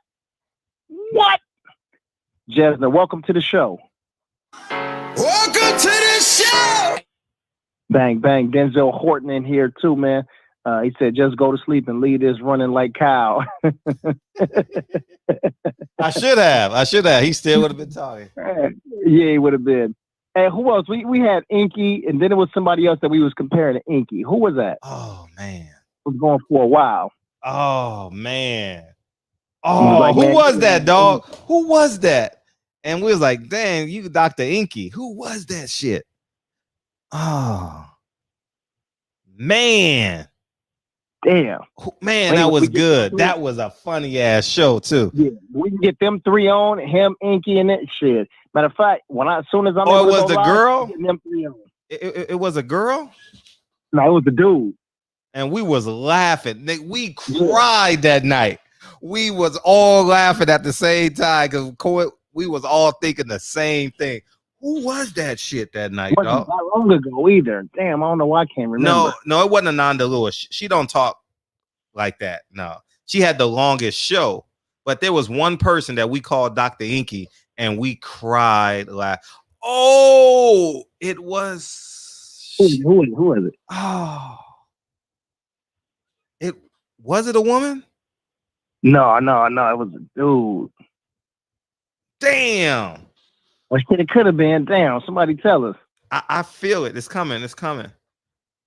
Jesner, welcome to the show. Welcome to the show. Bang, bang. Denzel Horton in here too, man. He said, just go to sleep and leave this running like Kyle. I should have. He still would have been talking. Yeah, he would have been. And who else? We had Inky, and then it was somebody else that we was comparing to Inky. Who was that? Oh, man. Was going for a while. Oh, man. Oh, like, who was that, dog? Who was that? And we was like, dang, you Dr. Inky. Who was that shit? Oh, man. Damn. Man, that was good. That was a funny ass show too. Yeah, we can get them three on, him, Inky, and that shit. Matter of fact, as soon as I'm it was the girl? Them three on. It was a girl? No, it was the dude. And we was laughing. We cried that night. we was all laughing at the same time because we was all thinking the same thing. Who was that shit that night, It wasn't dog? that long ago either. Damn, I don't know why I can't remember. No, it wasn't Ananda Lewis. She don't talk like that. No, she had the longest show, but there was one person that we called Dr. Inky, and we cried like, oh, it was. Who is it? Oh, was it a woman? No, it was a dude. Damn. Well, shit, it could have been. Damn, somebody tell us. I feel it. It's coming. It's coming.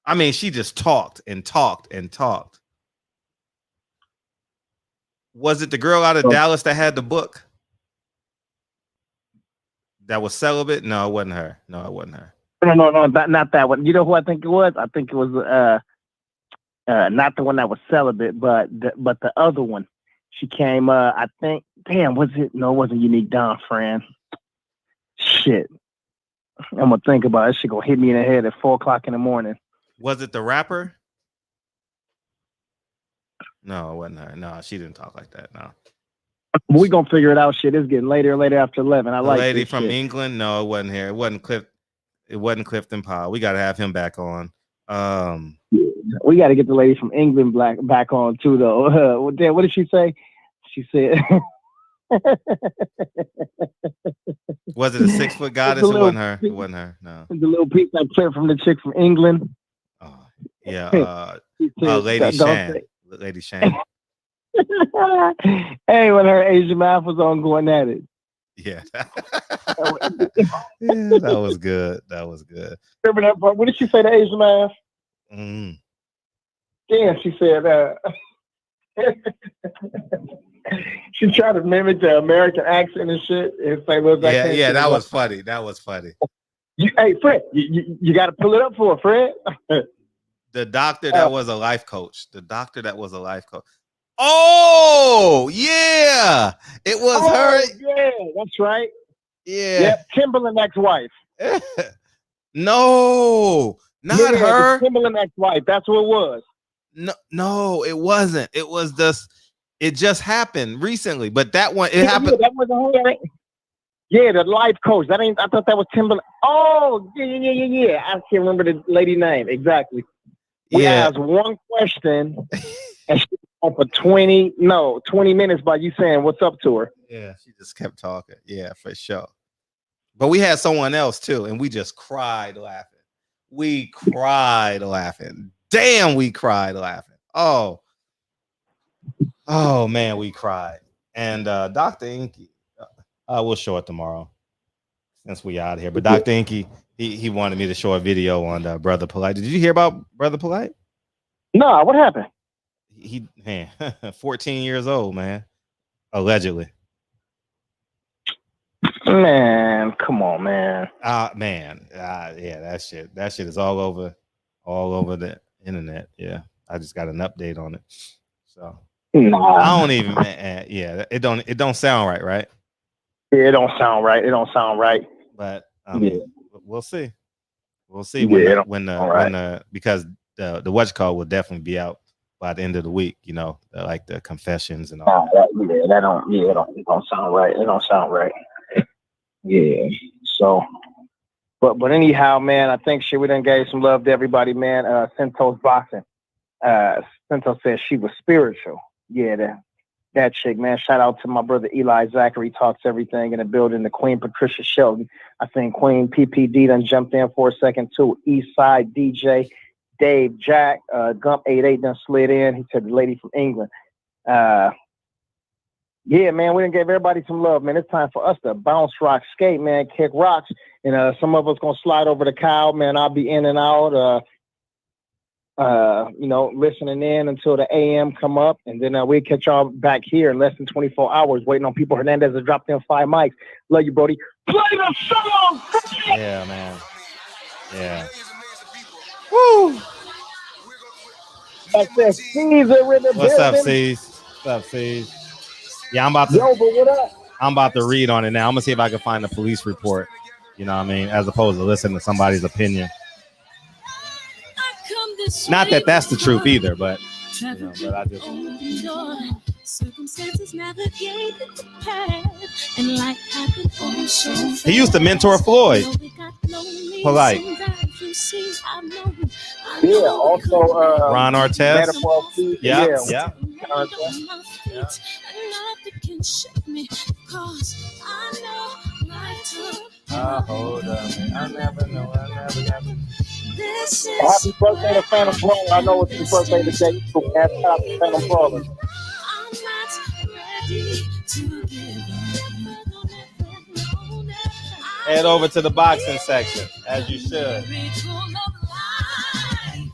I mean, she just talked and talked and talked. Was it the girl out of Dallas that had the book? That was celibate? No, it wasn't her. No, Not that one. You know who I think it was? I think it was not the one that was celibate, but the other one. She came. I think. Damn, was it? No, it wasn't Unique Dawn, friend. Shit. I'm gonna think about it. She gonna hit me in the head at 4:00 in the morning. Was it the rapper? No, it wasn't her. No, she didn't talk like that. No. We gonna figure it out. Shit, it's getting later and later after 11. I the like lady this from shit. England. No, it wasn't here. It wasn't Clifton Powell. We got to have him back on. We got to get the lady from England back on too, though. What did she say? She said. Was it a 6 foot goddess? It wasn't her. It wasn't her. No. The little piece I played from the chick from England. Oh, yeah. Lady Shan. Lady Shan. Hey, when her Asian mouth was on going at it. Yeah. Yeah, that was good. That was good. Remember that part? What did she say to Asian mouth? Damn, she said, she tried to mimic the American accent and shit. And say, yeah, that was funny. That was funny. Hey, Fred, you got to pull it up for her, Fred. The doctor that was a life coach. Oh, yeah. It was her. Yeah, that's right. Yeah. Yep, Timberland ex-wife. No, not her. Timberland ex-wife. That's what it was. No, it wasn't. It was it just happened recently, but that one, it happened. Yeah, that was her. Yeah, the life coach. I thought that was Timberland. Oh, yeah. I can't remember the lady name. Exactly. We asked one question and she on for 20 minutes by you saying what's up to her. Yeah, she just kept talking. Yeah, for sure. But we had someone else too, and we just cried laughing. Damn, we cried laughing. Oh man, we cried. And Dr. Inky, we'll show it tomorrow since we out here. But Dr. Inky, he wanted me to show a video on Brother Polight. Did you hear about Brother Polight? No, what happened? 14 years old, man. Allegedly. Man, come on, man. Yeah, that shit is all over the internet. Yeah, I just got an update on it. So I don't even, it don't sound right? Yeah, it don't sound right. But we'll see. When because the watch call will definitely be out by the end of the week, like the confessions and all that. It don't sound right. It don't sound right. Yeah. So, but anyhow, man, I think we done gave some love to everybody, man. Sento's boxing. Sento says she was spiritual. Yeah, that chick, man. Shout out to my brother Eli Zachary. Talks everything in the building. The Queen Patricia Shelton. I think Queen PPD done jumped in for a second too. Eastside DJ. Dave Jack, Gump 88 done slid in. He said the lady from England. Yeah, man, we done gave everybody some love, man. It's time for us to bounce, rock, skate, man, kick rocks. And some of us gonna slide over the cow, man. I'll be in and out, listening in until the AM come up. And then we'll catch y'all back here in less than 24 hours, waiting on People Hernandez to drop them 5 mics. Love you, Brody. Play the song! Yeah, man. Yeah. Woo! What's up, C's? Yeah, I'm about to read on it now. I'm gonna see if I can find a police report. You know what I mean? As opposed to listening to somebody's opinion. Not that that's the truth either, but but I just Circumstances navigated the path, and life happened oh so fast. He used to mentor Floyd. Polight. Yeah, also Ron Artest. Metaphor Food. Yeah. Hold up. I never know. Happy birthday to Phantom Brawler. I know it's your birthday today. So happy Phantom Brawler. Head over to the boxing section, as you should.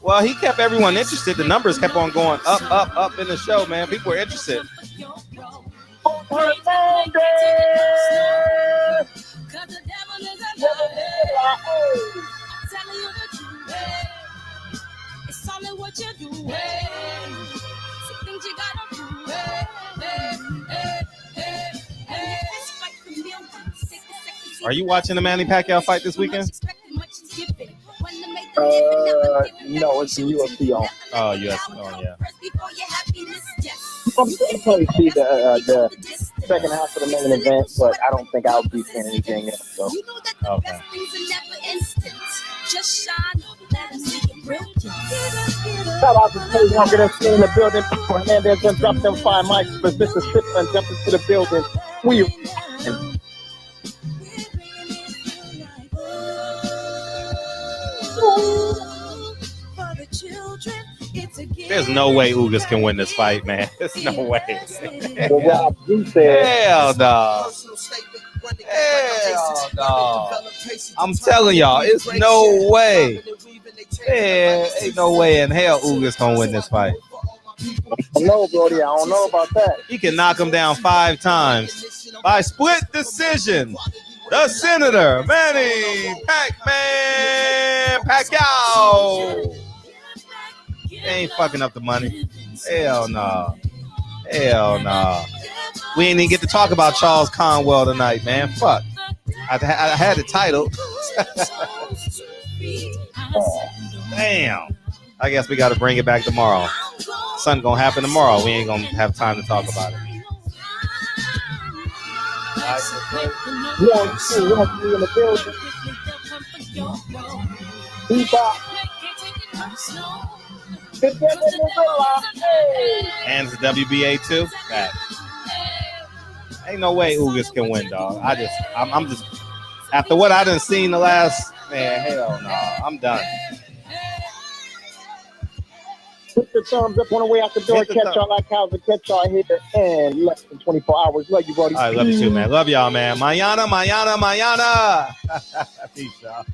Well, he kept everyone interested. The numbers kept on going up in the show, man. People were interested. Are you watching the Manny Pacquiao fight this weekend? No, it's the UFC on. Oh, UFC. Oh, yeah. I'll probably see the second half of the main event, but I don't think I'll be seeing anything else. So. Okay. Shout out to Tay Walker that's in the building. Hernandez done dropped them 5 mics, but Mr. Sipman jumped into the building. There's no way Ugas can win this fight, man. There's no way. Hell no. Hell no. I'm telling y'all, it's no way. Man, ain't no way in hell Ugas gonna win this fight. No, Brody, I don't know about that. He can knock him down 5 times by split decision. The Senator, Manny Pacquiao. Ain't fucking up the money. Hell no. Hell no. We ain't even get to talk about Charles Conwell tonight, man. Fuck. I had the title. Damn. I guess we got to bring it back tomorrow. Something gonna happen tomorrow. We ain't gonna have time to talk about it. In the building. And the WBA too. That ain't no way Ugas can win, dog. I'm just after what I done seen the last man. Hell no, I'm done. Put the thumbs up on the way out the door. Catch y'all like how the catch y'all here in less than 24 hours. Love you, buddy. I love you too, man. Love y'all, man. Mañana. Peace, y'all.